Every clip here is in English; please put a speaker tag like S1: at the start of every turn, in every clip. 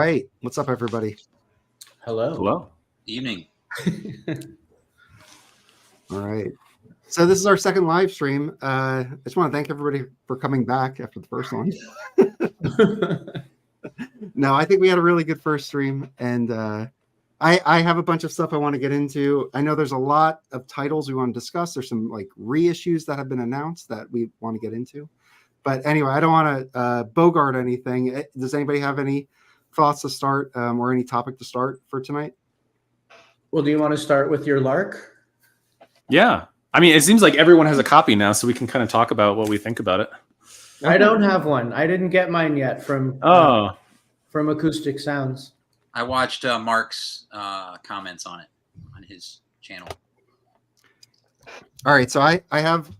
S1: right. What's up, everybody?
S2: Hello.
S3: Hello.
S4: Evening.
S1: All right. So this is our second live stream. I just want to thank everybody for coming back after the first one. No, I think we had a really good first stream, and I have a bunch of stuff I want to get into. I know there's a lot of titles we want to discuss. There's some like reissues that have been announced that we want to get into. But anyway, I don't want to bogart anything. Does anybody have any thoughts to start or any topic to start for tonight?
S2: Well, do you want to start with your lark?
S3: Yeah. I mean, it seems like everyone has a copy now, so we can kind of talk about what we think about it.
S2: I don't have one. I didn't get mine yet from Acoustic Sounds.
S4: I watched Mark's comments on it on his channel.
S1: All right, so I have.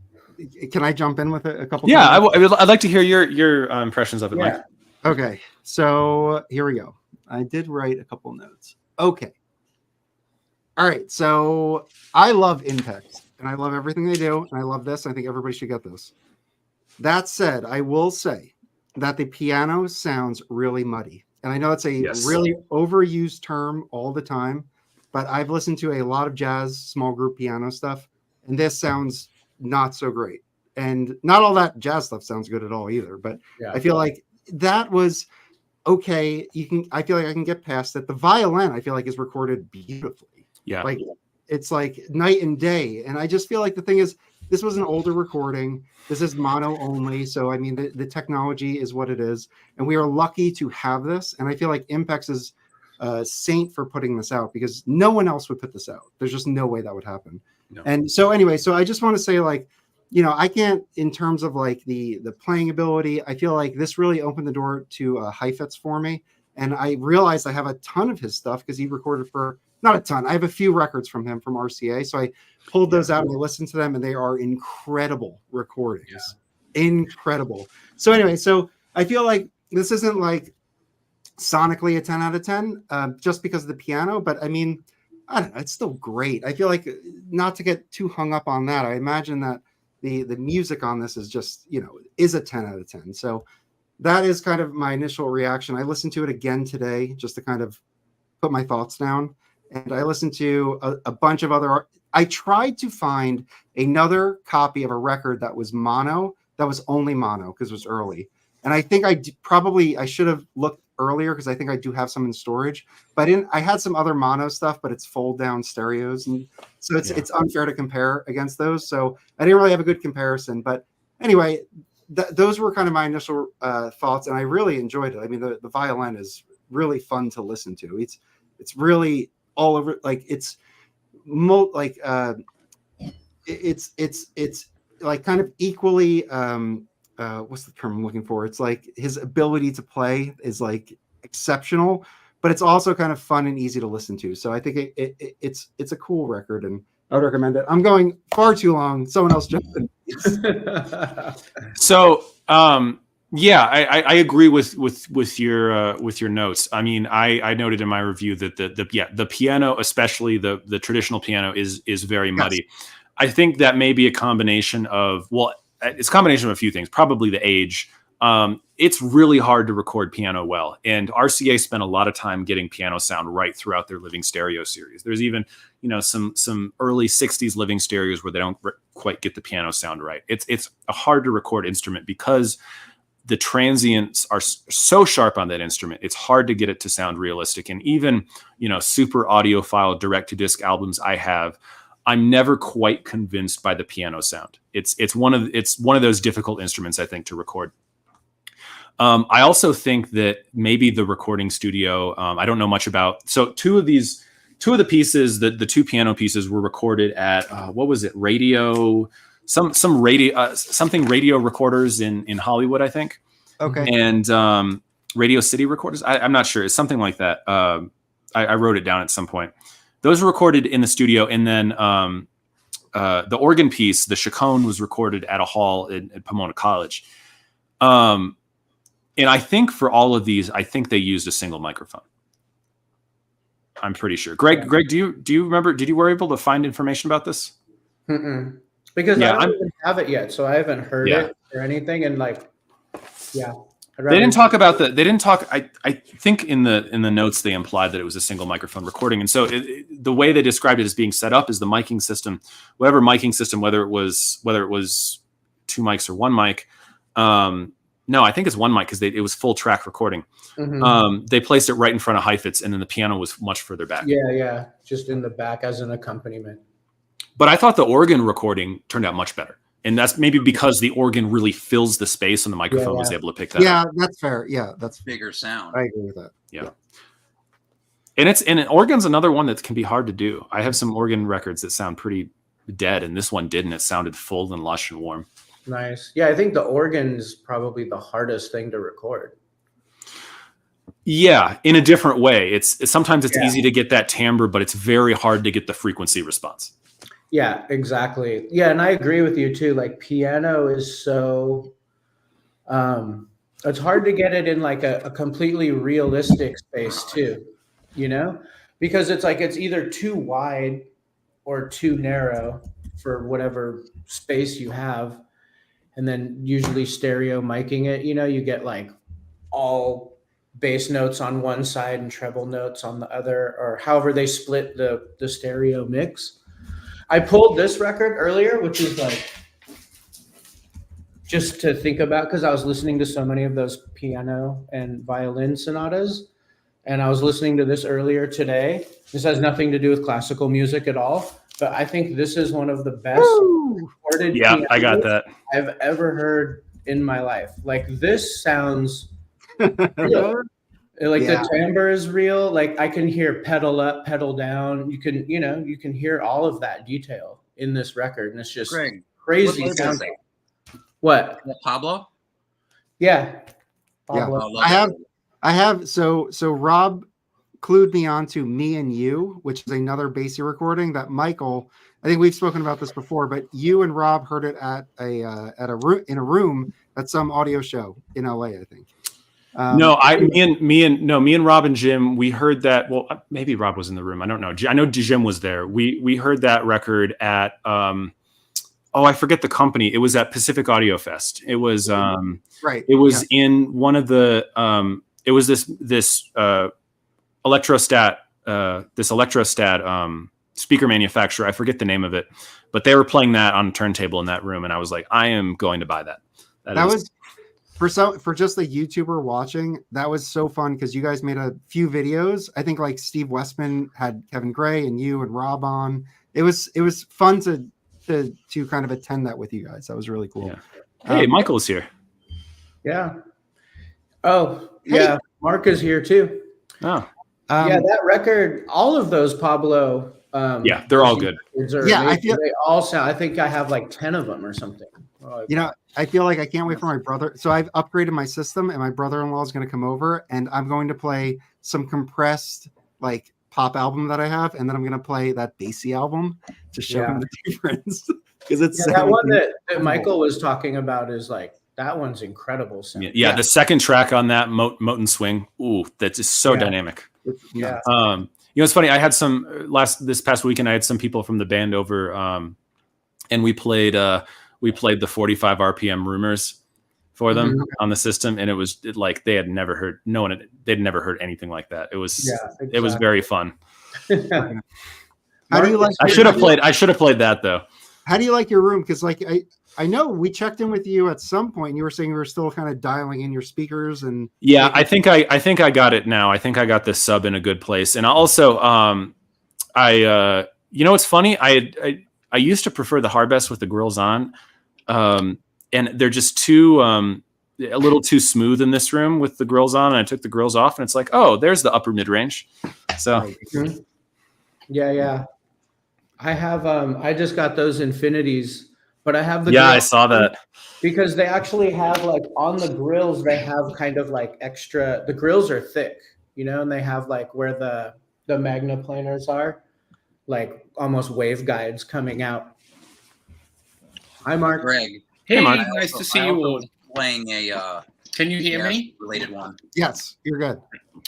S1: Can I jump in with a couple?
S3: Yeah, I'd like to hear your impressions of it, Mike.
S1: Okay, so here we go. I did write a couple notes. Okay. All right, so I love Impex, and I love everything they do, and I love this. I think everybody should get this. That said, I will say that the piano sounds really muddy. And I know it's a really overused term all the time, but I've listened to a lot of jazz, small group piano stuff, and this sounds not so great. And not all that jazz stuff sounds good at all either, but I feel like that was okay. I feel like I can get past it. The violin, I feel like, is recorded beautifully.
S3: Yeah.
S1: Like it's like night and day. And I just feel like the thing is, this was an older recording. This is mono only. So, I mean, the technology is what it is. And we are lucky to have this. And I feel like Impex is a saint for putting this out because no one else would put this out. There's just no way that would happen. No. And so anyway, so I just want to say, like, you know, I can't, in terms of like the playing ability, I feel like this really opened the door to Heifetz for me. And I realized I have a ton of his stuff because he recorded for, not a ton. I have a few records from him from RCA. So I pulled those out and I listened to them, and they are incredible recordings. Yeah. Incredible. So anyway, so I feel like this isn't like sonically a 10 out of 10 just because of the piano. But I mean, I don't know. It's still great. I feel like not to get too hung up on that. I imagine that the music on this is just, you know, is a 10 out of 10. So that is kind of my initial reaction. I listened to it again today just to kind of put my thoughts down. And I listened to a bunch of other. I tried to find another copy of a record that was mono, that was only mono because it was early. And I think I should have looked earlier because I think I do have some in storage. But I had some other mono stuff, but it's fold down stereos, and so it's unfair to compare against those. So I didn't really have a good comparison. But anyway, those were kind of my initial thoughts, and I really enjoyed it. I mean, the violin is really fun to listen to. It's really all over, like it's like it's like kind of equally what's the term I'm looking for? It's like his ability to play is like exceptional, but it's also kind of fun and easy to listen to. So I think it's a cool record, and I would recommend it. I'm going far too long. Someone else jump in.
S3: So yeah, I agree with your notes. I mean, I noted in my review that the piano, especially the traditional piano, is very muddy. I think that may be a combination of, well, it's a combination of a few things. Probably the age. It's really hard to record piano well, and RCA spent a lot of time getting piano sound right throughout their Living Stereo series. There's even, you know, some early '60s Living Stereos where they don't quite get the piano sound right. It's a hard to record instrument because the transients are so sharp on that instrument. It's hard to get it to sound realistic. And even, you know, super audiophile direct-to-disc albums I'm never quite convinced by the piano sound. It's one of those difficult instruments, I think, to record. I also think that maybe the recording studio, I don't know much about. So two of the pieces, the two piano pieces, were recorded at what was it? Radio. Some radio something radio recorders in Hollywood, I think. Okay. And Radio City recorders. I'm not sure. It's something like that. I wrote it down at some point. Those were recorded in the studio, and then the organ piece, the Chaconne, was recorded at a hall at Pomona College. And I think for all of these, I think they used a single microphone. I'm pretty sure. Greg, do you remember? Were you able to find information about this?
S2: Because I don't even have it yet, so I haven't heard it or anything. And like,
S3: They didn't talk about the. They didn't talk. I think in the notes they implied that it was a single microphone recording, and so the way they described it as being set up is the miking system, whatever miking system, whether it was 2 mics or 1 mic. No, I think it's 1 mic because it was full track recording.
S2: Mm-hmm.
S3: They placed it right in front of Heifetz, and then the piano was much further back.
S2: Yeah, just in the back as an accompaniment.
S3: But I thought the organ recording turned out much better. And that's maybe because the organ really fills the space and the microphone was able to pick that up.
S1: Yeah, that's fair. Yeah, that's
S4: bigger sound.
S1: I agree with that.
S3: Yeah. And an organ's another one that can be hard to do. I have some organ records that sound pretty dead, and this one didn't. It sounded full and lush and warm.
S2: Nice. Yeah, I think the organ is probably the hardest thing to record.
S3: Yeah, in a different way. Sometimes it's easy to get that timbre, but it's very hard to get the frequency response.
S2: Yeah, exactly. Yeah, and I agree with you too. Like piano is so it's hard to get it in like a completely realistic space too, because it's like it's either too wide or too narrow for whatever space you have. And then usually stereo miking it, you get like all bass notes on one side and treble notes on the other, or however they split the stereo mix. I pulled this record earlier, which is like just to think about, because I was listening to so many of those piano and violin sonatas, and I was listening to this earlier today. This has nothing to do with classical music at all, but I think this is one of the best recorded pianos
S3: I got that.
S2: I've ever heard in my life. Like this sounds real. Like the timbre is real. Like I can hear pedal up, pedal down. You can hear all of that detail in this record, and it's just crazy sounding. What?
S4: Pablo?
S2: Yeah. Pablo.
S1: Yeah. I have. So Rob clued me onto Me and You, which is another Basie recording that Michael. I think we've spoken about this before, but you and Rob heard it at a room at some audio show in LA, I think.
S3: Me and Rob and Jim, we heard that. Well, maybe Rob was in the room. I don't know. I know Jim was there. We heard that record at I forget the company. It was at Pacific Audio Fest. It was
S1: right.
S3: It was in one of the it was this electrostat speaker manufacturer. I forget the name of it, but they were playing that on a turntable in that room, and I was like, I am going to buy that. That was for just the YouTuber watching. That was so fun because you guys made a few videos. I think like Steve Westman had Kevin Gray and you and Rob on. It was fun to kind of attend that with you guys. That was really cool. Yeah. Hey, Michael's here.
S2: Yeah. Oh, yeah. Mark is here too.
S3: Oh.
S2: Yeah, that record, all of those Pablo.
S3: They're all good.
S2: I feel they all sound. I think I have like 10 of them or something.
S1: I feel like I can't wait for my brother. So I've upgraded my system, and my brother-in-law is going to come over, and I'm going to play some compressed like pop album that I have, and then I'm going to play that Basie album to show him the difference. Because it's
S2: that one that Michael was talking about is like that one's incredible.
S3: Yeah, the second track on that Moten Swing. Ooh, that's just so dynamic.
S2: Yeah.
S3: It's funny. I had this past weekend. I had some people from the band over, and we played the 45 RPM Rumors for them on the system, and it was like they had never heard. They'd never heard anything like that. It was It was very fun.
S1: How do you like?
S3: I should have played that though.
S1: How do you like your room? Because like I know we checked in with you at some point, and you were saying you were still kind of dialing in your speakers and.
S3: Yeah, I think I got it now. I think I got this sub in a good place, and also it's funny. I used to prefer the hardbass with the grills on, and they're just a little too smooth in this room with the grills on. And I took the grills off, and it's like, oh, there's the upper mid range. So.
S2: Yeah. I have I just got those Infinities, but I have the
S3: I saw that
S2: because they actually have like on the grills they have kind of like extra. The grills are thick, and they have like where the magnaplanars are, like almost waveguides coming out. Hi, Mark.
S4: Greg.
S5: Hey,
S3: Mark.
S5: Nice to see you all.
S4: Playing a
S5: Can you hear me?
S4: related one.
S1: Yes, you're good.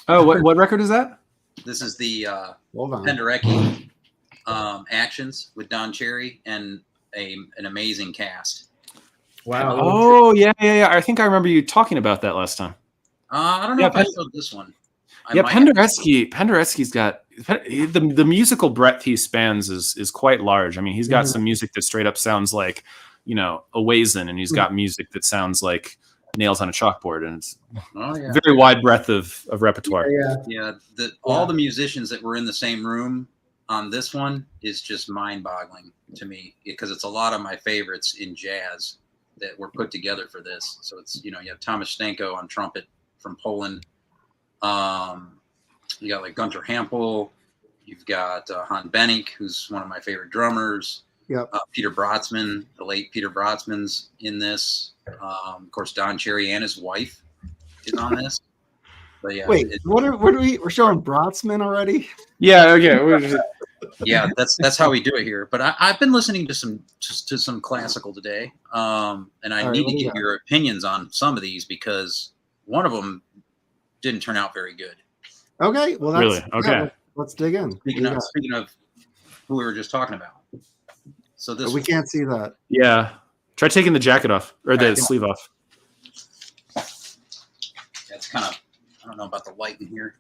S3: Oh, what record is that?
S4: This is the
S1: Hold on.
S4: Penderecki Actions with Don Cherry and an amazing cast.
S2: Wow.
S3: Oh yeah. I think I remember you talking about that last time.
S4: I don't know
S3: Yeah,
S4: if I showed this one.
S3: Yeah, Penderecki's got the musical breadth he spans is quite large. I mean, he's got some music that straight up sounds like, a Waizen, and he's got music that sounds like nails on a chalkboard, and it's very wide breadth of repertoire.
S4: All the musicians that were in the same room on this one is just mind-boggling to me, because it's a lot of my favorites in jazz that were put together for this. So it's, you have Thomas Stanko on trumpet from Poland. You got like Gunter Hampel. You've got Han Bennick, who's one of my favorite drummers.
S1: Yep.
S4: Peter Brotzman, the late Peter Brotzman's in this. Of course, Don Cherry and his wife is on this. But yeah,
S1: wait, we're showing Brotzman already?
S3: Yeah, okay.
S4: Yeah, that's how we do it here. But I've been listening to some classical today, and I need to get your opinions on some of these, because one of them didn't turn out very good.
S1: Okay, well, that's
S3: really okay.
S1: Yeah, let's dig in.
S4: Speaking of who we were just talking about, so this
S1: we can't see that.
S3: Yeah, try taking the jacket off or the sleeve off.
S4: That's kind of, I don't know about the light in here.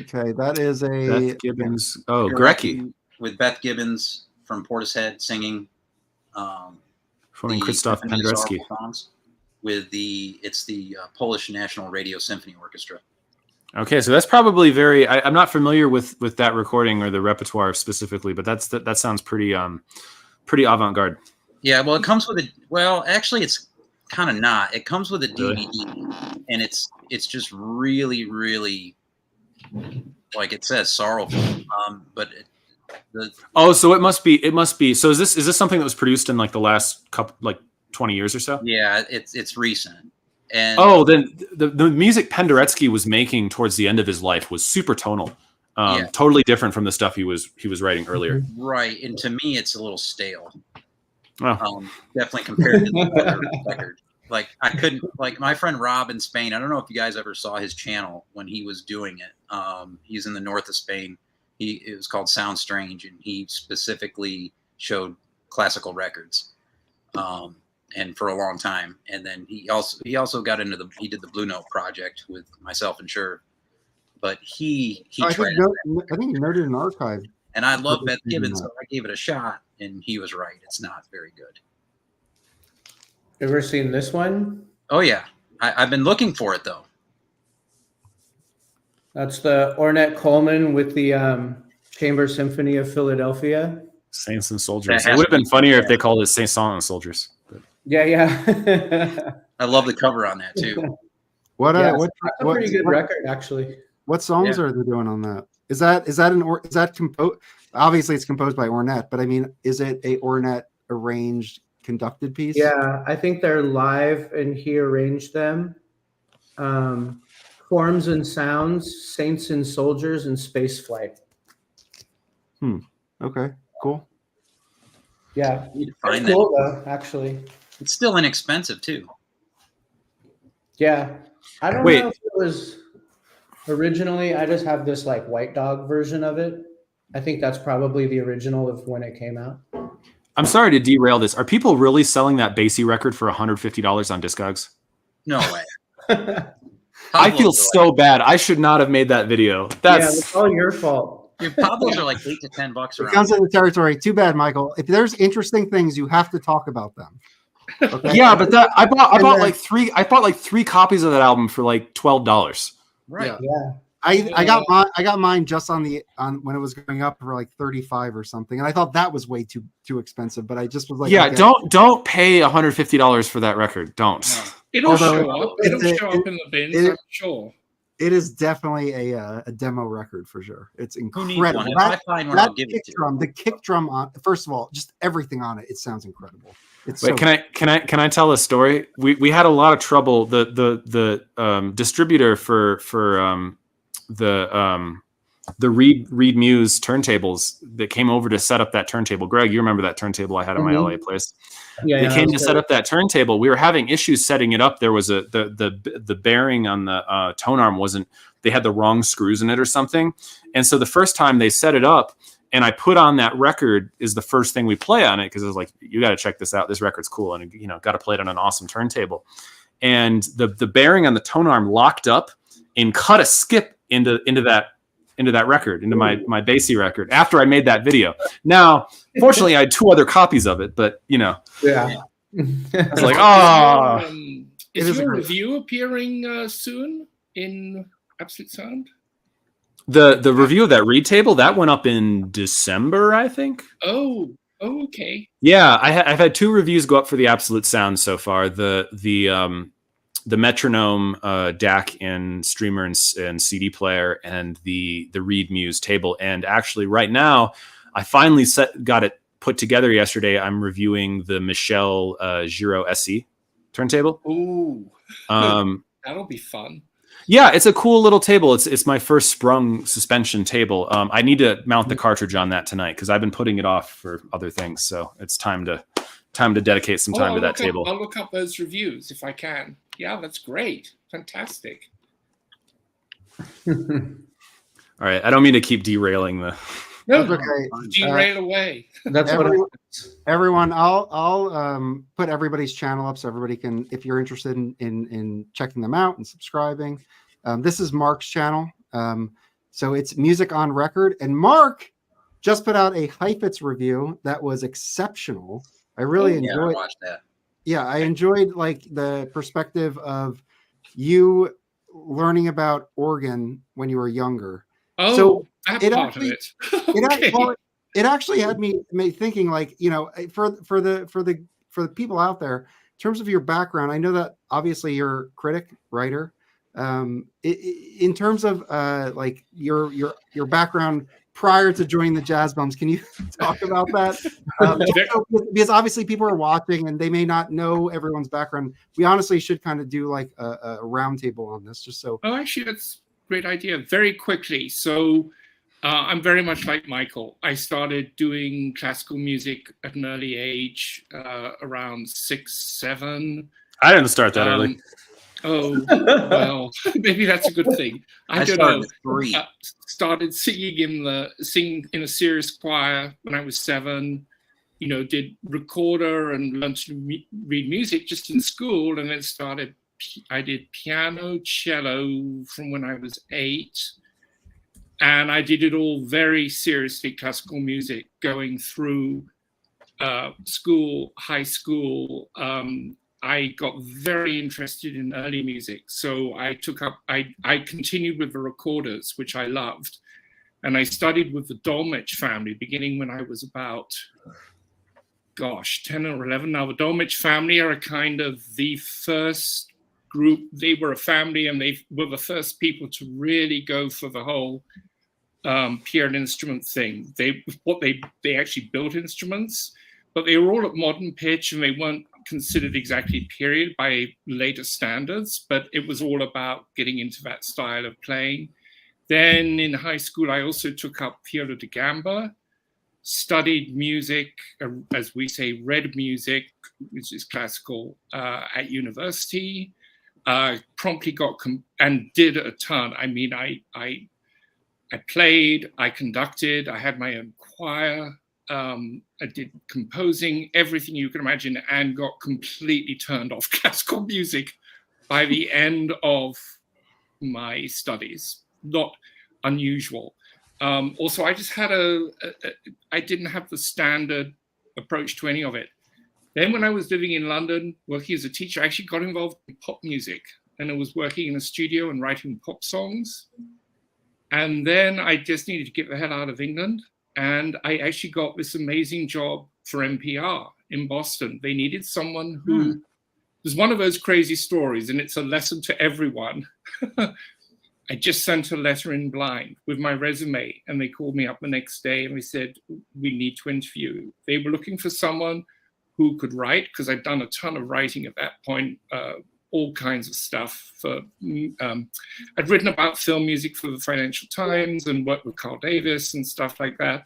S1: Okay, that is a
S3: Beth Gibbons. Oh, Grecki
S4: with Beth Gibbons from Portishead singing.
S3: From Krzysztof Penderecki.
S4: With the Polish National Radio Symphony Orchestra.
S3: Okay, so that's probably very. I'm not familiar with that recording or the repertoire specifically, but that sounds pretty avant-garde.
S4: Yeah, well, it comes with a. Well, actually, it's kind of not. It comes with a DVD, and it's just really, really, like it says, sorrowful. But
S3: so it must be. So is this something that was produced in like the last couple 20 years or so?
S4: Yeah, it's recent. And
S3: then the music Penderecki was making towards the end of his life was super tonal, totally different from the stuff he was writing earlier.
S4: Right, and to me, it's a little stale.
S3: Oh.
S4: Definitely compared to the other record. Like I couldn't, like my friend Rob in Spain. I don't know if you guys ever saw his channel when he was doing it. He's in the north of Spain. It was called Sound Strange, and he specifically showed classical records. And for a long time, and then he also got into he did the Blue Note project with myself and Sher, but he
S1: I think he noted an archive.
S4: And I love Beth Gibbons, so I gave it a shot, and he was right. It's not very good.
S2: Ever seen this one?
S4: Oh yeah, I've been looking for it though.
S2: That's the Ornette Coleman with the Chamber Symphony of Philadelphia.
S3: Saints and Soldiers. It would have been funnier if they called it Saint Saëns and Soldiers. But.
S2: Yeah.
S4: I love the cover on that too.
S2: That's a pretty good record, actually.
S1: What songs are they doing on that? Is that composed? Obviously, it's composed by Ornette, but I mean, is it a Ornette arranged conducted piece?
S2: Yeah, I think they're live, and he arranged them. Forms and Sounds, Saints and Soldiers, and Space Flight.
S1: Okay. Cool.
S2: Yeah,
S4: find
S2: cool though, actually.
S4: It's still inexpensive too.
S2: Yeah, I don't know if it was originally. I just have this like White Dog version of it. I think that's probably the original of when it came out.
S3: I'm sorry to derail this. Are people really selling that Basie record for $150 on Discogs?
S4: No way.
S3: I feel so bad. I should not have made that video.
S2: It's all your fault.
S4: Your Pablos are like $8 to $10 around.
S1: It comes in the territory. Too bad, Michael. If there's interesting things, you have to talk about them. Okay?
S3: Yeah, but I bought like three copies of that album for like $12.
S4: Right.
S2: Yeah.
S1: I got mine just on when it was going up for like 35 or something, and I thought that was way too expensive. But I just was like, okay.
S3: don't pay $150 for that record. Don't.
S5: No. It'll show up. It'll show up in the bins, I'm sure.
S1: It is definitely a demo record for sure. It's incredible.
S4: If I find one, I'll give it to you.
S1: The kick drum on, first of all, just everything on it. It sounds incredible.
S3: Can I tell a story? We had a lot of trouble. The distributor for the Reed Muse turntables that came over to set up that turntable. Greg, you remember that turntable I had at my LA place? They came to set up that turntable. We were having issues setting it up. There was the bearing on the tone arm wasn't. They had the wrong screws in it or something. And so the first time they set it up, And I put on that record is the first thing we play on it because I was like, you got to check this out. This record's cool. And, you know, got to play it on an awesome turntable. And the bearing on the tone arm locked up and cut a skip into that record, into my Basie record after I made that video. Now, fortunately, I had 2 other copies of it, but, you know.
S2: Yeah.
S3: I was like, oh.
S5: Is your review appearing soon in Absolute Sound?
S3: The review of that read table, that went up in December, I think.
S5: Oh, okay.
S3: Yeah, I've had 2 reviews go up for the Absolute Sound so far. The Metronome DAC and streamer and CD player, and the Reed Muse table. And actually, right now, I finally got it put together yesterday. I'm reviewing the Michel Giro SE turntable.
S5: Ooh, that'll be fun.
S3: Yeah, it's a cool little table. It's my first sprung suspension table. I need to mount the cartridge on that tonight because I've been putting it off for other things. So it's time to dedicate some time to that table.
S5: I'll look up those reviews if I can. Yeah, that's great. Fantastic.
S3: All right. I don't mean to keep derailing the.
S5: No,
S1: That's okay.
S5: Derail away.
S2: That's
S1: Everyone, I'll put everybody's channel up so everybody can, if you're interested in checking them out and subscribing. This is Mark's channel. So it's Music on Record. And Mark just put out a Heifetz review that was exceptional. I really enjoyed.
S4: Yeah, I watched that.
S1: Yeah, I enjoyed like the perspective of you learning about organ when you were younger.
S5: Oh,
S1: so
S5: that
S1: it
S5: part
S1: actually,
S5: of it. Okay.
S1: It actually had me thinking, like, you know, for the people out there, in terms of your background, I know that obviously you're a critic, writer. In terms of like your background prior to joining the Jazz Bums, can you talk about that? Because obviously people are watching and they may not know everyone's background. We honestly should kind of do like a roundtable on this, just so.
S5: Oh, actually, that's a great idea. Very quickly. So I'm very much like Michael. I started doing classical music at an early age, around 6, 7.
S3: I didn't start that early.
S5: Oh, well, maybe that's a good thing. I don't know.
S4: At 3.
S5: Started singing in a serious choir when I was 7. You know, did recorder and learned to read music just in school, and then I did piano, cello from when I was 8, and I did it all very seriously, classical music, going through school, high school. I got very interested in early music. So I continued with the recorders, which I loved. And I studied with the Dolmetsch family, beginning when I was about, 10 or 11. Now, the Dolmetsch family are a kind of the first group. They were a family and they were the first people to really go for the whole period instrument thing. They actually built instruments, but they were all at modern pitch and they weren't considered exactly period by later standards, but it was all about getting into that style of playing. Then in high school, I also took up viola da gamba, studied music, as we say, read music, which is classical, at university. Promptly got and did a ton. I mean, I played, I conducted, I had my own choir. I did composing, everything you can imagine, and got completely turned off classical music by the end of my studies. Not unusual. Also, I just had I didn't have the standard approach to any of it. Then when I was living in London, working as a teacher, I actually got involved in pop music, and I was working in a studio and writing pop songs. And then I just needed to get the hell out of England. And I actually got this amazing job for NPR in Boston. They needed someone who was one of those crazy stories, and it's a lesson to everyone. I just sent a letter in blind with my resume, and they called me up the next day and they said, we need to interview. They were looking for someone who could write, because I'd done a ton of writing at that point, all kinds of stuff. I'd written about film music for the Financial Times and worked with Carl Davis and stuff like that.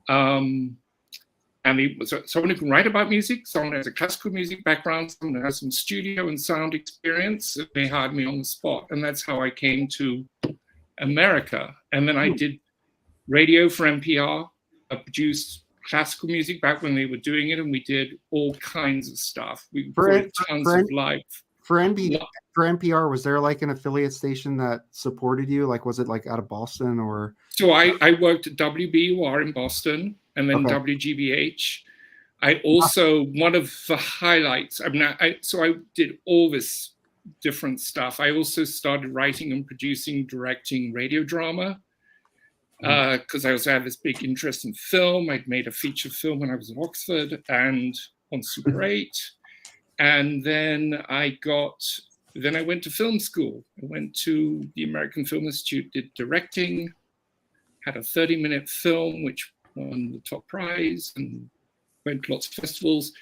S5: And he was someone who can write about music, someone who has a classical music background, someone who has some studio and sound experience. They hired me on the spot. And that's how I came to America. And then I did radio for NPR produced classical music back when they were doing it, and we did all kinds of stuff. We
S1: For
S5: recorded tons of live.
S1: For NPR, was there like an affiliate station that supported you? Like, was it like out of Boston or?
S5: So I worked at WBUR in Boston and then WGBH. I also, one of the highlights, I mean, so I did all this different stuff. I also started writing and producing, directing radio drama because I also had this big interest in film. I'd made a feature film when I was at Oxford and on Super 8. And then I went to film school. I went to the American Film Institute, did directing, had a 30-minute film, which won the top prize and went to lots of festivals.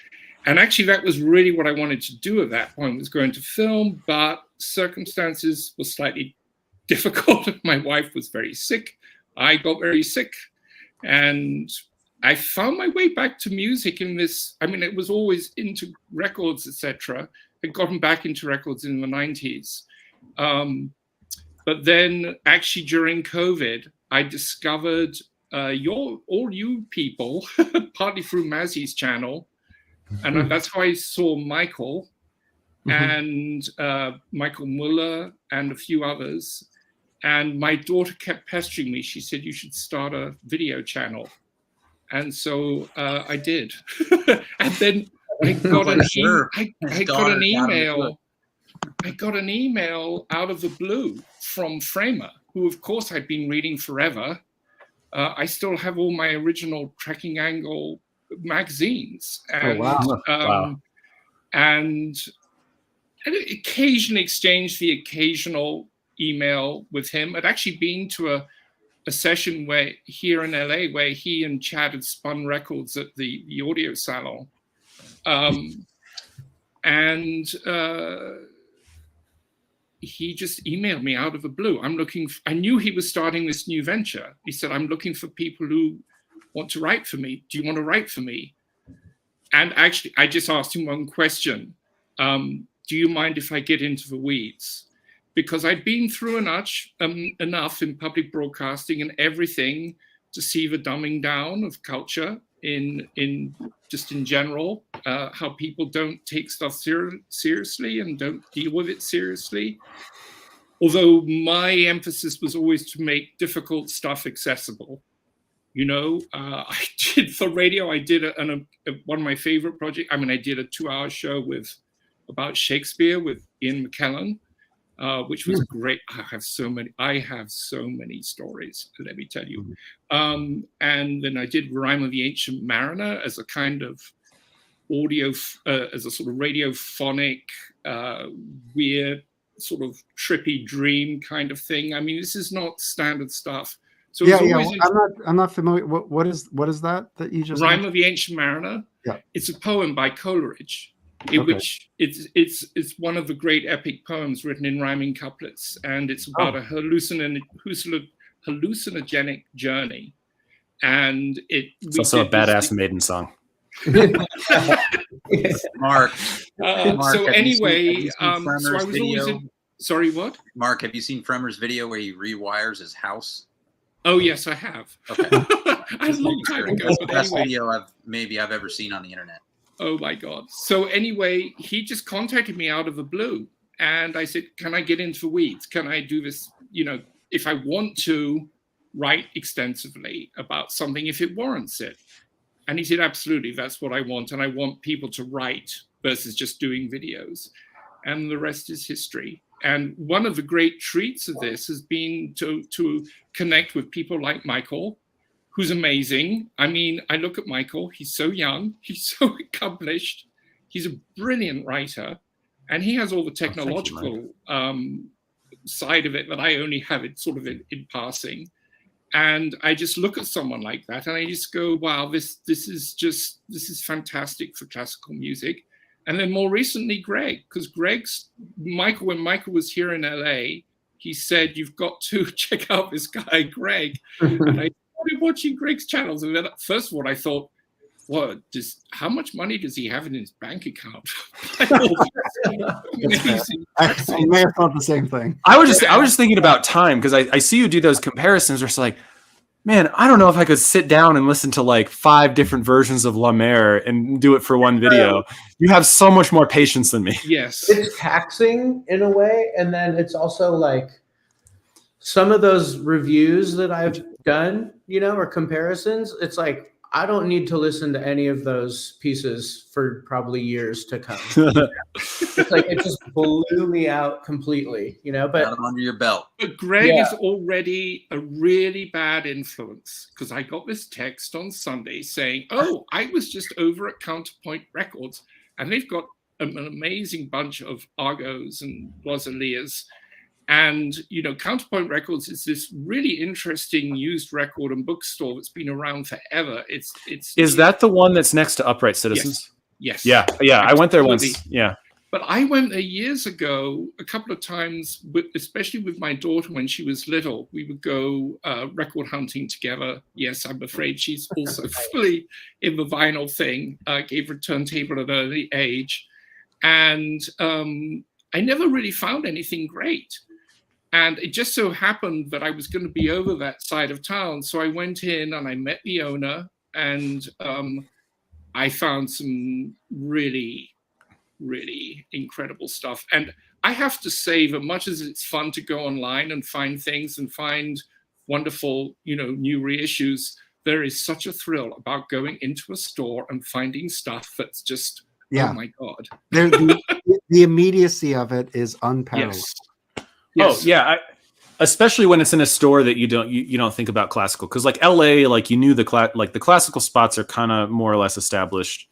S5: And actually that was really what I wanted to do at that point, was go into film, but circumstances were slightly difficult. My wife was very sick. I got very sick. And I found my way back to music in this, I mean, it was always into records, etc. I'd gotten back into records in the 90s. But then actually during COVID, I discovered all you people, partly through Mazzy's channel. And that's how I saw Michael and Michael Muller and a few others. And my daughter kept pestering me. She said, you should start a video channel. And so I did. And then I got an email. I got an email out of the blue from Framer, who of course I'd been reading forever. I still have all my original Tracking Angle magazines. And, and occasionally exchanged the occasional email with him. I'd actually been to a session here in LA where he and Chad had spun records at the audio salon. He just emailed me out of the blue. I knew he was starting this new venture. He said, I'm looking for people who want to write for me. Do you want to write for me? And actually, I just asked him one question. Do you mind if I get into the weeds? Because I'd been through enough in public broadcasting and everything to see the dumbing down of culture in general, how people don't take stuff seriously and don't deal with it seriously. Although my emphasis was always to make difficult stuff accessible. You know, I did for radio, I did one of my favorite projects. I mean, I did a 2-hour show about Shakespeare with Ian McKellen. Which was great. I have so many stories, let me tell you. And then I did Rhyme of the Ancient Mariner as a kind of audio, as a sort of radiophonic, weird, sort of trippy dream kind of thing. I mean, this is not standard stuff. So I'm not familiar. What is that you just
S2: Rhyme
S5: mentioned? Of the Ancient Mariner? Yeah. It's a poem by Coleridge. Which it's one of the great epic poems written in rhyming couplets, and it's about a hallucinogenic journey. And it's
S3: also a badass maiden song.
S4: Mark.
S5: So anyway,
S4: so I was
S5: always sorry, what?
S4: Mark, have you seen Fremer's video where he rewires his house?
S5: Oh yes, I have.
S4: Okay.
S5: A long time ago.
S4: It's the best video I've ever seen on the internet.
S5: Oh my God. So anyway, he just contacted me out of the blue. And I said, can I get into the weeds? Can I do this? You know, if I want to write extensively about something, if it warrants it. And he said, absolutely, that's what I want. And I want people to write versus just doing videos. And the rest is history. And one of the great treats of this has been to connect with people like Michael, who's amazing. I mean, I look at Michael, he's so young, he's so accomplished, he's a brilliant writer, and he has all the technological side of it that I only have it sort of in passing. And I just look at someone like that and I just go, wow, this is fantastic for classical music. And then more recently, Greg, because when Michael was here in LA, he said, you've got to check out this guy, Greg. And I started watching Greg's channels. And then first of all, I thought, how much money does he have in his bank account?
S1: I may have thought the same thing.
S3: I was just thinking about time, because I see you do those comparisons where it's like, Man, I don't know if I could sit down and listen to like 5 different versions of La Mer and do it for one video. You have so much more patience than me.
S5: Yes.
S2: It's taxing in a way, and then it's also like some of those reviews that I've done, or comparisons, it's like I don't need to listen to any of those pieces for probably years to come. It's like it just blew me out completely, but
S4: Got 'em under your belt.
S5: But Greg is already a really bad influence, because I got this text on Sunday saying, "Oh, I was just over at Counterpoint Records, and they've got an amazing bunch of Argos and Boiseliers. And, Counterpoint Records is this really interesting used record and bookstore that's been around forever.
S3: Is that the one that's next to Upright Citizens?
S5: Yes.
S3: Yeah. I went there once. Yeah.
S5: But I went there years ago, a couple of times, especially with my daughter when she was little. We would go record hunting together. Yes, I'm afraid she's also fully in the vinyl thing. Gave her a turntable at an early age. And I never really found anything great. And it just so happened that I was going to be over that side of town. So I went in and I met the owner, and I found some really, really incredible stuff. And I have to say that much as it's fun to go online and find things and find wonderful, new reissues, there is such a thrill about going into a store and finding stuff that's just, oh my God.
S1: The immediacy of it is unparalleled.
S5: Yes.
S3: Yes. Oh yeah, especially when it's in a store that you don't think about classical, because like LA, like you knew the classical spots are kind of more or less established,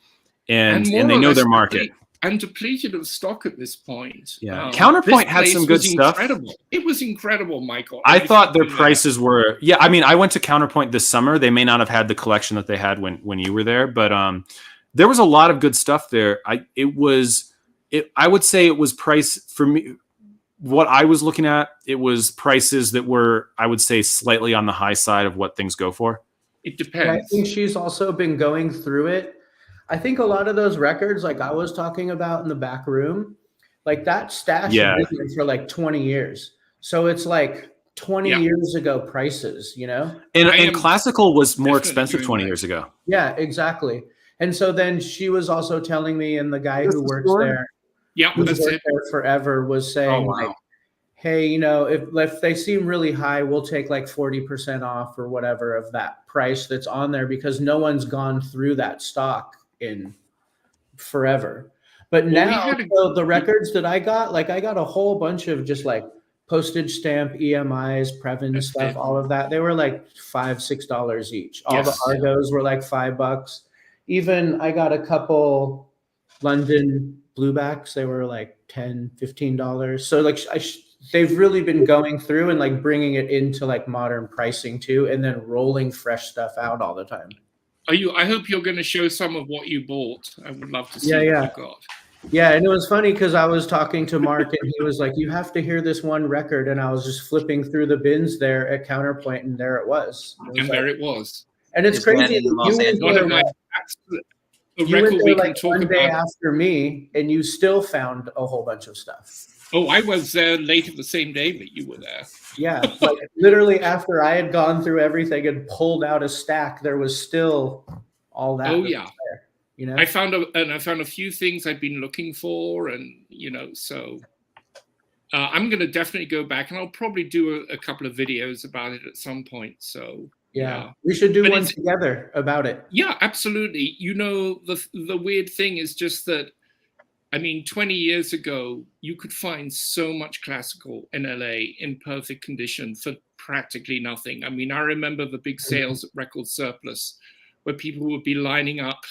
S3: and they know their market.
S5: And depleted of stock at this point.
S3: Yeah, Counterpoint had some good stuff.
S5: Incredible. It was incredible, Michael.
S3: I thought their prices were. Yeah, I mean, I went to Counterpoint this summer. They may not have had the collection that they had when you were there, but there was a lot of good stuff there. I would say it was price for me. What I was looking at, it was prices that were, I would say, slightly on the high side of what things go for.
S5: It depends.
S2: I think she's also been going through it. I think a lot of those records, like I was talking about in the back room, like that stash has been there for like 20 years. So it's like 20 years ago prices,
S3: And classical was more expensive 20 years ago.
S2: Yeah, exactly. And so then she was also telling me, and the guy who works there,
S5: that's it.
S2: There forever, was saying, like, hey, if they seem really high, we'll take like 40% off or whatever of that price that's on there, because no one's gone through that stock in forever. But now the records that I got a whole bunch of just like postage stamp, EMIs, Previn stuff, all of that. They were like $5-6 each. All the Argos were like $5. Even I got a couple London bluebacks. They were like $10-15. So like they've really been going through and like bringing it into like modern pricing too, and then rolling fresh stuff out all the time.
S5: I hope you're going to show some of what you bought. I would love to see what you got.
S2: Yeah, and it was funny because I was talking to Mark and he was like, you have to hear this one record. And I was just flipping through the bins there at Counterpoint, and there it was.
S5: There it was.
S2: And it's crazy. You went there like one day after me, and you still found a whole bunch of stuff.
S5: Oh, I was there later the same day that you were there.
S2: Yeah, like literally after I had gone through everything and pulled out a stack, there was still all that.
S5: Oh yeah,
S2: there,
S5: I found a few things I'd been looking for, and so I'm going to definitely go back, and I'll probably do a couple of videos about it at some point. So.
S2: Yeah, we should do one together about it.
S5: Yeah, absolutely. The weird thing is just that, 20 years ago, you could find so much classical in LA in perfect condition for practically nothing. I remember the big sales at Record Surplus, where people would be lining up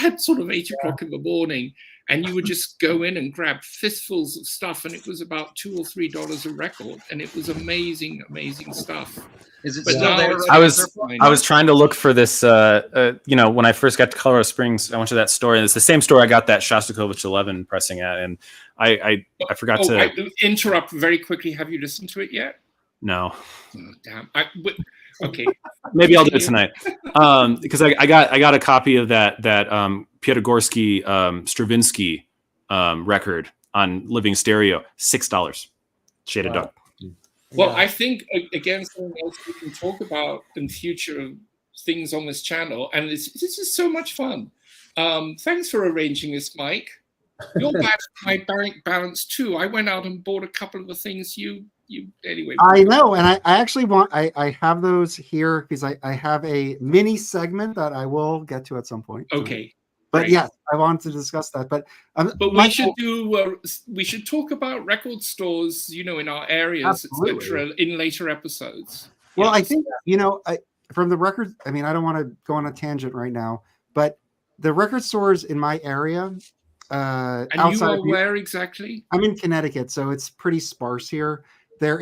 S5: at sort of 8 o'clock in the morning, and you would just go in and grab fistfuls of stuff, and it was about $2 or $3 a record, and it was amazing, amazing stuff.
S4: Is it still there?
S3: I was trying to look for this. When I first got to Colorado Springs, I went to that store, and it's the same store I got that Shostakovich 11 pressing at, and I forgot to
S5: interrupt very quickly. Have you listened to it yet?
S3: No.
S5: Oh, damn. Okay.
S3: Maybe I'll do it tonight. Because I got a copy of that Piatigorsky Stravinsky record on Living Stereo, $6. Shaded Duck.
S5: Well,
S2: Yeah.
S5: I think again, something else we can talk about in future things on this channel, and this is so much fun. Thanks for arranging this, Mike. You're back to my bank balance too. I went out and bought a couple of the things you anyway.
S1: I know, and I actually want I have those here because I have a mini segment that I will get to at some point.
S5: Okay.
S1: But
S5: great.
S1: yes, I want to discuss that. But
S5: we should talk about record stores, in our areas, etc., in later episodes.
S1: Well, yes. I think from the record. I mean, I don't want to go on a tangent right now, but the record stores in my area.
S5: And
S1: outside
S5: you are where exactly?
S1: I'm in Connecticut, so it's pretty sparse here. There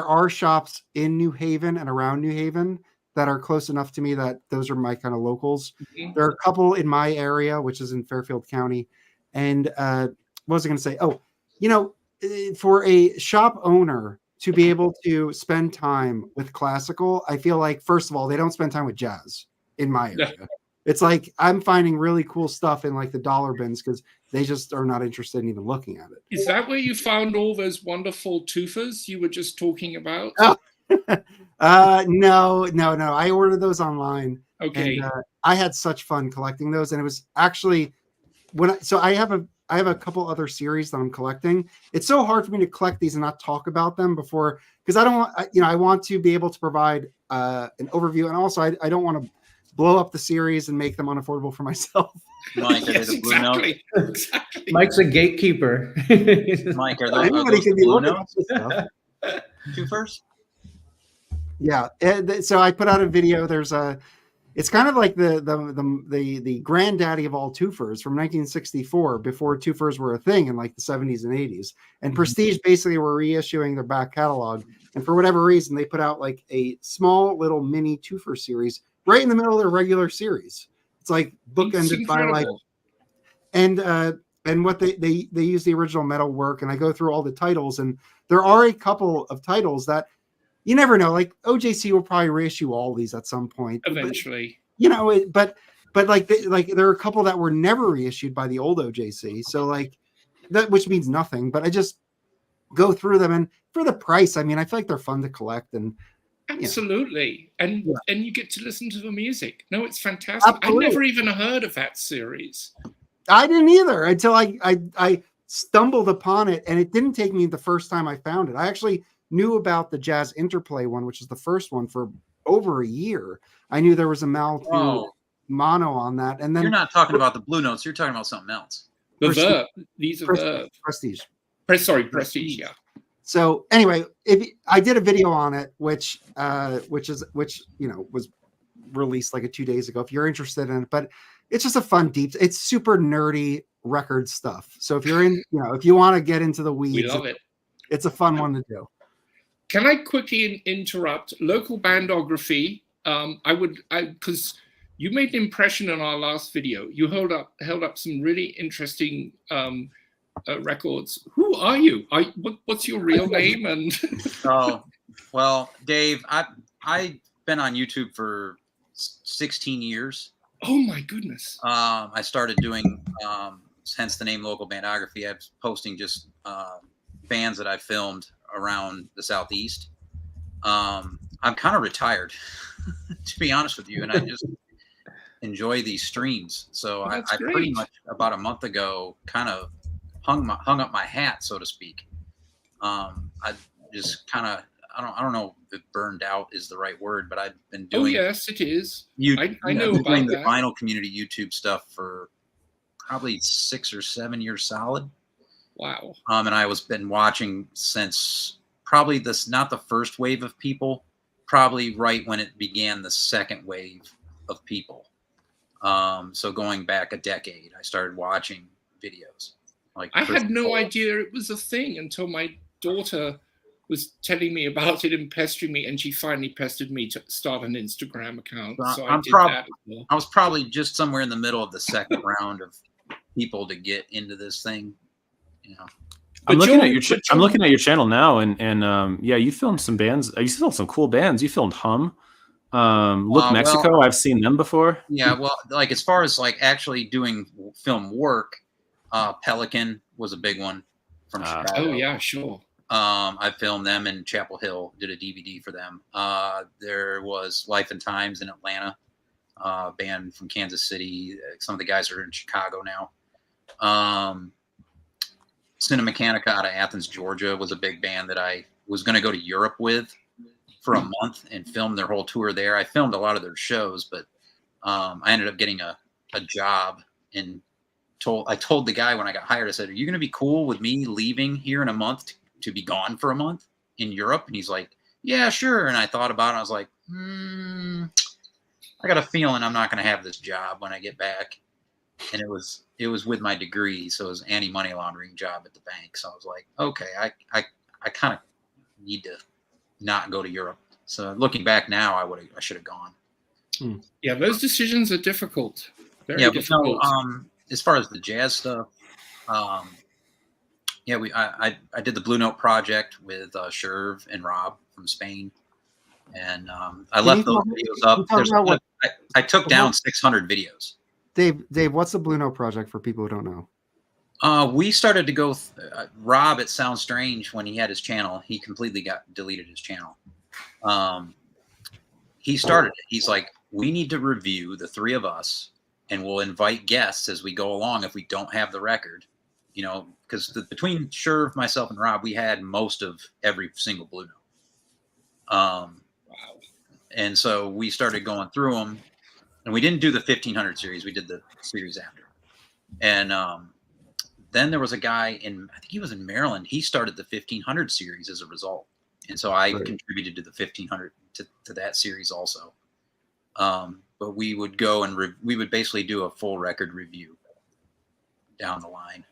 S1: are shops in New Haven and around New Haven that are close enough to me that those are my kind of locals. Mm-hmm. There are a couple in my area, which is in Fairfield County. And what was I going to say? Oh, for a shop owner to be able to spend time with classical, I feel like, first of all, they don't spend time with jazz in my area. Yeah. It's like I'm finding really cool stuff in like the dollar bins because they just are not interested in even looking at it.
S5: Is that where you found all those wonderful tufas you were just talking about?
S1: Oh. No. I ordered those online.
S5: Okay.
S1: And, I had such fun collecting those, and it was actually I have a couple other series that I'm collecting. It's so hard for me to collect these and not talk about them before because I don't want I want to be able to provide an overview, and also I don't want to blow up the series and make them unaffordable for myself.
S4: Mike,
S5: yes, exactly.
S2: Mike's a gatekeeper.
S4: Mike, are those blue notes? Twofers?
S1: Yeah. So I put out a video. It's kind of like the granddaddy of all twofers from 1964, before twofers were a thing in like the 70s and 80s. And Prestige basically were reissuing their back catalog. And for whatever reason, they put out like a small little mini twofer series right in the middle of their regular series. It's like bookended by like, and what they use the original metal work, and I go through all the titles, and there are a couple of titles that you never know. Like OJC will probably reissue all these at some point
S5: eventually.
S1: But like there are a couple that were never reissued by the old OJC. So like that, which means nothing. But I just go through them, and for the price, I mean, I feel like they're fun to collect and.
S5: Absolutely. And you get to listen to the music. No, it's fantastic.
S1: Absolutely.
S5: I never even heard of that series.
S1: I didn't either until I stumbled upon it, and it didn't take me the first time I found it. I actually knew about the Jazz Interplay one, which is the first one, for over a year. I knew there was a mono on that. And then
S4: you're not talking about the blue notes, you're talking about something else.
S5: The Verb. These are Verb.
S1: Prestige.
S5: Prestige, yeah.
S1: So anyway, I did a video on it, which was released like 2 days ago. If you're interested in it, but it's just a fun it's super nerdy record stuff. So if you're if you want to get into the weeds,
S5: we love it.
S1: It's a fun one to do.
S5: Can I quickly interrupt? Local bandography. Because you made an impression in our last video. You held up some really interesting records. Who are you? What's your real name? And
S4: oh, well, Dave, I've been on YouTube for 16 years.
S5: Oh my goodness.
S4: I started doing, hence the name Local Bandography. I was posting just bands that I filmed around the Southeast. I'm kind of retired, to be honest with you, and I just enjoy these streams. So I pretty much about a month ago kind of hung up my hat, so to speak. I just kind of I don't know if burned out is the right word, but I've been doing.
S5: Oh yes, it is.
S4: I know about doing the vinyl community YouTube stuff for probably 6 or 7 years solid.
S5: Wow.
S4: And I been watching since probably not the first wave of people, probably right when it began the second wave of people. So going back a decade, I started watching videos. Like
S5: I had no idea it was a thing until my daughter was telling me about it and pestering me, and she finally pestered me to start an Instagram account. So I did that as well.
S4: I was probably just somewhere in the middle of the second round of people to get into this thing.
S3: I'm looking at your channel now, and yeah, you filmed some bands. You filmed some cool bands. You filmed Hum, Mexico. Well, I've seen them before.
S4: Yeah, well, like as far as like actually doing film work, Pelican was a big one from Chicago.
S5: Oh yeah, sure.
S4: I filmed them in Chapel Hill, did a DVD for them. There was Life and Times in Atlanta, band from Kansas City. Some of the guys are in Chicago now. Cinemechanica out of Athens, Georgia was a big band that I was going to go to Europe with for a month and film their whole tour there. I filmed a lot of their shows, but I ended up getting a job and I told the guy when I got hired, I said, "Are you going to be cool with me leaving here in a month to be gone for a month in Europe?" And he's like, "Yeah, sure." And I thought about it. I was like, I got a feeling I'm not going to have this job when I get back. And it was with my degree, so it was anti-money laundering job at the bank. So I was like, okay, I kind of need to not go to Europe. So looking back now, I should have gone.
S5: Yeah, those decisions are difficult. Very
S4: yeah,
S5: difficult.
S4: But no, as far as the jazz stuff, yeah, I did the Blue Note project with Sherv and Rob from Spain, and I left those videos up. I took down 600 videos.
S1: Dave, what's the Blue Note project for people who don't know?
S4: We started to go. Rob at Sound Strange, when he had his channel, he completely deleted his channel. He started it. He's like, we need to review, the three of us, and we'll invite guests as we go along if we don't have the record. You know, because between Sherv, myself, and Rob, we had most of every single Blue Note. Wow. And so we started going through them. And we didn't do the 1500 series. We did the series after. And then there was a guy I think he was in Maryland. He started the 1500 series as a result. And so I contributed to the 1500 to that series also. But we would go and we would basically do a full record review down the line.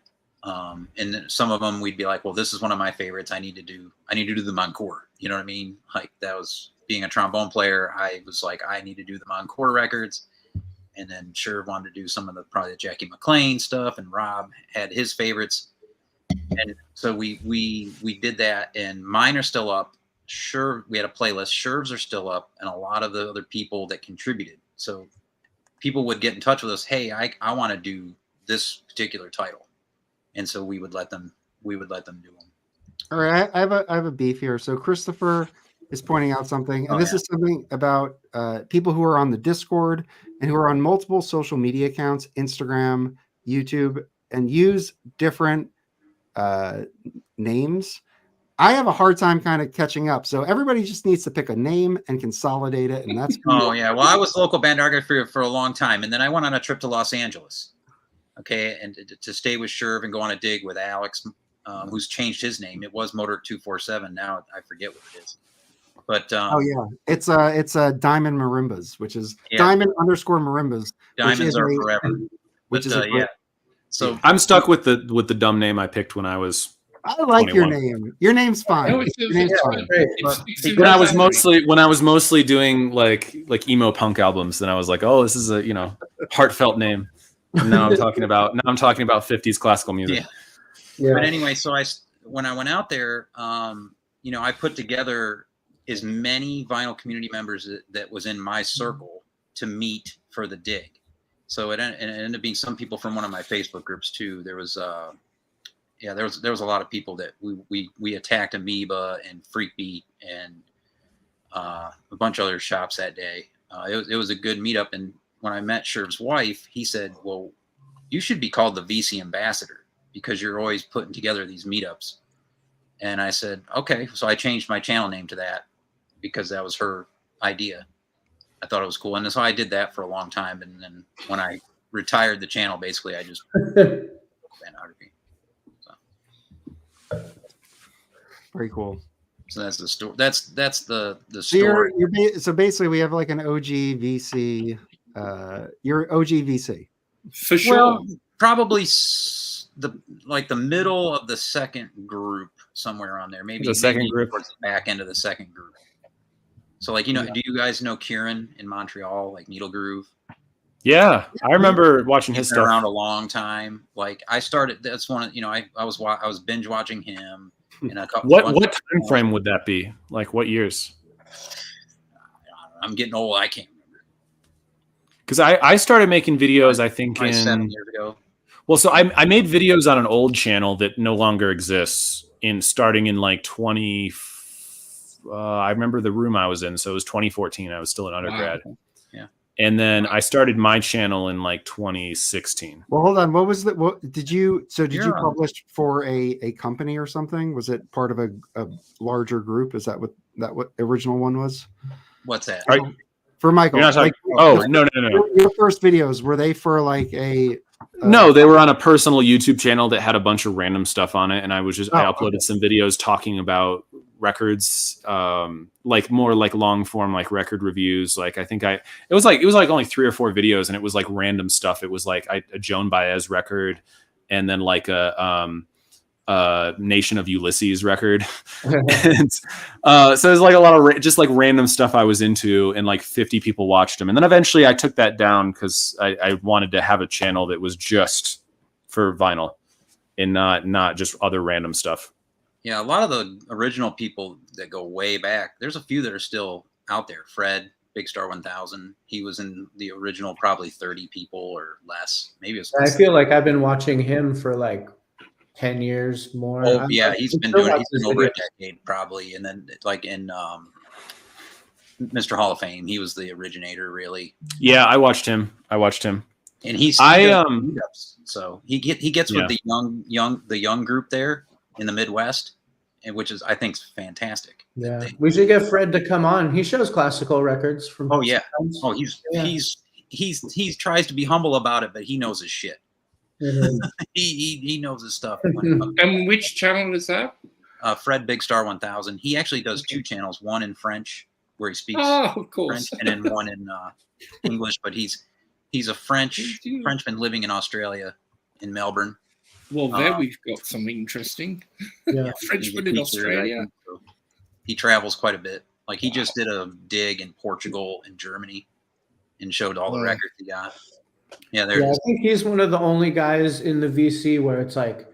S4: And then some of them we'd be like, well, this is one of my favorites. I need to do the Encore. You know what I mean? Like, that was, being a trombone player, I was like, I need to do the Encore records. And then Sherv wanted to do some of probably the Jackie McLean stuff, and Rob had his favorites. And so we did that, and mine are still up. Sherv, we had a playlist. Sherv's are still up, and a lot of the other people that contributed. So people would get in touch with us. Hey, I want to do this particular title. And so we would let them do them.
S1: All right, I have a beef here. So Christopher is pointing out something, and this is something about people who are on the Discord and who are on multiple social media accounts, Instagram, YouTube, and use different names. I have a hard time kind of catching up. So everybody just needs to pick a name and consolidate it, and that's
S4: cool. Oh yeah, well, I was local band director for a long time, and then I went on a trip to Los Angeles, okay, and to stay with Sherv and go on a dig with Alex, who's changed his name. It was Motor 247. Now I forget what it is. But
S1: oh yeah, it's a Diamond Marimbas, which is Diamond _ Marimbas.
S4: Diamonds are forever. Which is yeah. So
S3: I'm stuck with the dumb name I picked when I was.
S1: I like
S3: 21.
S1: your name. Your name's fine.
S5: No,
S1: your name's fine.
S3: When I was mostly doing like emo punk albums, then I was like, oh, this is a heartfelt name. And now I'm talking about 50s classical music.
S4: Yeah. But anyway, so when I went out there, I put together as many vinyl community members that was in my circle to meet for the dig. So it ended up being some people from one of my Facebook groups too. There was there was a lot of people that we attacked Amoeba and Freakbeat and a bunch of other shops that day. It was a good meetup. And when I met Sherv's wife, he said, well, you should be called the VC ambassador because you're always putting together these meetups. And I said, okay. So I changed my channel name to that because that was her idea. I thought it was cool. And so I did that for a long time. And then when I retired the channel, basically I just bandography. So.
S1: Very cool.
S4: So that's the story. That's the story.
S1: So basically we have like an OG VC. You're OG VC.
S5: For sure.
S4: Well, probably the middle of the second group, somewhere on there. Maybe
S3: the second group,
S4: towards the back end of the second group. So do you guys know Kieran in Montreal, like Needle Groove?
S3: Yeah, I remember watching his stuff.
S4: Around a long time. Like I started. That's one. I was binge watching him. And a couple.
S3: What time frame would that be? Like what years?
S4: I'm getting old. I can't remember.
S3: Because I started making videos. I think
S4: 7 years ago.
S3: Well, so I made videos on an old channel that no longer exists starting in like 20. I remember the room I was in, so it was 2014. I was still an undergrad.
S4: Wow. Yeah.
S3: And then I started my channel in like 2016.
S1: Well, hold on. What was the? What did you? So did you publish for a company or something? Was it part of a larger group? Is that what the original one was?
S4: What's that?
S1: For Michael.
S3: You're not talking,
S1: like,
S3: no.
S1: Your first videos, were they for like a?
S3: No, they were on a personal YouTube channel that had a bunch of random stuff on it, and I uploaded some videos talking about records, like more like long form, like record reviews. Like it was like only 3 or 4 videos, and it was like random stuff. It was like a Joan Baez record, and then like a Nation of Ulysses record. And, so there's like a lot of just like random stuff I was into, and like 50 people watched them. And then eventually I took that down because I wanted to have a channel that was just for vinyl and not just other random stuff.
S4: Yeah, a lot of the original people that go way back, there's a few that are still out there. Fred, Big Star 1000, he was in the original probably 30 people or less. Maybe it's
S2: I feel like I've been watching him for like 10 years more.
S4: Oh, yeah, he's been over a decade probably. And then like in Mr. Hall of Fame, he was the originator really.
S3: Yeah, I watched him.
S4: And so he gets with the young group there in the Midwest, and which is I think fantastic.
S2: Yeah, we should get Fred to come on. He shows classical records from.
S4: Oh yeah. Oh, he tries to be humble about it, but he knows his shit.
S2: Mm-hmm.
S4: he knows his stuff.
S5: And which channel is that?
S4: Fred Big Star 1000. He actually does 2 channels, one in French where he speaks
S5: of course.
S4: French, and then one in English. But he's a Frenchman living in Australia, in Melbourne.
S5: Well, there we've got something interesting.
S2: Yeah,
S5: Frenchman in Australia.
S4: So he travels quite a bit. Like he just did a dig in Portugal and Germany, and showed all the records he got. Yeah,
S2: I think he's one of the only guys in the VC where it's like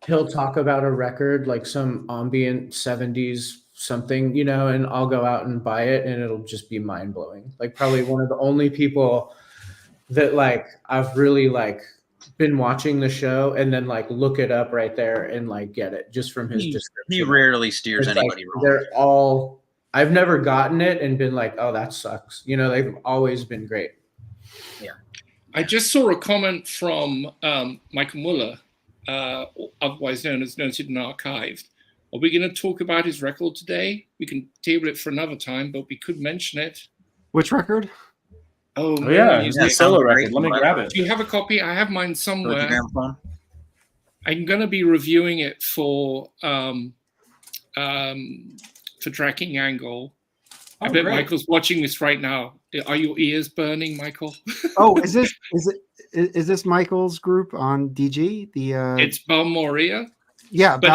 S2: he'll talk about a record, like some ambient 70s something, and I'll go out and buy it, and it'll just be mind blowing. Like probably one of the only people that like I've really like been watching the show and then like look it up right there and like get it just from his description.
S4: He rarely steers anybody wrong.
S2: They're all. I've never gotten it and been like, oh, that sucks. They've always been great.
S4: Yeah.
S5: I just saw a comment from Michael Muller, otherwise known as Noted and Archived. Are we going to talk about his record today? We can table it for another time, but we could mention it.
S1: Which record?
S5: Oh
S3: yeah, he's a solo record. Let me grab it.
S5: Do you have a copy? I have mine somewhere. I'm going to be reviewing it for Tracking Angle. I bet great. Michael's watching this right now. Are your ears burning, Michael?
S1: Oh, is this Michael's group on DG?
S5: It's Balmoria.
S1: Yeah,
S5: but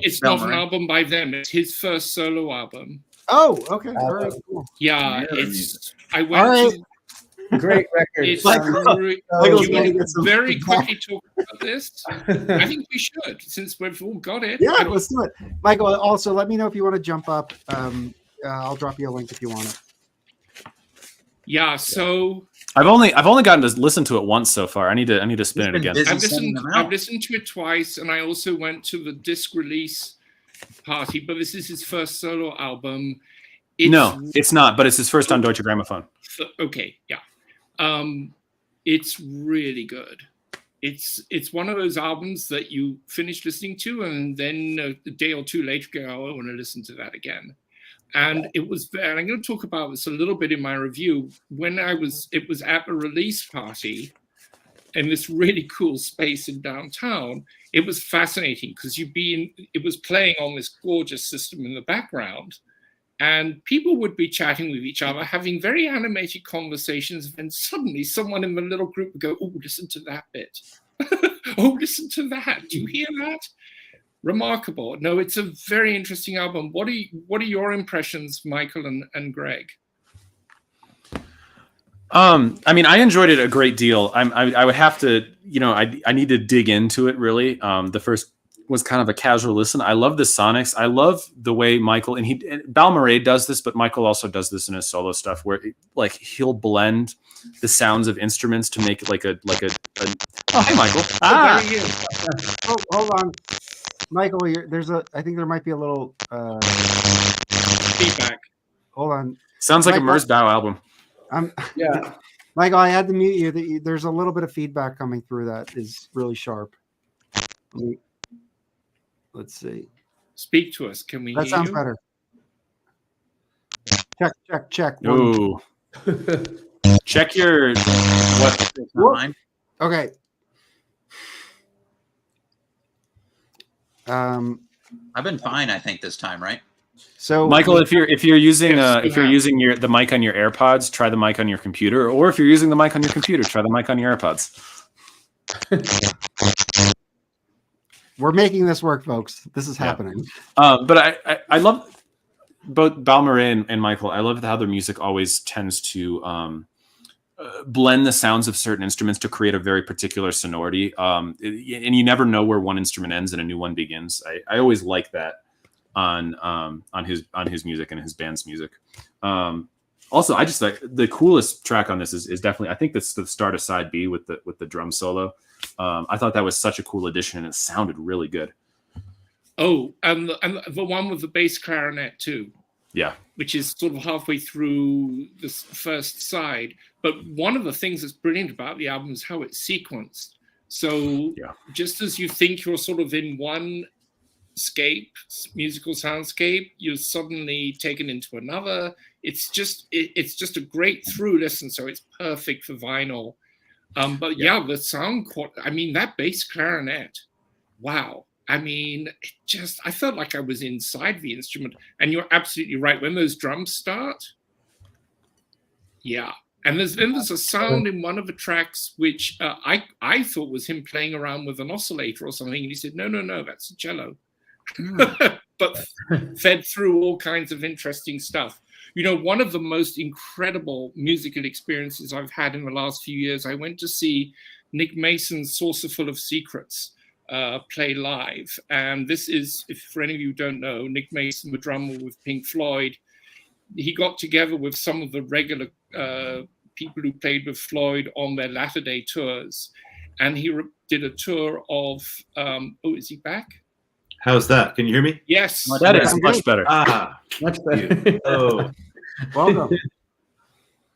S5: it's not an album by them. It's his first solo album.
S1: Oh, okay. Very cool.
S5: Yeah, I went to
S2: great record.
S5: It's very quickly talk about this. I think we should, since we've all got it.
S1: Yeah, let's do it. Michael, also let me know if you want to jump up. I'll drop you a link if you want it.
S5: Yeah, so
S3: I've only gotten to listen to it once so far. I need to spin it again.
S5: I've listened to it twice, and I also went to the disc release party. But this is his first solo album.
S3: No, it's not. But it's his first on Deutsche Grammophon.
S5: Okay, yeah. It's really good. It's one of those albums that you finish listening to, and then a day or two later go, oh, I want to listen to that again. And it was, and I'm going to talk about this a little bit in my review. It was at a release party in this really cool space in downtown. It was fascinating because it was playing on this gorgeous system in the background, and people would be chatting with each other, having very animated conversations. And suddenly someone in the little group would go, oh, listen to that bit. Oh, listen to that. Do you hear that? Remarkable. No, it's a very interesting album. What are your impressions, Michael and Greg?
S3: I mean, I enjoyed it a great deal. I would have to, I need to dig into it really. The first was kind of a casual listen. I love the sonics. I love the way Michael and Balmoret does this, but Michael also does this in his solo stuff where he'll blend the sounds of instruments to make it like a oh, hey, Michael.
S1: Oh, hold on. Michael, I think there might be a little
S5: Feedback.
S1: hold on.
S3: Sounds like
S1: Michael,
S3: a Merz Bow album.
S2: Yeah.
S1: Michael, I had to mute you. There's a little bit of feedback coming through that is really sharp. Let's see.
S5: Speak to us. Can we
S1: That
S5: hear
S1: sounds
S5: you?
S1: better. Check.
S3: Ooh. Check your what?
S4: Mine.
S1: Okay.
S4: I've been fine, I think, this time, right?
S1: So
S3: Michael, if you're using
S5: Yes,
S3: if you're using the mic on your AirPods, try the mic on your computer, or if you're using the mic on your computer, try the mic on your AirPods.
S1: we're making this work, folks. This is
S3: Yeah.
S1: happening.
S3: But I love both Balmarin and Michael. I love how their music always tends to blend the sounds of certain instruments to create a very particular sonority. And you never know where one instrument ends and a new one begins. I always like that on his music and his band's music. Also, I just like the coolest track on this is definitely, I think that's the start of side B with the drum solo. I thought that was such a cool addition and it sounded really good.
S5: Oh, and the one with the bass clarinet too.
S3: Yeah.
S5: Which is sort of halfway through the first side. But one of the things that's brilliant about the album is how it's sequenced. So just as you think you're sort of in one musical soundscape, you're suddenly taken into another. It's just a great through listen. So it's perfect for vinyl. But the sound quality, I mean, that bass clarinet, wow. I mean, I felt like I was inside the instrument. And you're absolutely right. When those drums start, yeah. And there's a sound in one of the tracks which I thought was him playing around with an oscillator or something. And he said, no, that's a cello. But fed through all kinds of interesting stuff. You know, one of the most incredible musical experiences I've had in the last few years, I went to see Nick Mason's Saucerful of Secrets play live. And this is, if for any of you who don't know, Nick Mason, the drummer with Pink Floyd, he got together with some of the regular people who played with Floyd on their latter-day tours. And he did a tour of, is he back?
S6: How's that? Can you hear me?
S5: Yes.
S3: That is much better.
S2: Much better.
S6: Oh,
S1: Welcome.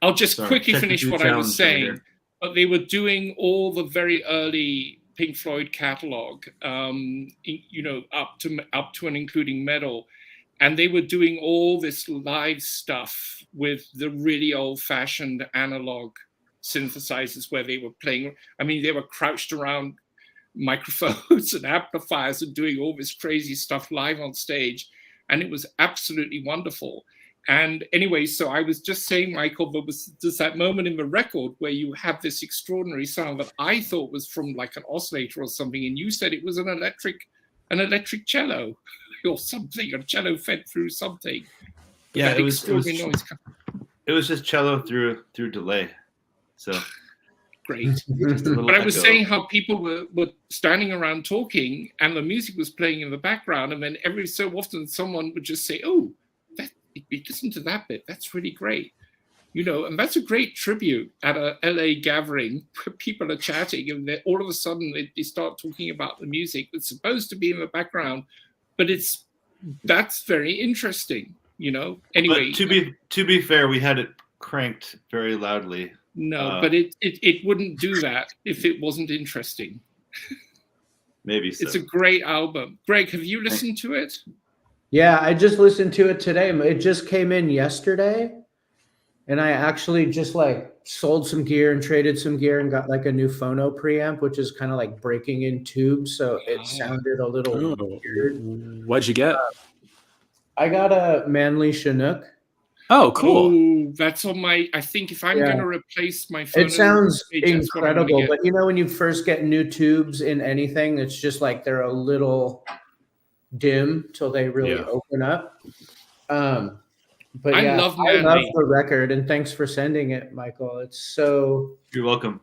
S5: I'll just
S6: Sorry,
S5: quickly finish what I was saying.
S6: later.
S5: But they were doing all the very early Pink Floyd catalog, you know, up to and including Metal. And they were doing all this live stuff with the really old-fashioned analog synthesizers where they were playing. I mean, they were crouched around microphones and amplifiers and doing all this crazy stuff live on stage. And it was absolutely wonderful. And anyway, so I was just saying, Michael, there's that moment in the record where you have this extraordinary sound that I thought was from like an oscillator or something. And you said it was an electric cello or something, a cello fed through something.
S6: Yeah,
S5: it was
S6: just cello through delay. So
S5: great. But I was saying how people were standing around talking and the music was playing in the background. And then every so often someone would just say, oh, listen to that bit. That's really great. You know, and that's a great tribute at a LA gathering where people are chatting and all of a sudden they start talking about the music that's supposed to be in the background. But that's very interesting, you know. Anyway,
S6: but to be fair, we had it cranked very loudly.
S5: No, but it wouldn't do that if it wasn't interesting.
S6: Maybe so.
S5: It's a great album. Greg, have you listened to it?
S2: Yeah, I just listened to it today. It just came in yesterday. And I actually just like sold some gear and traded some gear and got like a new phono preamp, which is kind of like breaking in tubes. So it sounded a little weird.
S3: What'd you get?
S2: I got a Manley Chinook.
S3: Oh, cool.
S5: Oh, that's on my, I think if I'm going to replace my phono.
S2: It sounds
S5: page,
S2: incredible. But you know, when you first get new tubes in anything, it's just like they're a little dim till they really open up. But
S5: I love the
S2: record, and thanks for sending it, Michael. It's so.
S6: You're welcome.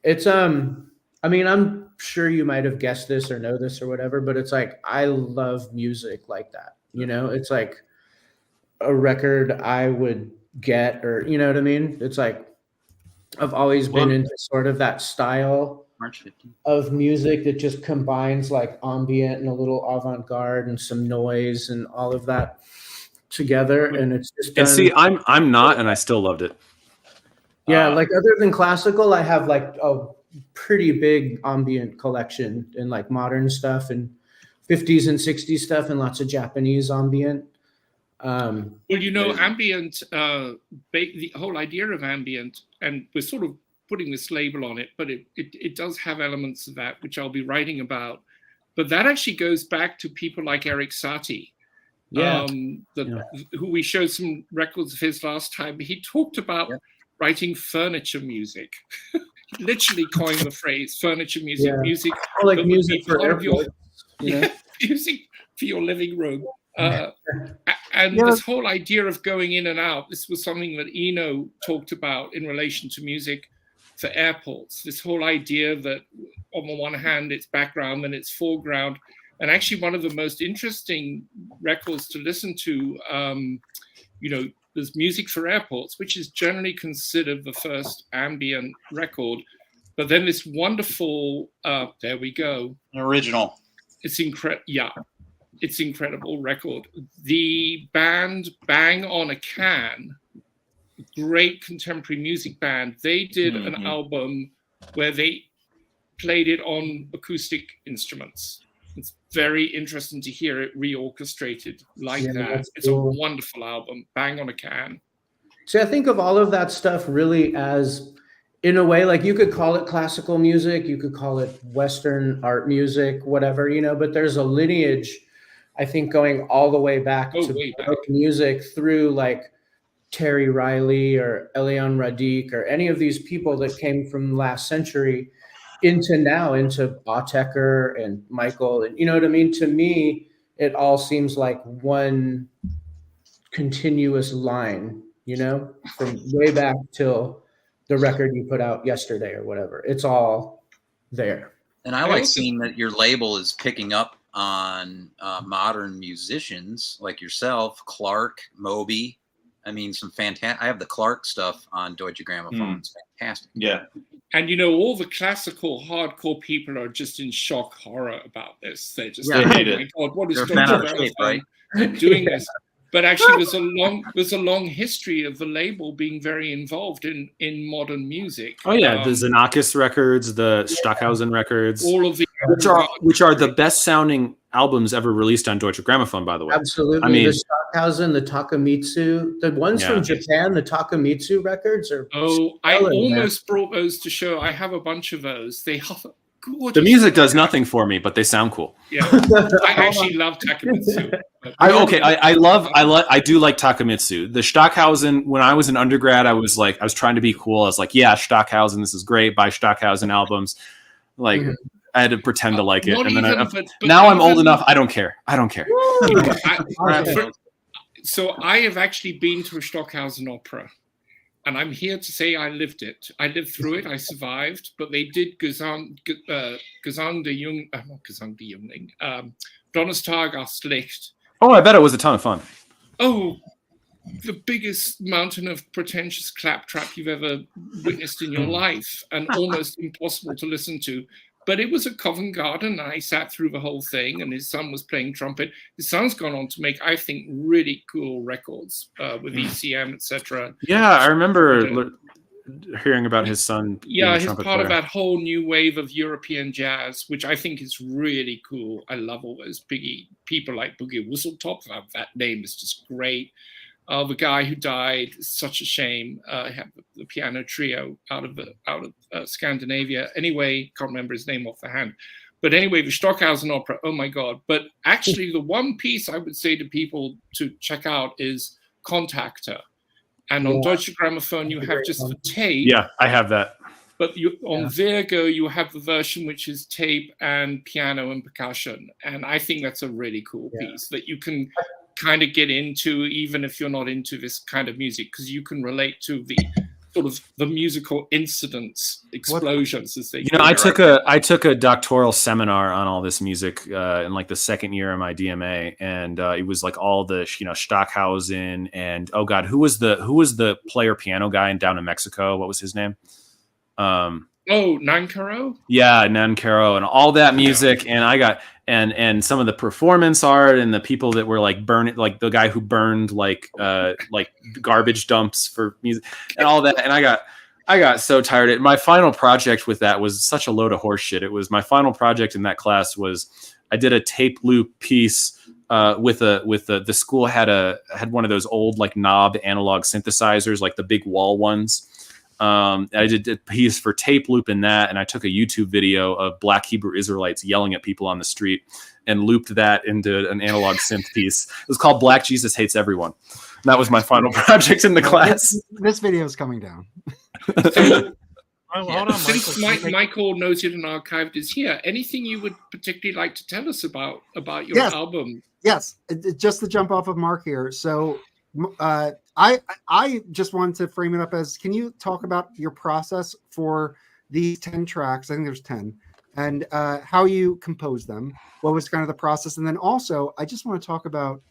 S2: It's I mean, I'm sure you might have guessed this or know this or whatever, but it's like I love music like that. You know, it's like a record I would get, or you know what I mean. It's like I've always been into sort of that style
S4: March 15th.
S2: of music that just combines like ambient and a little avant-garde and some noise and all of that together, and it's just done.
S3: And see, I'm not, and I still loved it.
S2: Yeah, like other than classical, I have like a pretty big ambient collection and like modern stuff and 50s and 60s stuff and lots of Japanese ambient.
S5: Well, you know, ambient, the whole idea of ambient, and we're sort of putting this label on it, but it does have elements of that, which I'll be writing about. But that actually goes back to people like Eric Satie, who we showed some records of his last time. He talked about writing furniture music. Literally coined the phrase furniture music, music
S2: like music for
S5: music for your living room. And this whole idea of going in and out, this was something that Eno talked about in relation to music for airports. This whole idea that on the one hand, it's background and it's foreground. And actually one of the most interesting records to listen to, there's Music for Airports, which is generally considered the first ambient record. But then this wonderful, there we go.
S4: An original.
S5: It's incredible. Yeah, it's incredible record. The band Bang on a Can, great contemporary music band. They did an album where they played it on acoustic instruments. It's very interesting to hear it reorchestrated like that. It's cool. A wonderful album, Bang on a Can.
S2: See, I think of all of that stuff really as, in a way, like you could call it classical music, you could call it Western art music, whatever, but there's a lineage, I think, going all the way back to music through like Terry Riley or Elian Radic or any of these people that came from last century into Autechre and Michael, and you know what I mean? To me, it all seems like one continuous line, from way back till the record you put out yesterday or whatever. It's all there.
S4: And I like seeing that your label is picking up on modern musicians like yourself, Clark, Moby. I mean, some fantastic. I have the Clark stuff on Deutsche Grammophon. It's fantastic.
S6: Yeah.
S5: And all the classical hardcore people are just in shock horror about this. They're just
S6: they hate it.
S5: God, what is
S4: Deutsche Grammophon
S5: doing this? But actually, there's a long history of the label being very involved in modern music.
S3: Oh yeah, the Xenakis records, the Stockhausen records,
S5: all of the
S3: which are the best sounding albums ever released on Deutsche Grammophon, by the way.
S2: Absolutely. I mean, the Stockhausen, the Takamitsu, the ones from Japan, the Takamitsu records are.
S5: I almost brought those to show. I have a bunch of those. They have gorgeous.
S3: The music does nothing for me, but they sound cool.
S5: Yeah, I actually love Takamitsu.
S3: I do like Takamitsu. The Stockhausen, when I was an undergrad, I was trying to be cool. I was like, yeah, Stockhausen, this is great. Buy Stockhausen albums. Like, I had to pretend to like it. And then I'm old enough. I don't care.
S5: So I have actually been to a Stockhausen opera. And I'm here to say I lived it. I lived through it. I survived. But they did Gesang der Jungling, Donnerstag aus Licht.
S3: Oh, I bet it was a ton of fun.
S5: Oh, the biggest mountain of pretentious claptrap you've ever witnessed in your life, and almost impossible to listen to. But it was at Covent Garden, and I sat through the whole thing, and his son was playing trumpet. His son's gone on to make, I think, really cool records with ECM, etc.
S3: Yeah, I remember hearing about his son.
S5: Yeah, he's part of that whole new wave of European jazz, which I think is really cool. I love all those people like Boogie Whistletops. That name is just great. The guy who died, such a shame. Had the piano trio out of Scandinavia. Anyway, can't remember his name off the hand. But anyway, the Stockhausen opera. Oh my God! But actually, the one piece I would say to people to check out is Contactor. And on Deutsche Grammophon, you have just the tape.
S3: Yeah, I have that.
S5: But on Virgo, you have the version which is tape and piano and percussion. And I think that's a really cool piece that you can kind of get into, even if you're not into this kind of music, because you can relate to the sort of the musical incidents, explosions as they.
S3: I took a doctoral seminar on all this music in like the second year of my DMA, and it was like all the Stockhausen and who was the player piano guy down in Mexico? What was his name?
S5: Oh, Nankaro?
S3: Yeah, Nankaro and all that music, and I got and some of the performance art and the people that were like burning, like the guy who burned like garbage dumps for music and all that, and I got so tired. My final project with that was such a load of horse shit. It was my final project in that class was I did a tape loop piece with the school had one of those old like knob analog synthesizers, like the big wall ones. I did a piece for tape loop in that, and I took a YouTube video of Black Hebrew Israelites yelling at people on the street and looped that into an analog synth piece. It was called Black Jesus Hates Everyone. And that was my final project in the class.
S1: This video is coming down.
S7: Hold on,
S5: Since
S7: Michael.
S5: Michael Noted and Archived is here, anything you would particularly like to tell us about your
S1: Yes.
S5: album?
S1: Yes, just to jump off of Mark here. So I just wanted to frame it up as, can you talk about your process for these 10 tracks? I think there's 10, and how you compose them. What was kind of the process? And then also, I just want to talk about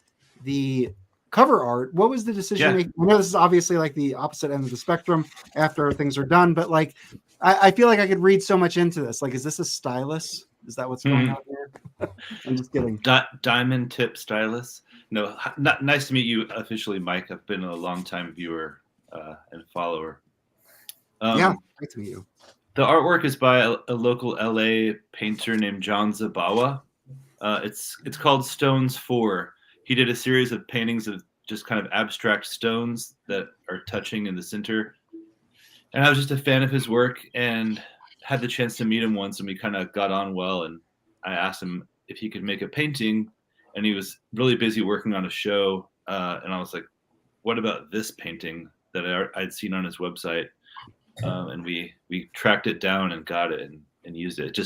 S1: the cover art. What was the decision making? I know this is obviously like the opposite end of the spectrum after things are done, but like, I feel like I could read so much into this. Like, is this a stylus? Is that what's going on here? I'm just kidding.
S6: Diamond tip stylus. No, nice to meet you officially, Mike. I've been a long-time viewer and follower.
S1: Yeah, nice to meet you.
S6: The artwork is by a local LA painter named John Zabawa. It's called Stones 4. He did a series of paintings of just kind of abstract stones that are touching in the center. And I was just a fan of his work and had the chance to meet him once, and we kind of got on well. And I asked him if he could make a painting, and he was really busy working on a show. And I was like, what about this painting that I'd seen on his website? And we tracked it down and got it and used it.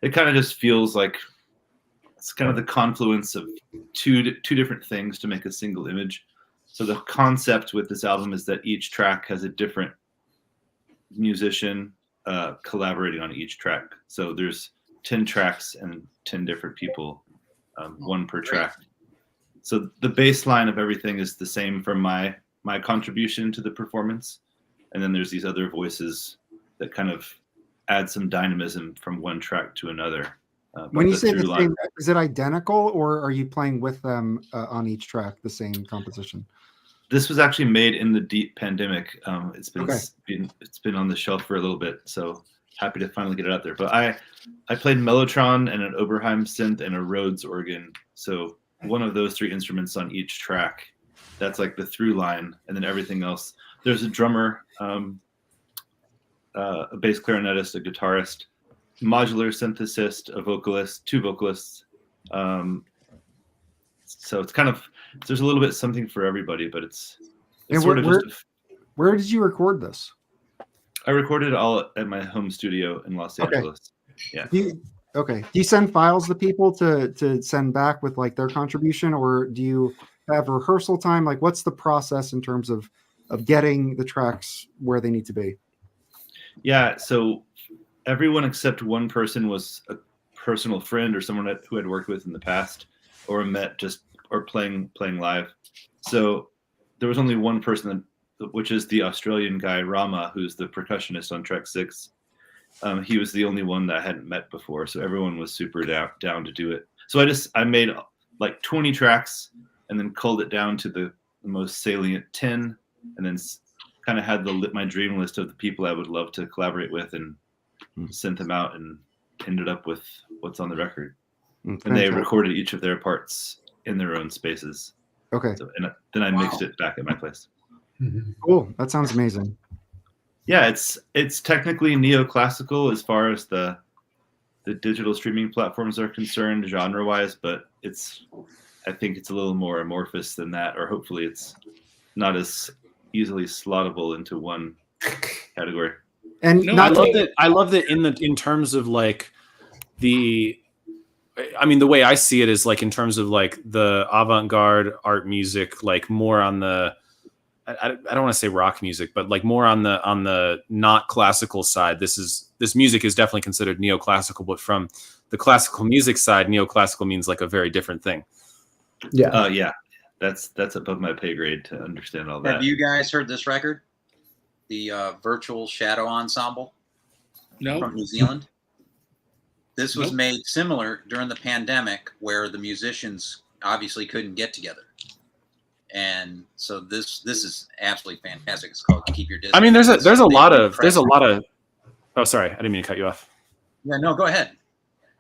S6: It kind of just feels like it's kind of the confluence of two different things to make a single image. So the concept with this album is that each track has a different musician collaborating on each track. So there's 10 tracks and 10 different people, one per track. So the baseline of everything is the same from my contribution to the performance. And then there's these other voices that kind of add some dynamism from one track to another.
S1: When you say the same, is it identical, or are you playing with them on each track, the same composition?
S6: This was actually made in the deep pandemic. It's been on the shelf for a little bit, so happy to finally get it out there. But I played Mellotron and an Oberheim synth and a Rhodes organ. So one of those three instruments on each track. That's like the through line, and then everything else. There's a drummer, a bass clarinetist, a guitarist, modular synthesist, a vocalist, two vocalists. So it's kind of, there's a little bit something for everybody, but it's sort of just.
S1: Where did you record this?
S6: I recorded it all at my home studio in Los Angeles. Yeah.
S1: Do you send files to people to send back with like their contribution, or do you have rehearsal time? Like, what's the process in terms of getting the tracks where they need to be?
S6: Yeah. So everyone except one person was a personal friend or someone who had worked with in the past, or met or playing live. So there was only one person, which is the Australian guy Rama, who's the percussionist on track 6. He was the only one that I hadn't met before, so everyone was super down to do it. So I made like 20 tracks and then culled it down to the most salient 10, and then kind of had my dream list of the people I would love to collaborate with, and sent them out, and ended up with what's on the record. And they recorded each of their parts in their own spaces.
S1: Okay.
S6: So, and then I mixed it back at my place.
S1: Cool. That sounds amazing.
S6: Yeah, it's technically neoclassical as far as the digital streaming platforms are concerned, genre-wise, but I think it's a little more amorphous than that, or hopefully it's not as easily slottable into one category.
S1: And
S3: I love that in terms of like the way I see it is like in terms of like the avant-garde art music, like more on the I don't want to say rock music, but like more on the not classical side. This music is definitely considered neoclassical, but from the classical music side, neoclassical means like a very different thing.
S2: Yeah.
S6: Yeah. That's above my pay grade to understand all that.
S4: Have you guys heard this record? The Virtual Shadow Ensemble?
S5: No.
S4: from New Zealand. This was
S5: Nope.
S4: made similar during the pandemic, where the musicians obviously couldn't get together, and so this is absolutely fantastic. It's called Keep Your Distance.
S3: I mean, there's a lot of
S4: Incredible.
S3: Oh, sorry, I didn't mean to cut you off.
S4: Yeah, no, go ahead.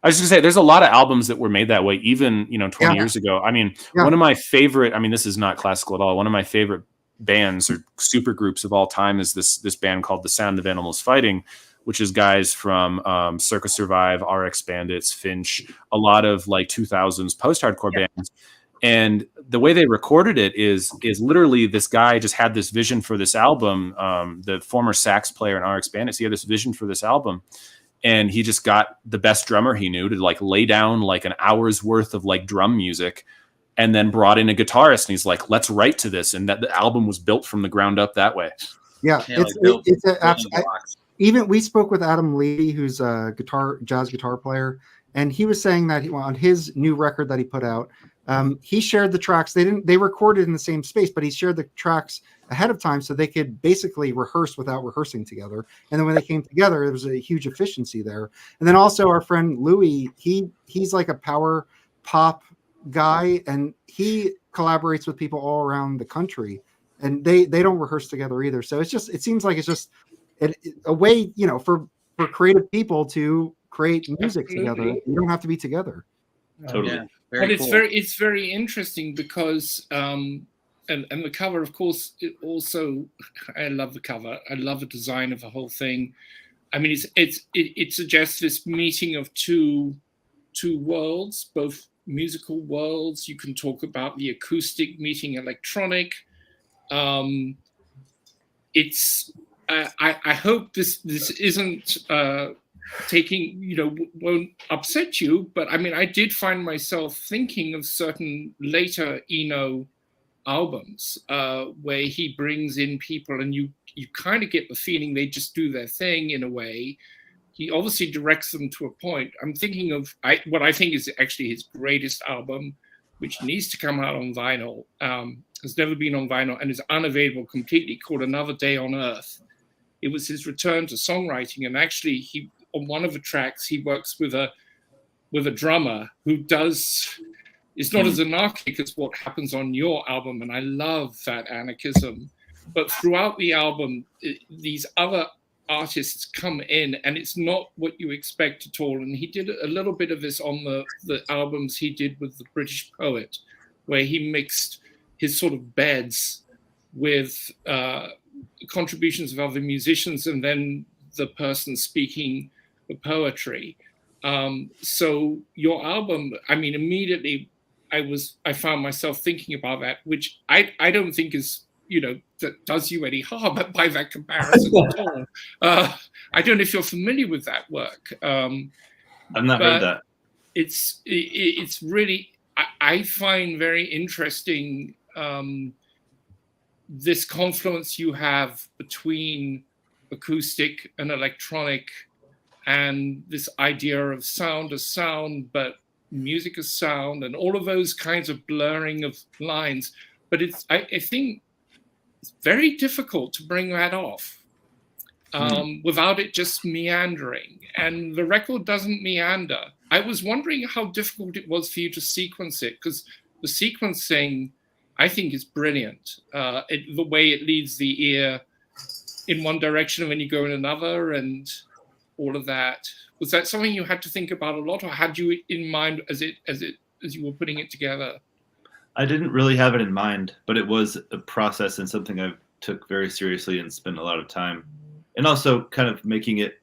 S3: I was just gonna say, there's a lot of albums that were made that way, even 20
S1: Yeah.
S3: years ago. I mean,
S1: Yeah.
S3: one of my favorite. I mean, this is not classical at all. One of my favorite bands or super groups of all time is this band called The Sound of Animals Fighting, which is guys from Circa Survive, RX Bandits, Finch, a lot of like 2000s post-hardcore bands. And the way they recorded it is literally this guy just had this vision for this album. The former sax player in RX Bandits, he had this vision for this album. And he just got the best drummer he knew to like lay down like an hour's worth of like drum music, and then brought in a guitarist. And he's like, let's write to this. And that the album was built from the ground up that way.
S1: Yeah,
S4: Yeah,
S1: even we spoke with Adam Levy, who's a jazz guitar player, and he was saying that on his new record that he put out, he shared the tracks. They recorded in the same space, but he shared the tracks ahead of time so they could basically rehearse without rehearsing together. And then when they came together, there was a huge efficiency there. And then also our friend Louis, he's like a power pop guy, and he collaborates with people all around the country, and they don't rehearse together either. So it seems like it's just a way, for creative people to create music together. You don't have to be together.
S6: Totally.
S4: Yeah,
S5: But
S4: very cool.
S5: it's very interesting because and the cover, of course, it also, I love the cover. I love the design of the whole thing. I mean, it suggests this meeting of two worlds, both musical worlds. You can talk about the acoustic meeting electronic. It's I hope this isn't won't upset you, but I mean, I did find myself thinking of certain later Eno albums where he brings in people and you kind of get the feeling they just do their thing in a way. He obviously directs them to a point. I'm thinking of what I think is actually his greatest album, which needs to come out on vinyl. Has never been on vinyl and is unavailable completely, called Another Day on Earth. It was his return to songwriting, and actually he, on one of the tracks, he works with a drummer who it's not as anarchic as what happens on your album, and I love that anarchism. But throughout the album, these other artists come in, and it's not what you expect at all. And he did a little bit of this on the albums he did with the British Poet, where he mixed his sort of beds with contributions of other musicians, and then the person speaking the poetry. So your album, I mean, immediately I found myself thinking about that, which I don't think is, that does you any harm by that comparison at all. I don't know if you're familiar with that work.
S6: I've not heard that.
S5: It's really, I find very interesting this confluence you have between acoustic and electronic, and this idea of sound as sound, but music as sound, and all of those kinds of blurring of lines. But I think it's very difficult to bring that off without it just meandering. And the record doesn't meander. I was wondering how difficult it was for you to sequence it, because the sequencing, I think, is brilliant. The way it leads the ear in one direction and then you go in another, and all of that. Was that something you had to think about a lot, or had you in mind as you were putting it together?
S6: I didn't really have it in mind, but it was a process and something I took very seriously and spent a lot of time. And also kind of making it,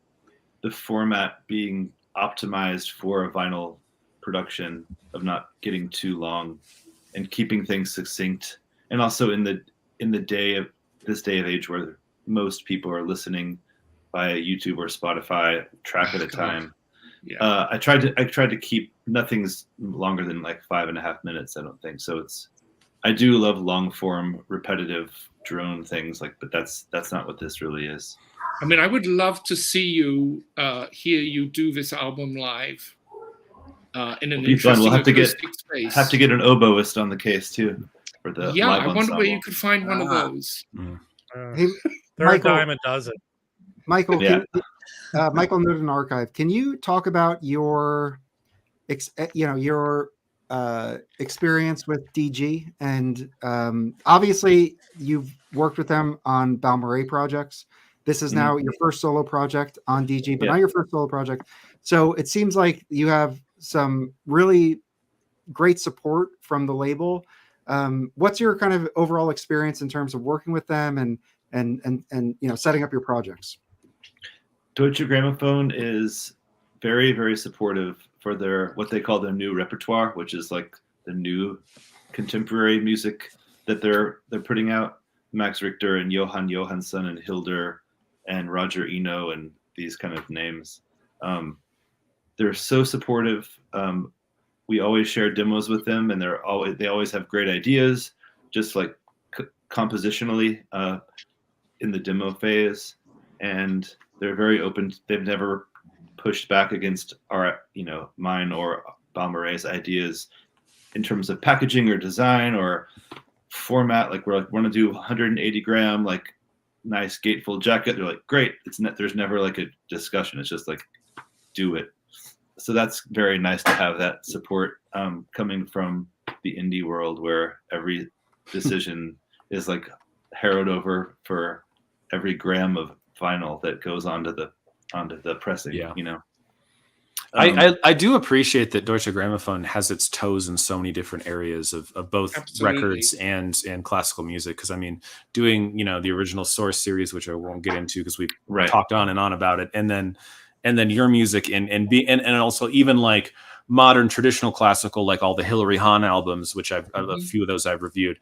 S6: the format being optimized for a vinyl production, of not getting too long and keeping things succinct. And also in this day of age where most people are listening via YouTube or Spotify, track at a time. Yeah. I tried to keep, nothing's longer than like 5.5 minutes, I don't think. So I do love long form, repetitive drone things, but that's not what this really is.
S5: I mean, I would love to see you hear you do this album live in an interesting acoustic space.
S6: Have to get an oboist on the case too for the live
S5: I wonder
S6: ensemble.
S5: where you could find one of those.
S7: Third time a dozen.
S1: Michael,
S6: Yeah.
S1: Michael Newton Archive. Can you talk about your experience with DG? And obviously, you've worked with them on Ballet projects. This is now your first solo project on DG, but not your first solo project. So it seems like you have some really great support from the label. What's your kind of overall experience in terms of working with them and setting up your projects?
S6: Deutsche Grammophon is very, very supportive for their what they call their new repertoire, which is like the new contemporary music that they're putting out. Max Richter and Johan Johansson and Hilder and Roger Eno and these kind of names. They're so supportive. We always share demos with them, and they always have great ideas, just like compositionally in the demo phase. And they're very open. They've never pushed back against our, mine or Balmaret's ideas in terms of packaging or design or format. Like we're want to do 180 gram, like nice gatefold jacket. They're like, great. There's never like a discussion. It's just like, do it. So that's very nice to have that support coming from the indie world, where every decision is like harrowed over for every gram of vinyl that goes onto the pressing.
S3: Yeah. I do appreciate that Deutsche Grammophon has its toes in so many different areas of both records and classical music. Because I mean, doing the original Source series, which I won't get into because we've talked on and on about it, and then your music and also even like modern traditional classical, like all the Hilary Hahn albums, which a few of those I've reviewed.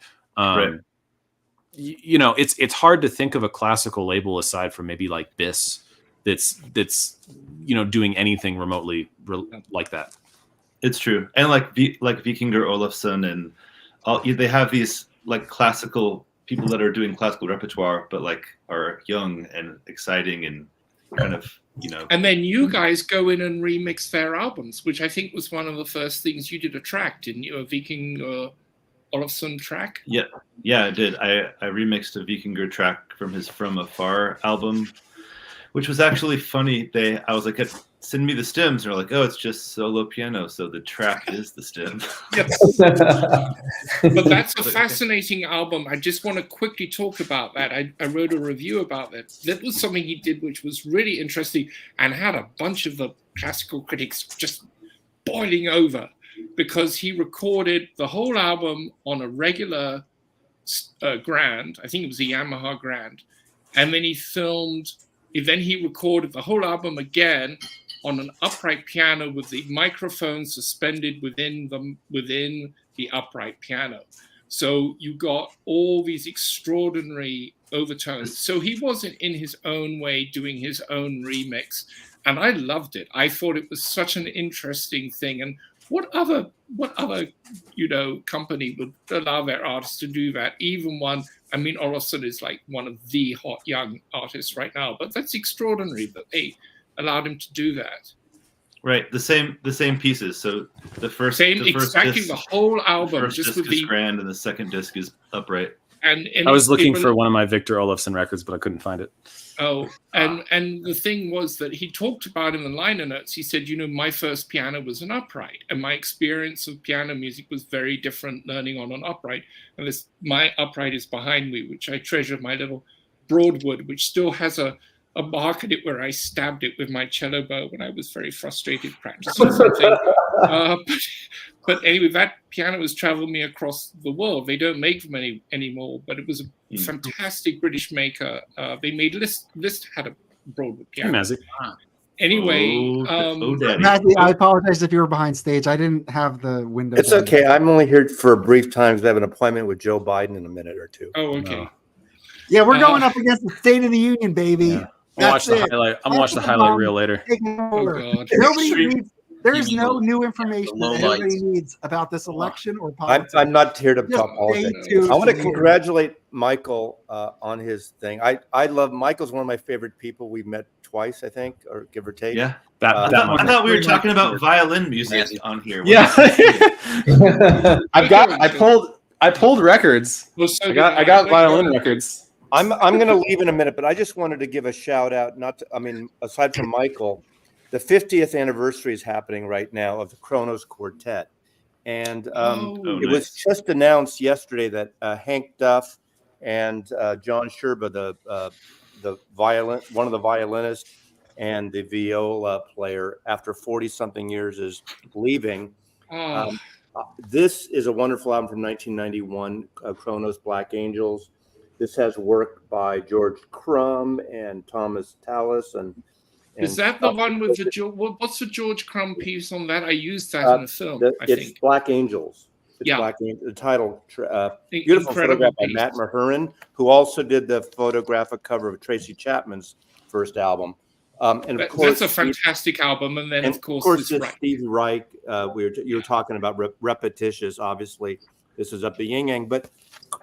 S3: It's hard to think of a classical label aside from maybe like BIS that's doing anything remotely like that.
S6: It's true. And like Vikingur Olafsson and all, they have these like classical people that are doing classical repertoire, but like are young and exciting and kind of
S5: And then you guys go in and remix their albums, which I think was one of the first things you did a track, didn't you? A Viking Olafsson track?
S6: Yeah, I did. I remixed a Vikingur track from his From Afar album, which was actually funny. I was like, send me the stems. And they're like, oh, it's just solo piano. So the track is the stem.
S5: Yes. But that's a fascinating album. I just want to quickly talk about that. I wrote a review about that. That was something he did, which was really interesting and had a bunch of the classical critics just boiling over, because he recorded the whole album on a regular Grand. I think it was a Yamaha Grand. And then he recorded the whole album again on an upright piano with the microphone suspended within the upright piano. So you got all these extraordinary overtones. So he wasn't in his own way doing his own remix. And I loved it. I thought it was such an interesting thing. And what other company would allow their artists to do that? Even one, I mean, Olafsson is like one of the hot young artists right now, but that's extraordinary that they allowed him to do that.
S6: Right, the same pieces. So the first
S5: exactly
S6: disc,
S5: the whole album,
S6: the first
S5: just
S6: disc
S5: with
S6: is
S5: the
S6: grand, and the second disc is upright.
S5: And
S3: I was looking for one of my Victor Olafsson records, but I couldn't find it.
S5: Oh, and the thing was that he talked about in the liner notes. He said, my first piano was an upright, and my experience of piano music was very different learning on an upright. And my upright is behind me, which I treasure, my little Broadwood, which still has a mark at it where I stabbed it with my cello bow when I was very frustrated practicing something. But anyway, that piano has traveled me across the world. They don't make them anymore, but it was a fantastic British maker. They made Liszt had a Broadwood piano. Anyway,
S1: Matthew, I apologize if you were behind stage. I didn't have the window.
S7: It's okay. I'm only here for a brief time because I have an appointment with Joe Biden in a minute or two.
S5: Oh, okay.
S1: Yeah, we're going up against the State of the Union, baby.
S3: Yeah. I'm watching the highlight reel later.
S5: Oh, God.
S1: Nobody needs. There's no new information that anybody needs about this election or politics.
S7: I'm not here to talk politics. I want to congratulate Michael on his thing. Michael's one of my favorite people. We've met twice, I think, or give or take.
S6: Yeah. I thought we were talking about violin music on here.
S3: Yeah. I pulled records. I got violin records.
S7: I'm going to leave in a minute, but I just wanted to give a shout out. Aside from Michael, the 50th anniversary is happening right now of the Kronos Quartet, and it was just announced yesterday that Hank Duff and John Sherba, the one of the violinists and the viola player, after 40-something years, is leaving. This is a wonderful album from 1991, Kronos Black Angels. This has work by George Crumb and Thomas Tallis. And
S5: is that the one with what's the George Crumb piece on that? I used that in the film.
S7: It's Black Angels. It's Black Angels. The title, beautiful photograph by Matt Mahurin, who also did the photographic cover of Tracy Chapman's first album. And of course,
S5: that's a fantastic album. And then, of course
S7: Steve Reich. You were talking about repetitious. Obviously, this is up the yin yang. But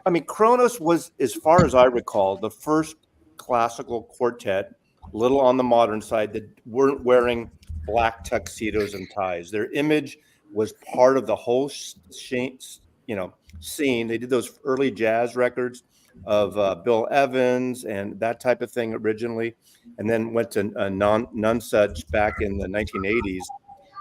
S7: I mean, Kronos was, as far as I recall, the first classical quartet, a little on the modern side, that weren't wearing black tuxedos and ties. Their image was part of the whole scene. They did those early jazz records of Bill Evans and that type of thing originally, and then went to None Such back in the 1980s,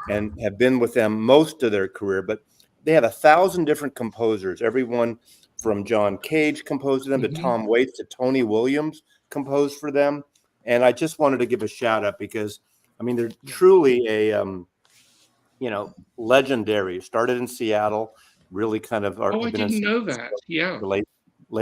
S7: and have been with them most of their career. But they have 1,000 different composers, everyone from John Cage composed for them to Tom Waits to Tony Williams composed for them. And I just wanted to give a shout out because, I mean, they're truly a, legendary. Started in Seattle, really kind of.
S5: I didn't know that. Yeah.
S7: Late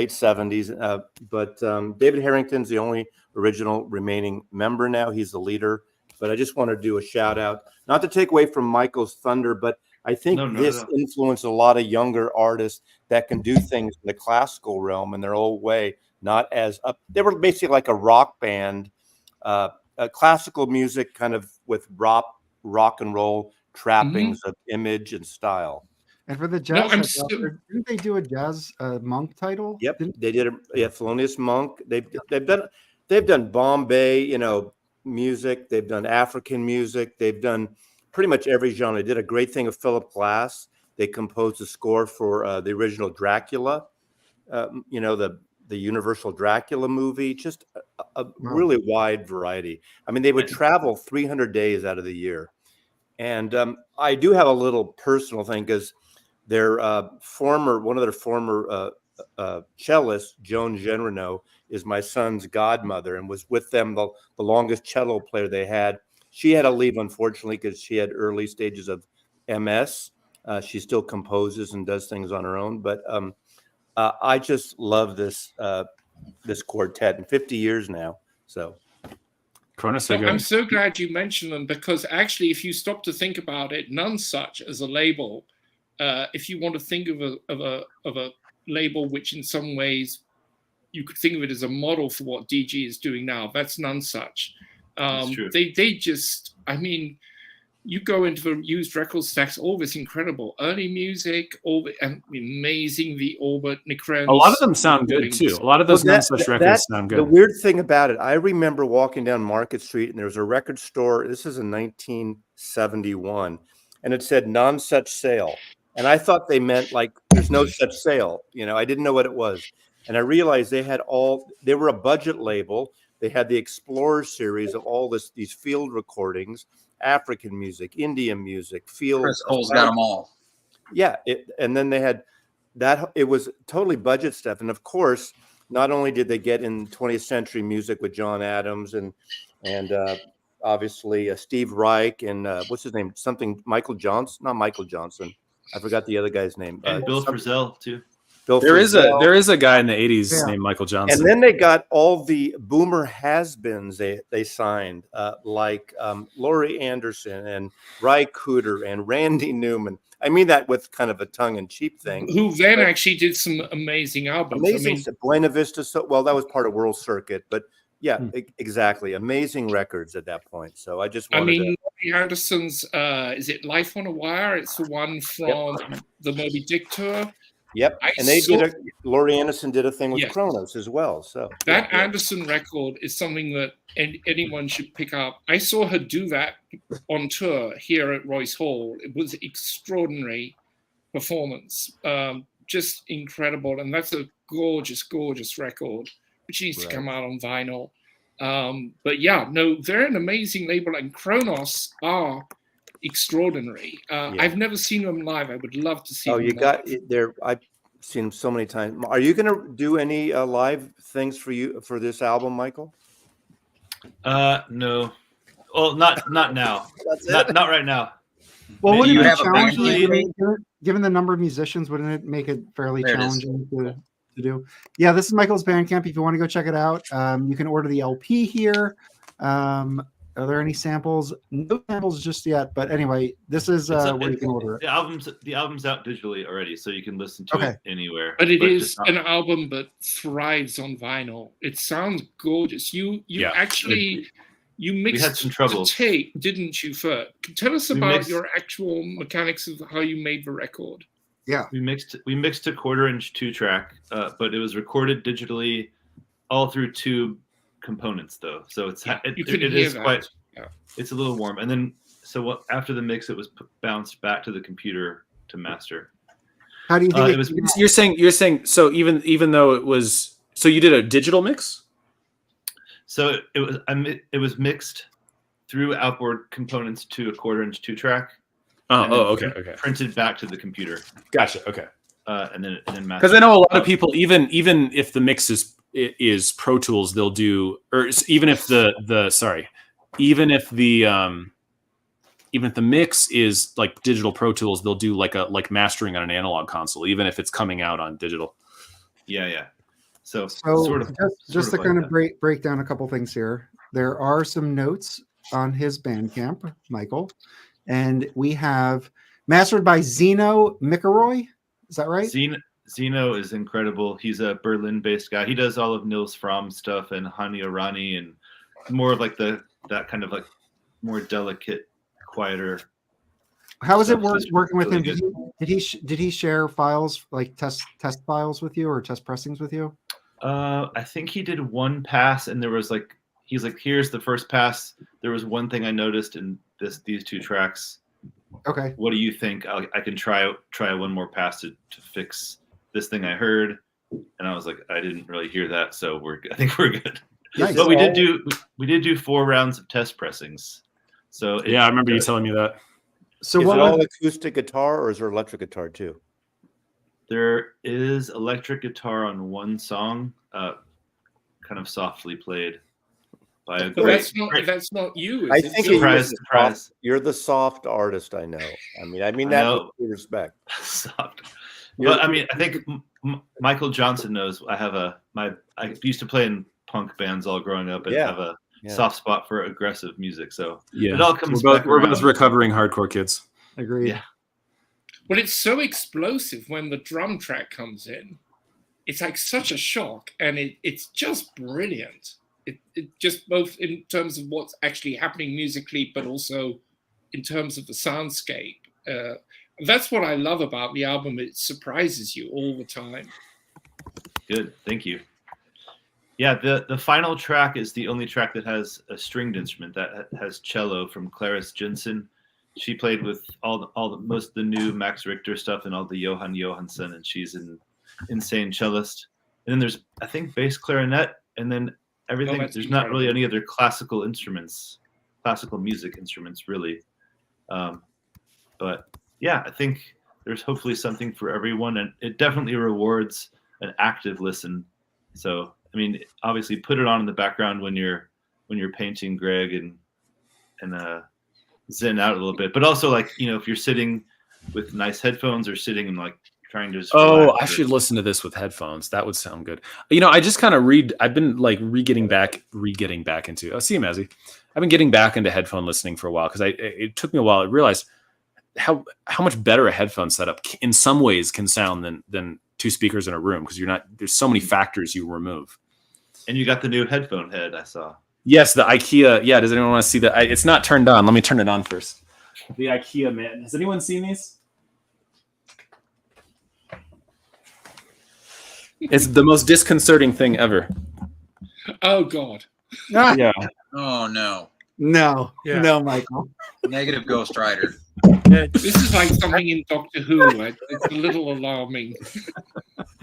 S7: 70s. But David Harrington's the only original remaining member now. He's the leader. But I just want to do a shout out, not to take away from Michael's thunder, but I think this influenced a lot of younger artists that can do things in the classical realm in their old way, not as up. They were basically like a rock band, classical music kind of with rock and roll trappings of image and style.
S1: And for the jazz, didn't they do a jazz monk title?
S7: Yep, they did. Thelonious Monk. They've done Bombay, music. They've done African music. They've done pretty much every genre. They did a great thing with Philip Glass. They composed the score for the original Dracula, the Universal Dracula movie. Just a really wide variety. I mean, they would travel 300 days out of the year. And I do have a little personal thing because one of their former cellists, Joan Genrenault, is my son's godmother and was with them the longest cello player they had. She had to leave, unfortunately, because she had early stages of MS. She still composes and does things on her own. But I just love this quartet in 50 years now. So,
S5: Kronos, I'm so glad you mentioned them because actually, if you stop to think about it, None Such as a label, if you want to think of a label which in some ways you could think of it as a model for what DG is doing now, that's None Such. They just, I mean, you go into the used record stacks, all this incredible early music, all the amazing, the Orbit, Necrons.
S3: A lot of them sound good too. A lot of those None Such records sound good.
S7: The weird thing about it, I remember walking down Market Street and there was a record store. This is in 1971, and it said None Such Sale. And I thought they meant like there's no such sale. I didn't know what it was. And I realized they were a budget label. They had the Explorer series of all these field recordings, African music, Indian music, field.
S4: Chris Cole's got them all.
S7: Yeah. And then they had that. It was totally budget stuff. And of course, not only did they get in 20th century music with John Adams and obviously Steve Reich and what's his name? Michael Johnson, not Michael Johnson. I forgot the other guy's name.
S6: And Bill Frisell too.
S3: There is a guy in the 80s named Michael Johnson.
S7: And then they got all the boomer has-beens they signed, like Laurie Anderson and Ry Cooder and Randy Newman. I mean that with kind of a tongue-in-cheek thing.
S5: Who then actually did some amazing albums.
S7: Buena Vista. Well, that was part of World Circuit, but yeah, exactly. Amazing records at that point. So I just wanted
S5: Laurie Anderson's, is it Life on a Wire? It's the one from the Moby Dick tour.
S7: Yep, Laurie Anderson did a thing with Kronos as well. So
S5: that Anderson record is something that anyone should pick up. I saw her do that on tour here at Royce Hall. It was extraordinary performance, just incredible, and that's a gorgeous, gorgeous record. which needs to come out on vinyl. But yeah, no, they're an amazing label, and Kronos are extraordinary. I've never seen them live. I would love to see them live.
S7: There. I've seen them so many times. Are you going to do any live things for this album, Michael?
S6: No. Well, not now. Not right now.
S1: Well, wouldn't
S4: you
S1: it
S4: have
S1: be
S4: a band
S1: challenging, given the number of musicians, wouldn't it make it fairly challenging to do? Yeah, this is Michael's Bandcamp. If you want to go check it out, you can order the LP here. Are there any samples? No samples just yet, but anyway, this is where you can order it.
S6: The album's out digitally already, so you can listen to it anywhere.
S5: But it is an album that thrives on vinyl. It sounds gorgeous. You actually you mixed
S6: had some trouble.
S5: the tape, didn't you? First, tell us about your actual mechanics of how you made the record.
S1: Yeah,
S6: we mixed a 1/4-inch 2-track, but it was recorded digitally, all through tube components though, so it's it's a little warm, and then after the mix it was bounced back to the computer to master.
S1: How do you think
S3: you're saying so even though it was, so you did a digital mix?
S6: So it was mixed through outboard components to a 1/4-inch 2-track.
S3: Okay.
S6: Printed back to the computer.
S3: Gotcha. Okay.
S6: And then mastered.
S3: Because I know a lot of people, even if the mix is Pro Tools, they'll do, or even if even if the mix is like digital Pro Tools, they'll do like mastering on an analog console, even if it's coming out on digital.
S6: Yeah. So
S1: just to kind of break down a couple things here. There are some notes on his Bandcamp, Michael, and we have mastered by Zeno Mikaroy. Is that right?
S6: Zeno is incredible. He's a Berlin-based guy. He does all of Nils Fromm stuff and Hani Arani and more of like that kind of like more delicate, quieter.
S1: How was it working with him? Did he share files, like test files with you or test pressings with you?
S6: I think he did one pass, and there was he's like, here's the first pass. There was one thing I noticed in these 2 tracks.
S1: Okay.
S6: What do you think? I can try one more pass to fix this thing I heard. And I was like, I didn't really hear that, so I think we're good.
S1: Nice.
S6: But we did do 4 rounds of test pressings. So
S3: I remember you telling me that.
S7: So is it all acoustic guitar, or is there electric guitar too?
S6: There is electric guitar on one song, kind of softly played by a great.
S5: That's not you.
S7: I think surprise. You're the soft artist, I know. I mean that with respect.
S6: Soft. But I mean, I think Michael Johnson knows. I used to play in punk bands all growing up and have a soft spot for aggressive music. So it all comes back.
S3: We're both recovering hardcore kids.
S1: Agreed.
S6: Yeah.
S5: But it's so explosive when the drum track comes in. It's like such a shock, and it's just brilliant. It just both in terms of what's actually happening musically, but also in terms of the soundscape. That's what I love about the album. It surprises you all the time.
S6: Good, thank you. Yeah, the final track is the only track that has a stringed instrument, that has cello from Clarice Jensen. She played with most of the new Max Richter stuff and all the Johan Johansson, and she's an insane cellist. And then there's, I think, bass clarinet, and then everything. There's not really any other classical music instruments, really. But yeah, I think there's hopefully something for everyone, and it definitely rewards an active listen. So, I mean, obviously, put it on in the background when you're painting, Greg, and zen out a little bit. But also, like, if you're sitting with nice headphones or sitting and like trying to.
S3: I should listen to this with headphones. That would sound good. I just kind of I've been like re-getting back into. See you, Mazzy. I've been getting back into headphone listening for a while because it took me a while to realize how much better a headphone setup in some ways can sound than 2 speakers in a room, because there's so many factors you remove.
S6: And you got the new headphone head, I saw.
S3: Yes, the IKEA. Yeah, does anyone want to see that? It's not turned on. Let me turn it on first. The IKEA, man. Has anyone seen these? It's the most disconcerting thing ever.
S5: Oh, God.
S3: Yeah.
S4: Oh, no.
S1: No, Michael.
S4: Negative Ghost Rider.
S5: This is like something in Doctor Who. It's a little alarming.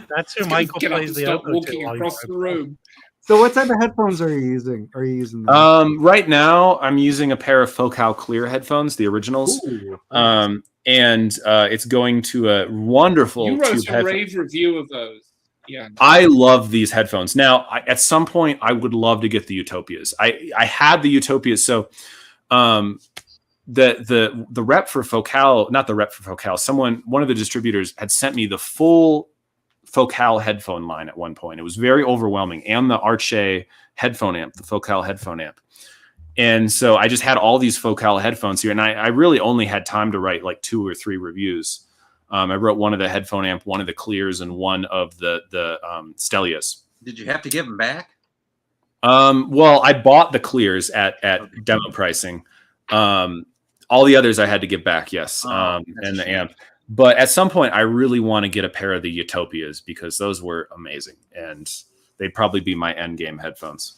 S8: That's who Michael plays the
S5: stop walking across the room.
S1: So what type of headphones are you using?
S3: Right now I'm using a pair of Focal Clear headphones, the originals.
S1: Ooh.
S3: And it's going to a wonderful
S5: You wrote
S3: tube
S5: a
S3: headphone.
S5: rave review of those. Yeah.
S3: I love these headphones. Now, at some point, I would love to get the Utopias. I had the Utopias, so the rep for Focal, not the rep for Focal, one of the distributors had sent me the full Focal headphone line at one point. It was very overwhelming, and the Arche headphone amp, the Focal headphone amp. And so I just had all these Focal headphones here, and I really only had time to write like 2 or 3 reviews. I wrote one of the headphone amp, one of the Clears, and one of the Stelias.
S4: Did you have to give them back?
S3: Well, I bought the Clears at demo pricing. All the others I had to give back, yes, and the amp. But at some point, I really want to get a pair of the Utopias because those were amazing, and they'd probably be my end game headphones.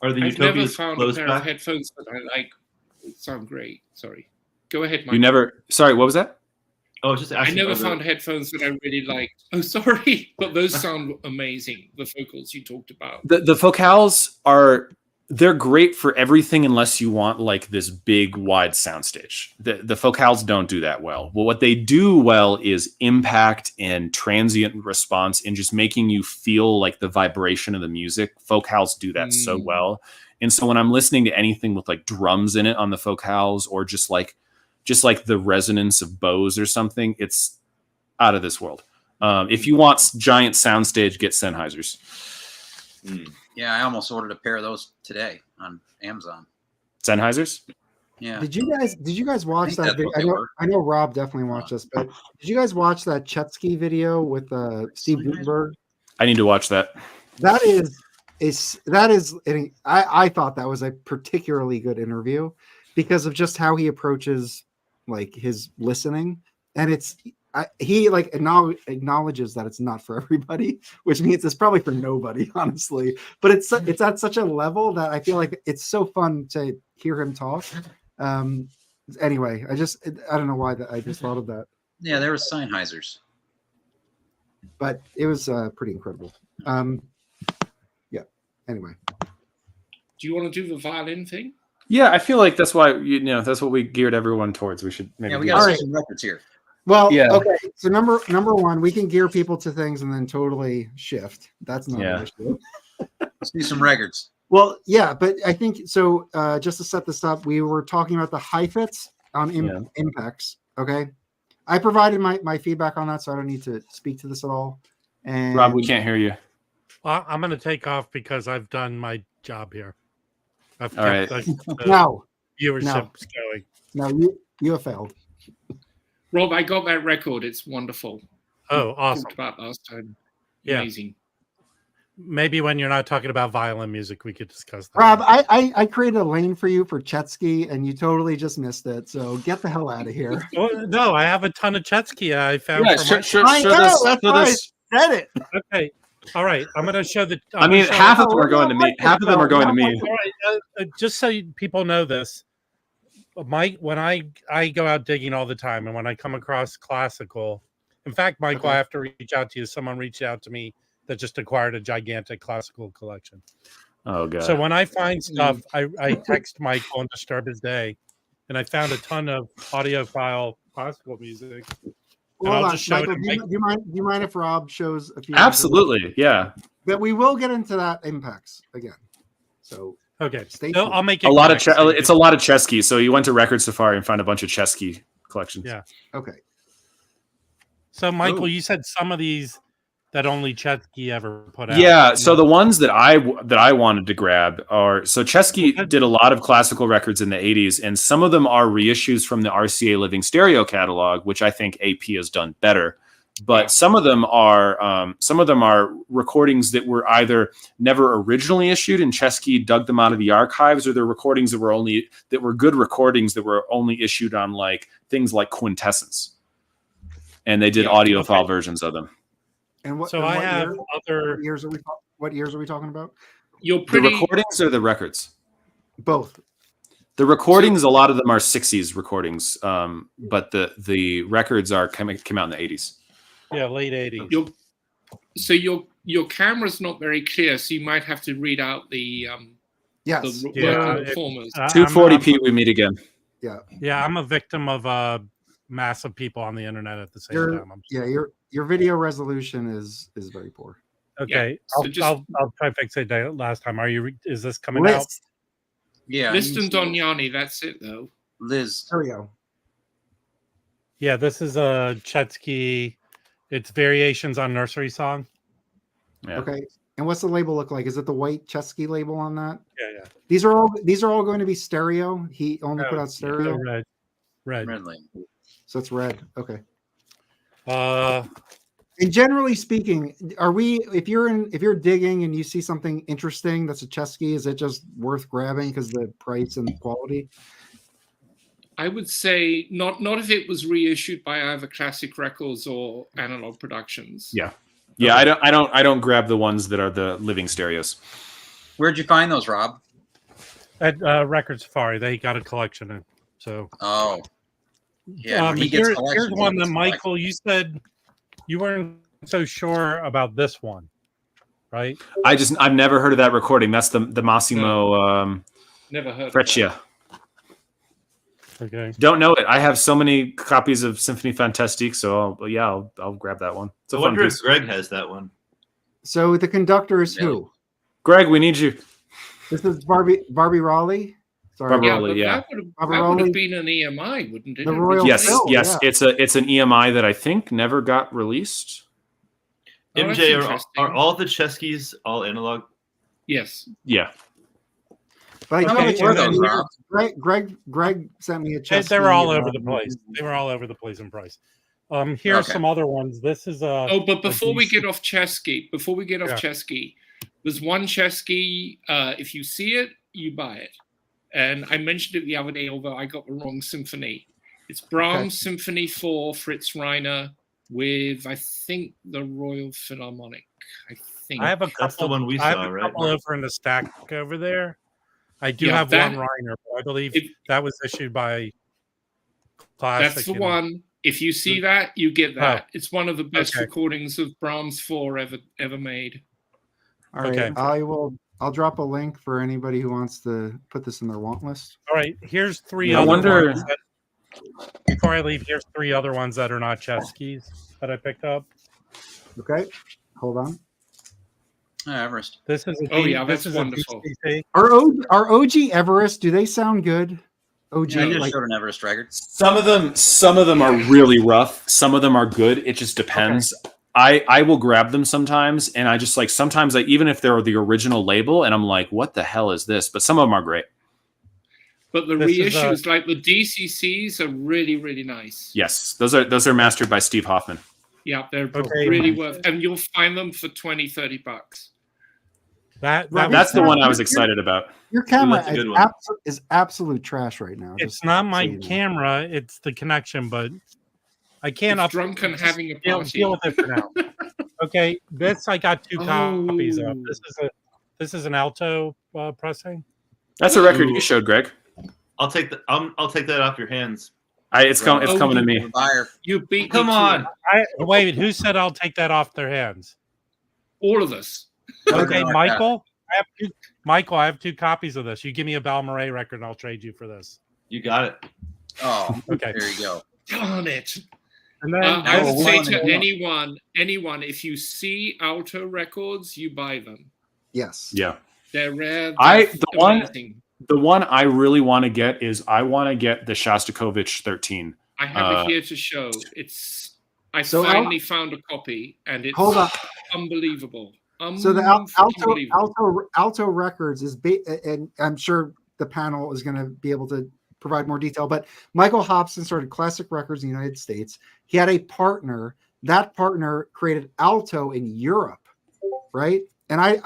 S6: Are the
S5: I've never
S6: Utopias
S5: found a
S6: close
S5: pair
S6: back?
S5: of headphones that I like. Sound great. Sorry. Go ahead, Mike.
S3: You never? Sorry, what was that?
S6: Oh, just
S5: I
S6: asking.
S5: never
S6: other-
S5: found headphones that I really liked. Oh, sorry, but those sound amazing. The Focals you talked about.
S3: The Focals they're great for everything unless you want like this big wide soundstage. The Focals don't do that well. Well, what they do well is impact and transient response and just making you feel like the vibration of the music. Focals do that so well. And so when I'm listening to anything with like drums in it on the Focals or just like the resonance of bows or something, it's out of this world. If you want giant soundstage, get Sennheisers.
S4: Yeah, I almost ordered a pair of those today on Amazon.
S3: Sennheisers?
S4: Yeah.
S1: Did you guys watch
S4: I think
S1: that video?
S4: that's what they were.
S1: I know Rob definitely watched this, but did you guys watch that Chetsky video with Steve Gutenberg?
S3: I need to watch that.
S1: I thought that was a particularly good interview because of just how he approaches like his listening, and he like acknowledges that it's not for everybody, which means it's probably for nobody, honestly. But it's at such a level that I feel like it's so fun to hear him talk. Anyway, I don't know why I just thought of that,
S4: Yeah, there was Sennheisers.
S1: but it was pretty incredible. Yeah. Anyway,
S5: Do you want to do the violin thing?
S3: Yeah, I feel like that's why that's what we geared everyone towards. We should maybe
S4: Yeah, we
S3: do
S4: got
S3: that.
S4: some records here.
S1: well,
S3: Yeah.
S1: okay. So number one, we can gear people to things and then totally shift. That's not an issue.
S4: Let's do some records.
S1: Well, yeah, but I think so. Just to set this up, we were talking about the Heifetz on Impex. Okay, I provided my feedback on that, so I don't need to speak to this at all. And
S3: Rob, we can't hear you.
S8: Well, I'm going to take off because I've done my job here. I've
S3: All right.
S8: kept the
S1: no,
S8: viewerships going.
S1: no, you have failed.
S5: Rob, I got that record. It's wonderful.
S8: Oh, awesome.
S5: Talked about last time.
S8: Yeah.
S5: Amazing.
S8: Maybe when you're not talking about violin music, we could discuss that.
S1: Rob, I created a lane for you for Chetsky, and you totally just missed it. So get the hell out of here.
S8: Well, no, I have a ton of Chetsky I found.
S3: Yeah,
S8: for
S3: show
S1: I know,
S3: this.
S1: that's
S3: Show
S1: why
S3: this.
S1: Said it.
S8: Okay. All right. I'm going to show the.
S3: I mean, half of them are going to me. Half of them are going to me.
S8: All right. Just so people know this, when I go out digging all the time, and when I come across classical, in fact, Michael, I have to reach out to you. Someone reached out to me that just acquired a gigantic classical collection.
S3: Oh god.
S8: So when I find stuff, I text Michael and disturb his day, and I found a ton of audiophile classical music.
S1: Well,
S8: I'll
S1: hold on,
S8: just show it
S1: Michael,
S8: to
S1: do you mind if Rob shows a few?
S3: Absolutely, yeah.
S1: But we will get into that Impex again. So
S8: Okay,
S1: stay
S8: so
S1: tuned.
S8: I'll make it
S3: A lot of
S8: quick.
S3: it's a lot of Chesky. So you went to Record Safari and found a bunch of Chesky collections.
S8: Yeah.
S1: Okay.
S8: So Michael, you said some of these that only Chetsky ever put out.
S3: Yeah, so the ones that I wanted to grab are Chesky did a lot of classical records in the 80s, and some of them are reissues from the RCA Living Stereo catalog, which I think AP has done better. But some of them are recordings that were either never originally issued and Chesky dug them out of the archives, or they're recordings that were good recordings that were only issued on like things like Quintessence, and they did audiophile versions of them.
S1: And what?
S8: So
S1: and
S8: I
S1: what
S8: have other.
S1: What years are we talking about?
S5: You're
S3: The
S5: pretty.
S3: recordings or the records?
S1: Both.
S3: The recordings, a lot of them are 60s recordings, but the records came out in the 80s.
S8: Yeah, late 80s.
S5: So your camera's not very clear, so you might have to read out the
S1: Yes.
S5: the
S8: Yeah,
S5: local
S8: it-
S5: performers.
S3: 240p, we meet again.
S8: Yeah, I'm a victim of massive people on the internet at the same time.
S1: Your video resolution is very poor.
S8: Okay,
S5: so
S8: I'll try to fix it last time. Is this coming out?
S1: List.
S4: Yeah.
S5: List and Donyani, that's it though.
S4: Liz.
S1: There we go.
S8: Yeah, this is a Chetsky. It's variations on Nursery Song.
S3: Yeah.
S1: Okay. And what's the label look like? Is it the white Chesky label on that?
S8: Yeah.
S1: These are all going to be stereo. He only put out stereo.
S8: Red.
S1: So it's red. Okay.
S8: Uh,
S1: And generally speaking, if you're digging and you see something interesting that's a Chesky, is it just worth grabbing because the price and quality?
S5: I would say not if it was reissued by either Classic Records or Analog Productions.
S3: Yeah. Yeah, I don't grab the ones that are the living stereos.
S4: Where'd you find those, Rob?
S8: at Record Safari, they got a collection in. So
S4: Oh. Yeah, when he gets
S8: here's
S4: collections,
S8: one
S4: he
S8: that
S4: gets
S8: Michael, you said you weren't so sure about this one, right?
S3: I've never heard of that recording. That's the Massimo
S5: Never heard of
S3: Freccia.
S8: Okay.
S3: Don't know it. I have so many copies of Symphony Fantastique, so I'll grab that one. It's a
S6: I
S3: fun
S6: wonder
S3: piece.
S6: if Greg has that one.
S1: So the conductor is who?
S3: Greg, we need you.
S1: This is Barbie Raleigh. Sorry,
S3: Barbie
S5: Yeah,
S3: Raleigh,
S5: but
S3: yeah.
S5: that would have been an EMI, wouldn't it?
S1: The Royal
S3: Yes,
S1: Phil,
S3: yes.
S1: yeah.
S3: It's an EMI that I think never got released.
S5: Oh, that's
S6: MJ,
S5: interesting.
S6: are all the Cheskys all analog?
S5: Yes.
S3: Yeah.
S1: But
S4: How
S1: I
S4: much
S1: can't-
S4: were those, Rob?
S1: Greg sent me a
S8: They
S1: Chesky.
S8: were all over the place. They were all over the place in price. Here's
S4: Okay.
S8: some other ones. This is
S5: Oh, but before we
S8: decent-
S5: get off Chesky, there's one Chesky. If you see it, you buy it. And I mentioned it the other day, although I got the wrong symphony. It's Brahms Symphony 4, Fritz Reiner, with I think the Royal Philharmonic. I think
S8: I have a couple.
S6: That's the one we
S8: I have
S6: saw,
S8: a
S6: right?
S8: couple over in the stack over there. I do
S5: Yeah,
S8: have
S5: that-
S8: one Reiner, but I believe
S5: If-
S8: that was issued by Classic.
S5: that's the
S8: and-
S5: one. If you see that, you get that.
S8: Oh.
S5: It's one of the best
S8: Okay.
S5: recordings of Brahms 4 ever made.
S1: All right,
S8: Okay.
S1: I'll drop a link for anybody who wants to put this in their want list.
S8: All right, here's three
S3: Yeah, I
S8: other
S3: wonder-
S8: ones. Before I leave, here's three other ones that are not Cheskys that I picked up.
S1: Okay, hold on.
S4: Everest.
S8: This is a
S5: Oh, yeah,
S8: this
S5: that's
S8: is
S5: wonderful.
S8: A DCC.
S1: Our OG Everest, do they sound good? OG,
S4: Yeah, I just
S1: like
S4: showed an Everest record.
S3: Some of them are really rough. Some of them are good. It just depends. I will grab them sometimes, and I just like sometimes even if they're the original label, and I'm like, what the hell is this? But some of them are great.
S5: But the
S8: This is,
S5: reissues, like the DCCs, are really, really nice.
S3: Yes, those are mastered by Steve Hoffman.
S5: Yeah, they're
S8: Okay.
S5: really worth, and you'll find them for $20-$30.
S8: That
S3: That's the one I was excited about.
S1: your camera
S6: that's a good one.
S1: is absolute trash right now.
S8: It's
S1: just
S8: not
S1: so
S8: my
S1: you know.
S8: camera; it's the connection. But I can't
S5: It's drunk and having a
S8: deal
S5: party.
S8: with it for now. Okay, this I got two copies of.
S5: Oh.
S8: This is an alto pressing.
S3: That's a record
S6: Ooh.
S3: you showed, Greg.
S6: I'll take that off your hands.
S3: It's coming to me.
S4: Buyer.
S5: You beat me
S6: Come
S5: to
S6: on.
S5: it.
S8: Wait, who said I'll take that off their hands?
S5: All of us.
S8: Okay,
S4: like
S8: Michael. I have two copies of this. You give me a Balmaray record, and I'll trade you for this.
S6: You got it.
S4: Oh,
S8: Okay.
S4: there you go.
S5: Darn it.
S8: And then
S5: I would
S4: well,
S5: say
S4: one
S5: to
S4: and
S5: anyone, if you see alto records, you buy them.
S1: Yes.
S3: Yeah.
S5: They're rare.
S3: The one-
S5: amazing.
S3: The one I really want to get is I want to get the Shostakovich 13.
S5: I have it here to show. I
S1: So
S5: finally found a copy, and it's
S1: Hold on.
S5: unbelievable.
S1: So the
S5: Unbelievable.
S1: alto records is, and I'm sure the panel is going to be able to provide more detail. But Michael Hobson started Classic Records in the United States. He had a partner. That partner created alto in Europe, right? And I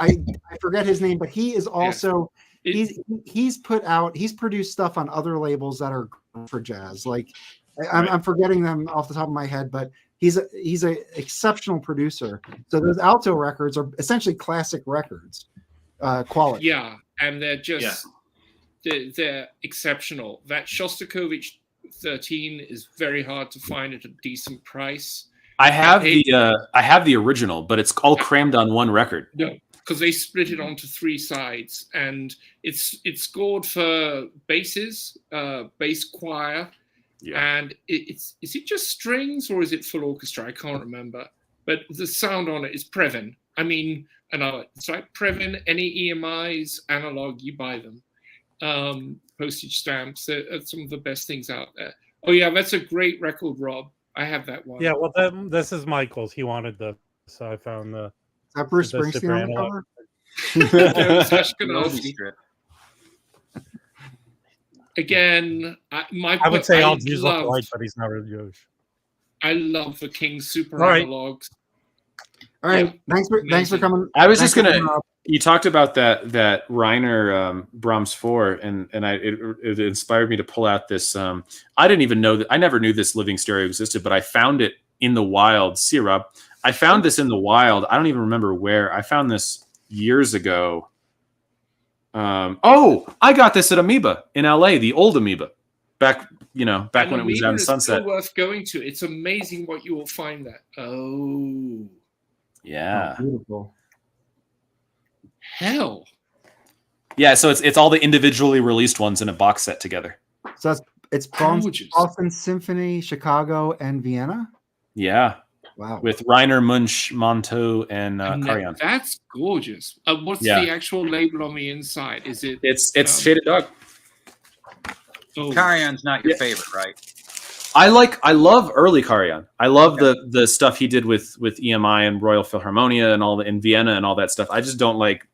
S1: forget his name, but he is also he's produced stuff on other labels that are for jazz. Like I'm forgetting them off the top of my head, but he's a exceptional producer. So those alto records are essentially classic records, quality.
S5: Yeah, and they're just they're exceptional. That Shostakovich 13 is very hard to find at a decent price.
S3: I have the original, but it's all crammed on one record.
S5: No, because they split it onto 3 sides, and it's scored for basses, bass choir, and is it just strings or is it full orchestra? I can't remember. But the sound on it is Previn. I mean, it's like Previn. Any EMIs, analog, you buy them. Postage stamps. They're some of the best things out there. Oh yeah, that's a great record, Rob. I have that one.
S8: Yeah, well, this is Michael's. He wanted the, so I found the.
S1: Is that Bruce
S8: the
S1: Springsteen on the
S8: super
S1: cover?
S5: Ashkenazi. Again,
S8: I would say all Jews look alike, but he's not really Jewish.
S5: I love the King's Super
S8: Right.
S5: Analogs.
S1: All right, thanks for coming.
S3: I was just
S1: Thanks for
S3: gonna.
S1: coming up.
S3: You talked about that Reiner Brahms 4, and it inspired me to pull out this. I didn't even know that. I never knew this living stereo existed, but I found it in the wild. See you, Rob. I found this in the wild. I don't even remember where. I found this years ago. I got this at Amoeba in LA, the old Amoeba, back when it was down Sunset.
S5: Still worth going to. It's amazing what you will find there. Oh,
S3: yeah,
S1: Beautiful.
S5: hell.
S3: Yeah, so it's all the individually released ones in a box set together.
S1: So it's
S5: Gorgeous.
S1: Boston Symphony, Chicago, and Vienna.
S3: Yeah,
S1: Wow.
S3: with Reiner, Munch, Monteau, and
S5: And
S3: Karajan.
S5: that's gorgeous. What's
S3: Yeah.
S5: the actual label on the inside? Is it?
S3: It's Shaded Dog.
S5: Oh,
S4: Karajan's not your favorite, right?
S3: I love early Karajan. I love the stuff he did with EMI and Royal Philharmonia and in Vienna and all that stuff. I just don't like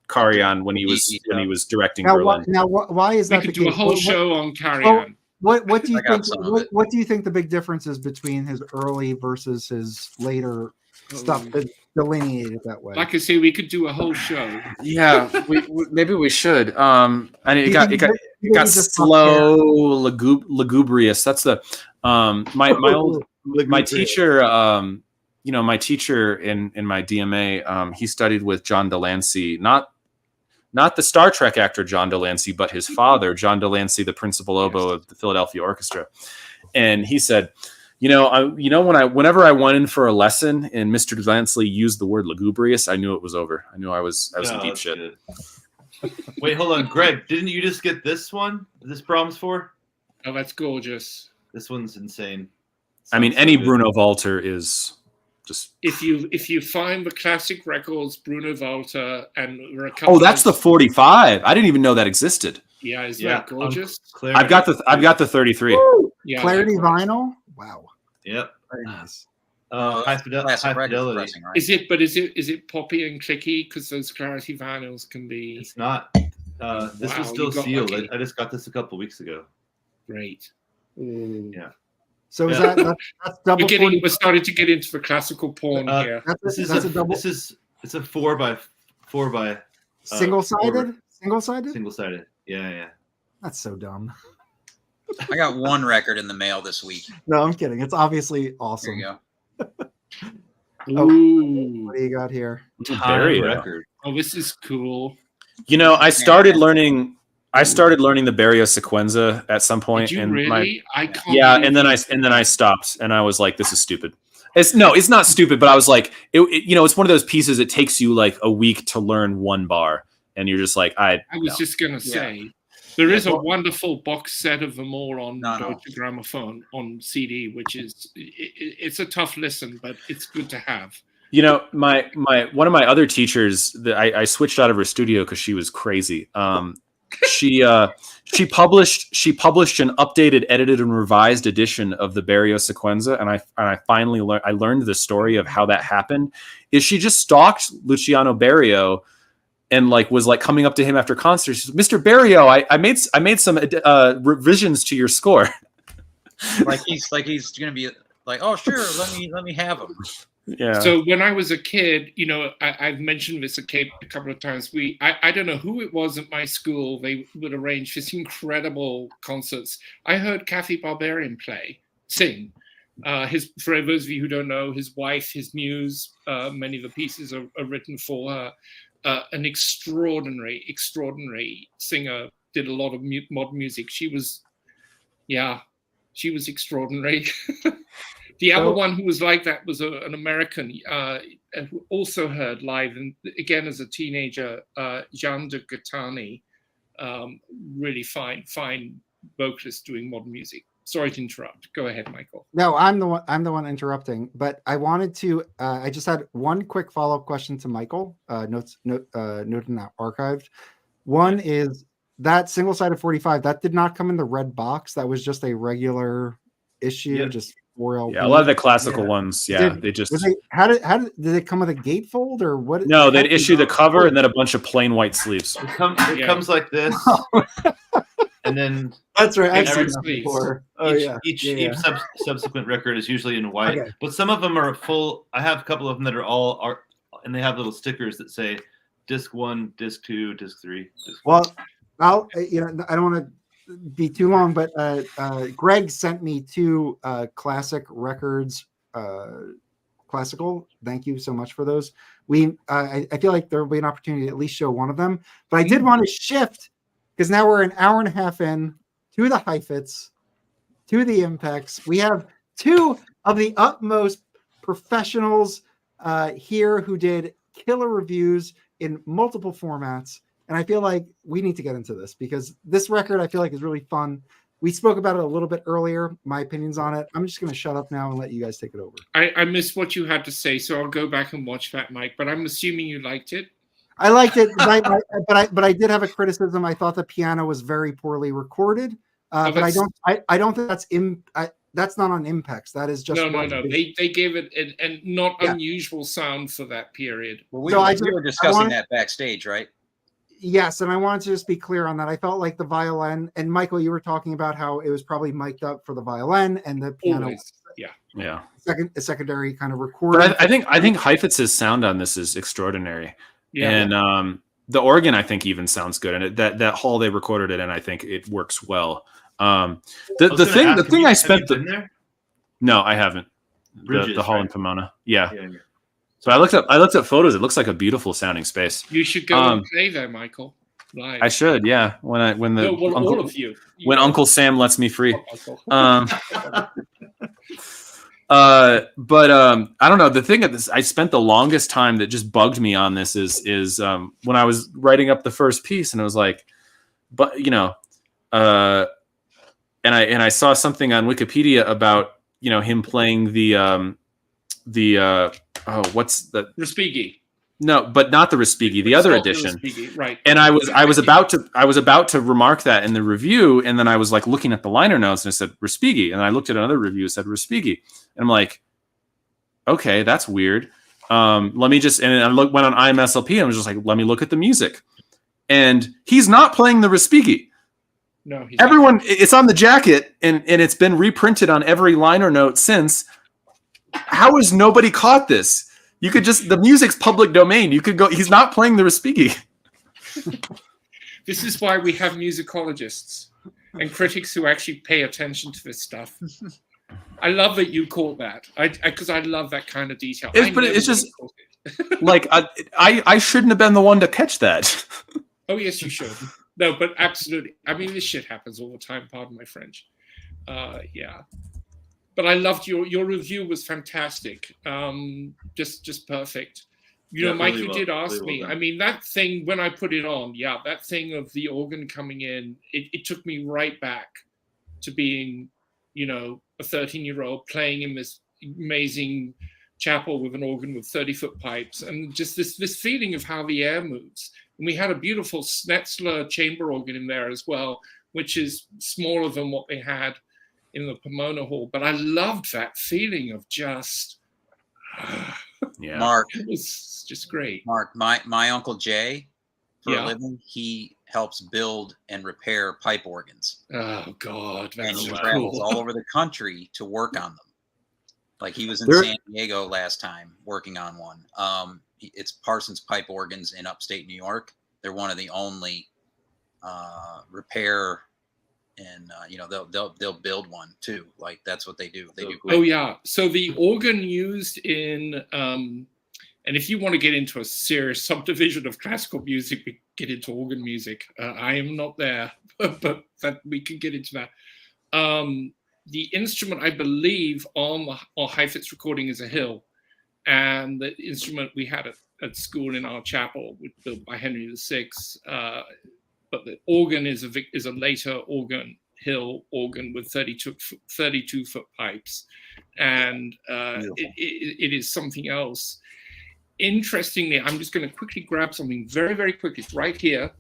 S3: Karajan when he was directing Berlin.
S1: Why is
S5: we
S1: that the
S5: could do a
S1: case?
S5: whole show on Karajan.
S1: What do you
S4: I got
S1: think?
S4: some of it.
S1: What do you think the big difference is between his early versus his later stuff that delineated that way?
S5: Like I say, we could do a whole show.
S3: Yeah, maybe we should. And it got
S1: You just
S3: slow, lugubrious. That's the my teacher. My teacher in my DMA. He studied with John Delancey, not the Star Trek actor John Delancey, but his father, John Delancey, the principal oboe of the Philadelphia Orchestra. And he said, whenever I went in for a lesson and Mr. Delancey used the word lugubrious, I knew it was over. I knew I was in deep shit.
S6: Good. Wait, hold on, Greg. Didn't you just get this one? This Brahms 4?
S5: Oh, that's gorgeous.
S6: This one's insane.
S3: I mean,
S6: Sounds so
S3: any
S6: good.
S3: Bruno Walter is just.
S5: If you find the classic records, Bruno Walter, and there are a couple.
S3: Oh, that's the 45. I didn't even know that existed.
S5: Yeah, isn't
S6: Yeah,
S5: that gorgeous?
S6: Clarity.
S3: I've got the 33.
S5: Yeah,
S1: Clarity
S5: likewise.
S1: vinyl. Wow,
S6: Yep.
S1: very nice.
S6: High
S4: Classic record
S6: fidelity.
S4: pressing, right?
S5: Is it poppy and clicky? Because those Clarity vinyls can be
S6: It's not. This
S5: Wow,
S6: is still
S5: you got
S6: sealed.
S5: lucky.
S6: I just got this a couple weeks ago.
S5: great.
S6: Yeah.
S1: So is
S6: Yeah.
S1: that's double 40?
S5: We're starting to get into the classical porn here.
S6: This is
S1: That's
S6: a,
S1: a double
S6: it's a 4 by
S1: single-sided. Single-sided.
S6: single-sided. Yeah.
S1: That's so dumb.
S4: I got one record in the mail this week.
S1: No, I'm kidding. It's obviously
S4: There
S1: awesome.
S4: you go.
S5: Ooh.
S1: What do you got here?
S3: Very
S6: record.
S5: Oh, this is cool.
S3: I started learning the Barrio Sequenza at some point,
S5: Did you
S3: and
S5: really? I can't.
S3: yeah,
S5: believe
S3: and then I stopped, and I was like, "This is stupid." It's not stupid, but I was like, it's one of those pieces. It takes you like a week to learn one bar, and you're just like,
S5: I was just gonna say there is a wonderful box set of them all on
S4: No.
S5: Deutsche Grammophon on CD, which is it's a tough listen, but it's good to have.
S3: My one of my other teachers that I switched out of her studio because she was crazy. She published an updated, edited, and revised edition of the Barrio Sequenza, and I finally learned the story of how that happened. Is she just stalked Luciano Berio and was coming up to him after concerts? She said, Mr. Berio, I made some revisions to your score.
S4: Like he's gonna be like, oh sure, let me have them.
S3: Yeah.
S5: So when I was a kid, I've mentioned this a couple of times. I don't know who it was at my school. They would arrange this incredible concerts. I heard Kathy Barbarian sing. For those of you who don't know, his wife, his muse, many of the pieces are written for her. An extraordinary singer, did a lot of modern music. She was extraordinary. The other one who was like that was an American who also heard live, and again as a teenager, Jean de Gattani, really fine vocalist doing modern music. Sorry to interrupt. Go ahead, Michael.
S1: No, I'm the one interrupting. But I wanted to. I just had one quick follow-up question to Michael. Noted in that archived. One is that single-sided 45. That did not come in the red box. That was just a regular issue, just 4LP.
S3: Yeah, a lot of the classical ones. Yeah, they just.
S1: How did they come with a gatefold or what?
S3: No, they'd issue the cover and then a bunch of plain white sleeves.
S6: It comes like this, and then
S1: that's right. I've seen that before.
S6: Each subsequent record is usually in white, but some of them are full. I have a couple of them that are all art, and they have little stickers that say disc 1, disc 2, disc 3. Disc 4.
S1: Well, I don't want to be too long, but Greg sent me 2 classic records, classical. Thank you so much for those. I feel like there will be an opportunity to at least show one of them, but I did want to shift because now we're an hour and a half in to the Heifetz, to the Impex. We have 2 of the utmost professionals here who did killer reviews in multiple formats. And I feel like we need to get into this because this record I feel like is really fun. We spoke about it a little bit earlier, my opinions on it. I'm just going to shut up now and let you guys take it over.
S5: I missed what you had to say, so I'll go back and watch that, Mike. But I'm assuming you liked it.
S1: I liked it, but I did have a criticism. I thought the piano was very poorly recorded. But I don't think that's not on Impex. That is just
S5: no. They gave it a not unusual sound for that period.
S4: Well, we were discussing that backstage, right?
S1: Yes, and I wanted to just be clear on that. I felt like the violin, and Michael, you were talking about how it was probably mic'd up for the violin and the piano.
S5: Always. Yeah.
S1: A secondary kind of recording.
S3: But I think Heifetz's sound on this is extraordinary. Yeah. And the organ, I think, even sounds good. And that hall they recorded it in, I think it works well. The thing I spent there? No, I haven't. Bridges, the hall in Pomona. Yeah. So I looked up photos. It looks like a beautiful sounding space.
S5: You should go and play there, Michael. Live.
S3: I should, yeah. When
S5: all of you.
S3: When Uncle Sam lets me free. But I don't know. The thing that I spent the longest time that just bugged me on this is when I was writing up the first piece, and I was like, but and I saw something on Wikipedia about him playing what's the
S5: Respighi?
S3: No, but not the Respighi, the other edition.
S5: Right.
S3: And I was about to remark that in the review, and then I was like looking at the liner notes and it said Respighi, and I looked at another review, it said Respighi, and I'm like, okay, that's weird. Let me just, and I went on IMSLP and I was just like, let me look at the music, and he's not playing the Respighi.
S5: No,
S3: everyone, it's on the jacket, and it's been reprinted on every liner note since. How has nobody caught this? You could just, the music's public domain. You could go, he's not playing the Respighi.
S5: This is why we have musicologists and critics who actually pay attention to this stuff. I love that you caught that. Because I love that kind of detail.
S3: But it's just like, I shouldn't have been the one to catch that.
S5: Oh, yes, you should. No, but absolutely. I mean, this shit happens all the time. Pardon my French. Yeah. But I loved your review was fantastic. Just perfect. Mike, you did ask me. I mean, that thing, when I put it on, that thing of the organ coming in, it took me right back to being, a 13-year-old playing in this amazing chapel with an organ with 30-foot pipes, and just this feeling of how the air moves. And we had a beautiful Schnetzler chamber organ in there as well, which is smaller than what they had in the Pomona Hall, but I loved that feeling of just,
S4: Mark,
S5: it was just great.
S4: Mark, my Uncle Jay, for a living, he helps build and repair pipe organs.
S5: Oh God,
S4: and he travels all over the country to work on them. Like he was in San Diego last time working on one. It's Parsons Pipe Organs in upstate New York. They're one of the only repair. And they'll build one too. Like that's what they do. They do.
S5: Oh yeah. So the organ used in and if you want to get into a serious subdivision of classical music, we get into organ music. I am not there, but that we can get into that. the instrument, I believe, on the Heifetz recording is a hill. And the instrument we had at school in our chapel, built by Henry VI, but the organ is a later organ, hill organ with 32-foot pipes. And it is something else. Interestingly, I'm just going to quickly grab something very, very quick. It's right here.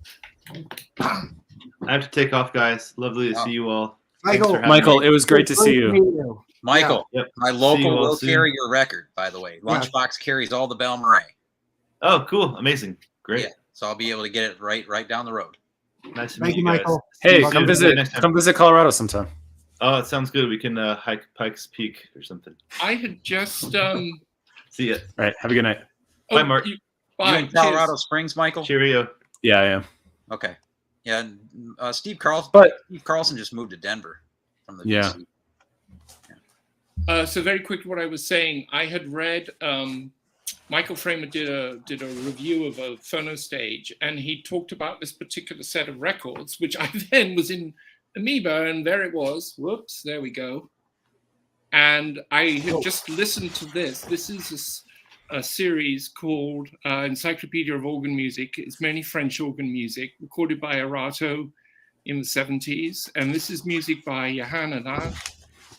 S6: I have to take off, guys. Lovely to see you all.
S3: Michael, it was great to see you.
S4: Michael,
S6: Yep.
S4: my
S6: See
S4: local
S6: you all
S4: will
S6: soon.
S4: carry your record, by the way. Lunchbox carries all the Belle Marais.
S6: Oh, cool. Amazing. Great.
S4: Yeah, so I'll be able to get it right down the road.
S6: Nice to
S1: Thank
S6: meet
S1: you,
S6: guys.
S1: Michael.
S3: Hey,
S6: See you
S3: come
S6: soon.
S3: visit. Come visit Colorado sometime.
S6: Oh, it sounds good. We can hike Pikes Peak or something.
S5: I had just
S6: See ya.
S3: All right. Have a good night.
S6: Bye, Mark.
S4: You
S5: Bye.
S4: in Colorado
S5: Cheers.
S4: Springs, Michael?
S6: Cheerio.
S3: Yeah, I am.
S4: Okay. Yeah, Steve Carlson.
S3: But-
S4: Steve Carlson just moved to Denver from the
S3: Yeah.
S4: DC.
S5: So very quick, what I was saying, I had read Michael Framer did a review of a phono stage, and he talked about this particular set of records, which I then was in Amoeba, and there it was. Whoops, there we go. And I had just listened to this. This is a series called Encyclopedia of Organ Music. It's mainly French organ music, recorded by Arato in the 70s. And this is music by Johann Adar,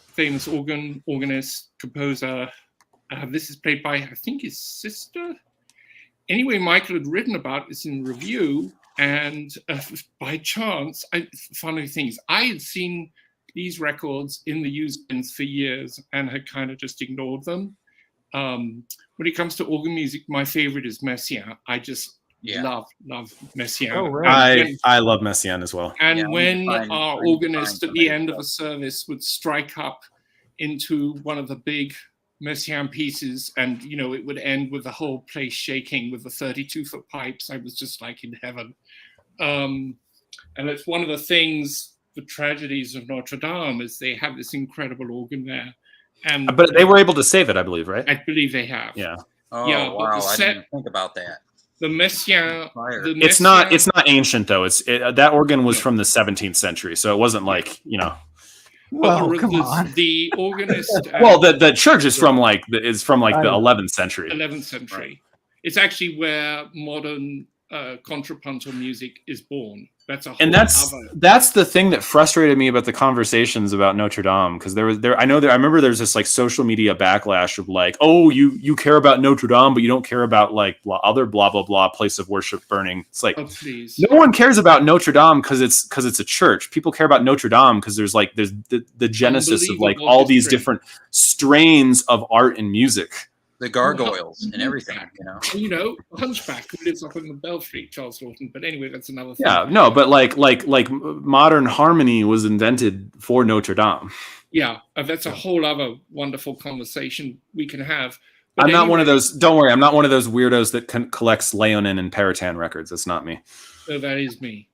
S5: famous organist, composer. This is played by, I think, his sister. Anyway, Michael had written about this in review, and by chance, funny things, I had seen these records in the used bins for years and had kind of just ignored them. When it comes to organ music, my favorite is Messiaen. I just love Messiaen.
S1: Oh, right.
S3: I love Messiaen as well.
S5: And
S4: Yeah,
S5: when
S4: I need to
S5: our
S4: find
S5: organist at the
S4: somebody
S5: end
S4: to
S5: of a service would strike up into one of the big Messiaen pieces, and it would end with the whole place shaking with the 32-foot pipes, I was just like in heaven. And it's one of the things, the tragedies of Notre Dame, is they have this incredible organ there. And
S3: But they were able to save it, I believe, right?
S5: I believe they have.
S3: Yeah.
S4: Oh,
S5: Yeah, but
S4: wow.
S5: the
S4: I
S5: set-
S4: didn't think about that.
S5: The Messiaen.
S4: Fire.
S5: The
S3: It's not
S5: Messiaen-
S3: ancient though. That organ was from the 17th century, so it wasn't like
S1: Well,
S5: but
S1: come on.
S5: the organist.
S3: Well, the church is from like the 11th century.
S5: 11th century. It's actually where modern contrapuntal music is born. That's a whole
S3: And that's the thing that frustrated me about the conversations about Notre Dame, because I remember there's this like social media backlash of like, oh, you care about Notre Dame, but you don't care about like other blah blah blah place of worship burning. It's like,
S5: oh, please.
S3: no one cares about Notre Dame because it's a church. People care about Notre Dame because there's the genesis of like
S5: Unbelievable
S3: all these
S5: history.
S3: different strains of art and music.
S4: The gargoyles and everything,
S5: Hunchback who lives up in the Belfry, Charles Lawton. But anyway, that's another thing.
S3: Yeah, no, but like modern harmony was invented for Notre Dame.
S5: Yeah, that's a whole other wonderful conversation we can have. But
S3: I'm not one of
S5: anyway,
S3: those. Don't worry, I'm not one of those weirdos that collects Leonin and Peritan records. That's not me.
S5: So that is me.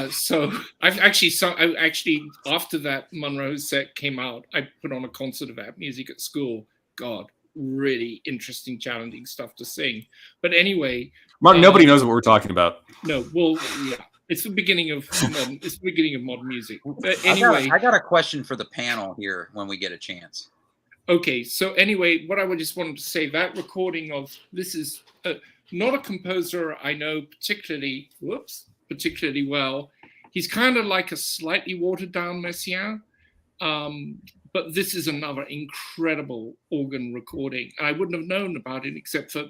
S5: So I actually after that Monroe set came out, I put on a concert of that music at school. God, really interesting, challenging stuff to sing. But anyway,
S3: Mark, nobody knows what we're talking about.
S5: no, well, yeah, it's the beginning of modern music. But anyway,
S4: I got a question for the panel here when we get a chance.
S5: okay. So anyway, what I just wanted to say, that recording of this is not a composer I know particularly well. He's kind of like a slightly watered down Messiaen. But this is another incredible organ recording. I wouldn't have known about it except for,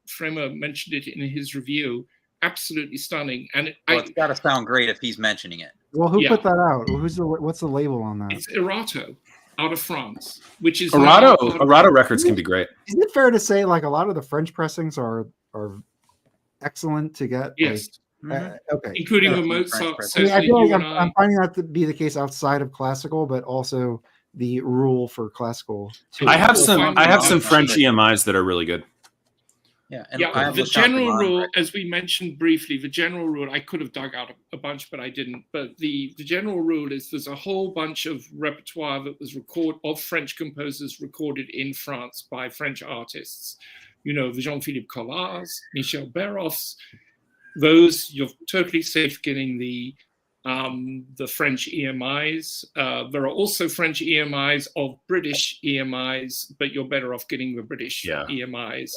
S5: Framer mentioned it in his review. Absolutely stunning. And
S4: It's got to sound great if he's mentioning it.
S1: Well, who
S5: Yeah.
S1: put that out? What's the label on that?
S5: it's Erato out of France, which is
S3: Arato records can be great.
S1: Is it fair to say like a lot of the French pressings are excellent to get?
S5: Yes,
S1: Okay.
S5: including the
S1: Yeah.
S5: Mozart.
S4: French
S1: I mean, I
S5: Cecily,
S1: feel like
S5: you and
S1: I'm finding that to be the case outside of classical, but also the rule for classical too.
S3: I have
S5: Well,
S3: some
S5: fine.
S3: French EMIs that are really good.
S4: Yeah. And I
S5: Yeah,
S4: have
S5: the
S4: Shaka
S5: general
S4: Khan
S5: rule,
S4: record.
S5: as we mentioned briefly, the general rule, I could have dug out a bunch, but I didn't. But the general rule is there's a whole bunch of repertoire that was of French composers recorded in France by French artists. The Jean-Philippe Collards, Michel Berroffs. Those, you're totally safe getting the the French EMIs. There are also French EMIs of British EMIs, but you're better off getting the British EMIs.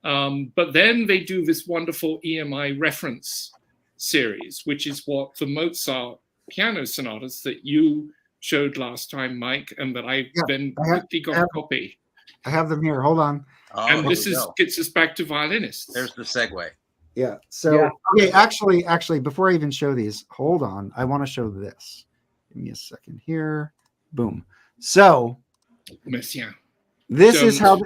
S5: But then they do this wonderful EMI reference series, which is what the Mozart piano sonatas that you showed last time, Mike, and that I then quickly got a copy.
S1: I have them here. Hold on.
S4: Oh,
S5: and this gets us back to violinists.
S4: There's the segue.
S1: Yeah. So, okay, actually, before I even show these, hold on. I want to show this. Give me a second here. Boom. So,
S5: Messiaen.
S1: this is how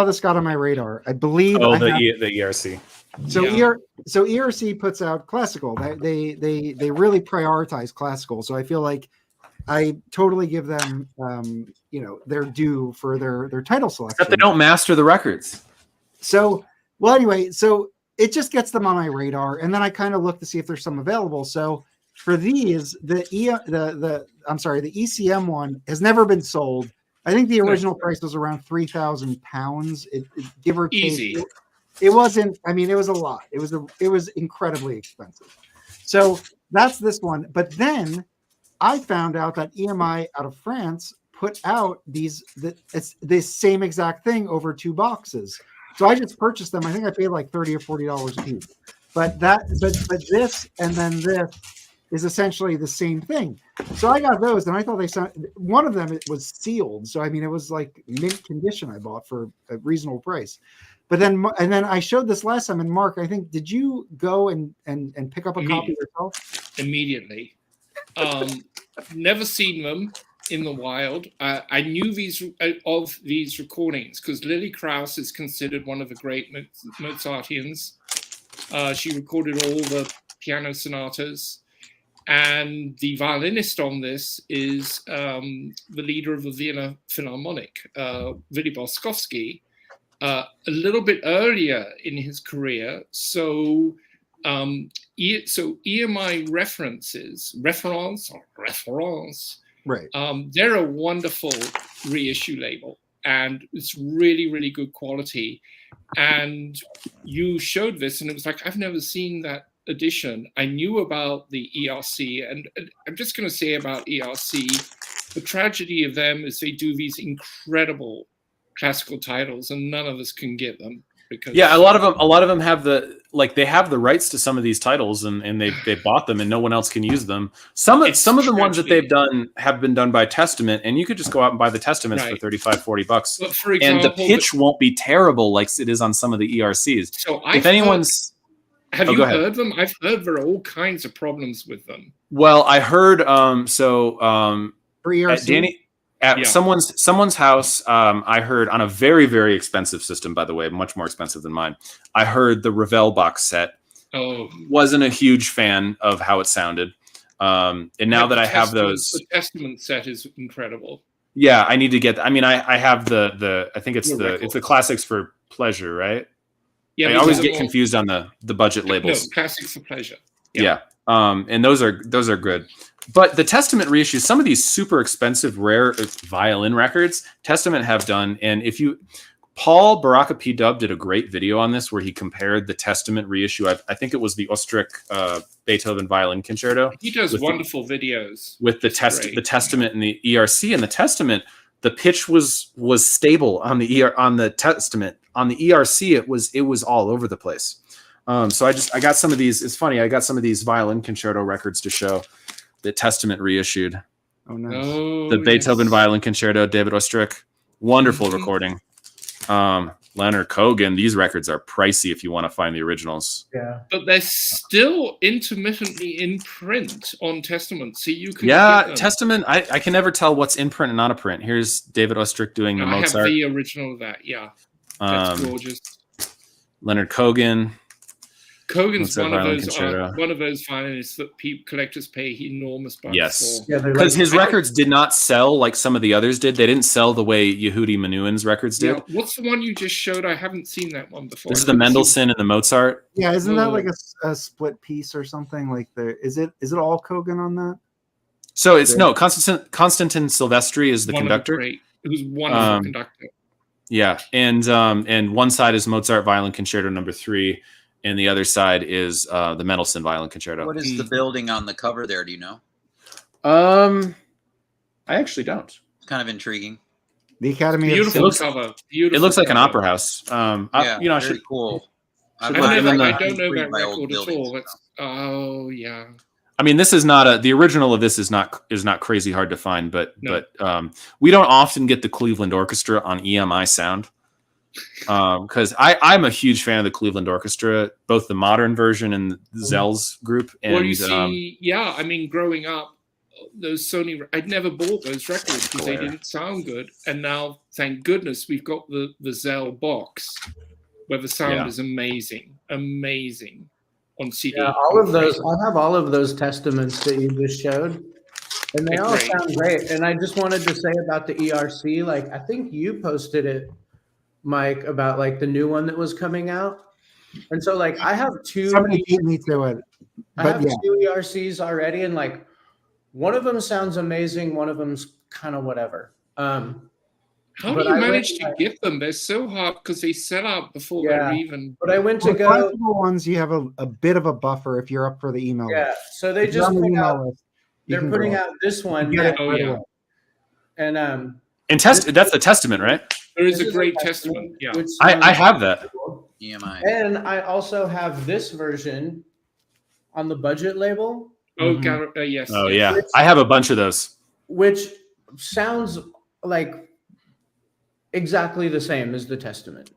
S1: this got on my radar. I believe.
S3: Oh, the ERC.
S1: So ERC puts out classical. They really prioritize classical. So I feel like I totally give them their due for their title selection.
S3: Except they don't master the records.
S1: So anyway, so it just gets them on my radar, and then I kind of look to see if there's some available. So for these, the ECM one has never been sold. I think the original price was around £3,000. It give or take.
S5: Easy.
S1: It wasn't. I mean, it was a lot. It was incredibly expensive. So that's this one. But then I found out that EMI out of France put out it's this same exact thing over 2 boxes. So I just purchased them. I think I paid like $30 or $40 a piece. But this and then this is essentially the same thing. So I got those, and I thought one of them, it was sealed. So I mean, it was like mint condition. I bought for a reasonable price. But then I showed this last time, and Mark, I think, did you go and pick up a copy yourself?
S5: Immediately. Never seen them in the wild. I knew these recordings because Lily Krauss is considered one of the great Mozartians. She recorded all the piano sonatas, and the violinist on this is the leader of the Vienna Philharmonic, Willy Boskowski. A little bit earlier in his career, so EMI reference,
S1: right?
S5: They're a wonderful reissue label, and it's really, really good quality. And you showed this, and it was like, I've never seen that edition. I knew about the ERC, and I'm just going to say about ERC, the tragedy of them is they do these incredible classical titles, and none of us can get them because
S3: a lot of them have they have the rights to some of these titles, and they bought them, and no one else can use them. Some of the ones that they've done have been done by Testament, and you could just go out and buy the Testaments for $35-40.
S5: But for example,
S3: and the pitch won't be terrible like it is on some of the ERCs.
S5: So
S3: if anyone's
S5: have you heard them? I've heard there are all kinds of problems with them.
S3: Well, I heard
S1: for ERC?
S3: At someone's house, I heard on a very, very expensive system, by the way, much more expensive than mine. I heard the Ravel box set.
S5: Oh,
S3: wasn't a huge fan of how it sounded. And now that I have those,
S5: the Testament set is incredible.
S3: Yeah, I need to get. I mean, I have the I think it's the classics for pleasure, right?
S5: Yeah,
S3: I always get confused on the budget labels.
S5: No, classics for pleasure.
S3: Yeah. And those are good. But the Testament reissues, some of these super expensive, rare violin records, Testament have done. And Paul Baraka P. Dub did a great video on this where he compared the Testament reissue. I think it was the Ostrich Beethoven Violin Concerto.
S5: He does wonderful videos.
S3: With the Testament and the ERC. And the Testament, the pitch was stable on the Testament. On the ERC, it was all over the place. So I got some of these. It's funny. I got some of these violin concerto records to show. The Testament reissued.
S1: Oh, nice.
S3: The Beethoven Violin Concerto, David Ostrich. Wonderful recording. Leonard Cohen. These records are pricey if you want to find the originals.
S2: Yeah.
S5: But they're still intermittently in print on Testament. So you can
S3: get
S5: them.
S3: Testament, I can never tell what's in print and not a print. Here's David Ostrich doing the Mozart.
S5: I have the original of that, yeah. That's gorgeous.
S3: Leonard Cohen.
S5: Cogan's one of those violinists that collectors pay enormous bucks for.
S3: Yeah, because his records did not sell like some of the others did. They didn't sell the way Yehudi Menuhin's records did.
S5: Yeah. What's the one you just showed? I haven't seen that one before.
S3: This is the Mendelssohn and the Mozart.
S1: Yeah, isn't that like a split piece or something? Like is it all Cogan on that?
S3: So it's Konstantin Silvestri is the conductor.
S5: It was wonderful conductor.
S3: Yeah, and one side is Mozart Violin Concerto No. 3. and the other side is the Mendelssohn Violin Concerto.
S4: What is the building on the cover there? Do you know?
S3: I actually don't.
S4: It's kind of intriguing.
S1: The Academy of
S5: Beautiful
S1: Science.
S5: cover. Beautiful.
S3: It looks like an
S5: cover.
S3: opera house.
S4: Yeah,
S3: I
S4: very
S3: should.
S4: cool.
S5: I
S3: look,
S5: don't
S3: even
S5: know
S3: the-
S5: that
S4: intrigued by old
S5: record at all.
S4: buildings,
S5: That's, oh yeah.
S3: I mean, this is not the original of this is not crazy hard to find, but
S5: No.
S3: we don't often get the Cleveland Orchestra on EMI Sound. Because I'm a huge fan of the Cleveland Orchestra, both the modern version and the Zell's group. And
S5: Well, you see, yeah, I mean, growing up, those Sony, I'd never bought those records because they didn't sound good. And now, thank goodness, we've got the Zell box where the sound is amazing on CD.
S2: Yeah, all of those. I have all of those testaments that you just showed, and they
S5: They're
S2: all
S5: great.
S2: sound great. And I just wanted to say about the ERC, like I think you posted it, Mike, about like the new one that was coming out. And so like I have
S1: Somebody beat me to it.
S2: I
S1: But
S2: have
S1: yeah,
S2: 2 ERCs already, and like one of them sounds amazing, one of them's kind of whatever.
S5: How
S2: but
S5: do you
S2: I
S5: manage
S2: went,
S5: to get them? They're so hard because they set up before
S2: Yeah.
S5: they're even.
S2: But I went to
S1: the
S2: go.
S1: classical ones, you have a bit of a buffer if you're up for the email.
S2: Yeah,
S1: list.
S2: so they
S1: If you're
S2: just
S1: on the
S2: put
S1: email
S2: out.
S1: list, you
S2: They're
S1: can go
S2: putting
S1: up.
S2: out this one.
S1: You get it
S5: Oh,
S1: right
S5: yeah.
S1: away.
S2: And
S3: that's the Testament, right?
S5: There is
S2: this
S5: a great testament. Yeah.
S2: which
S3: I
S2: sounds
S3: have that.
S2: cool.
S4: EMI.
S2: And I also have this version on the budget label,
S5: Oh,
S1: Mhm.
S5: yes.
S3: Oh
S5: yes.
S3: yeah, I have a bunch of those.
S2: which sounds like exactly the same as the Testament.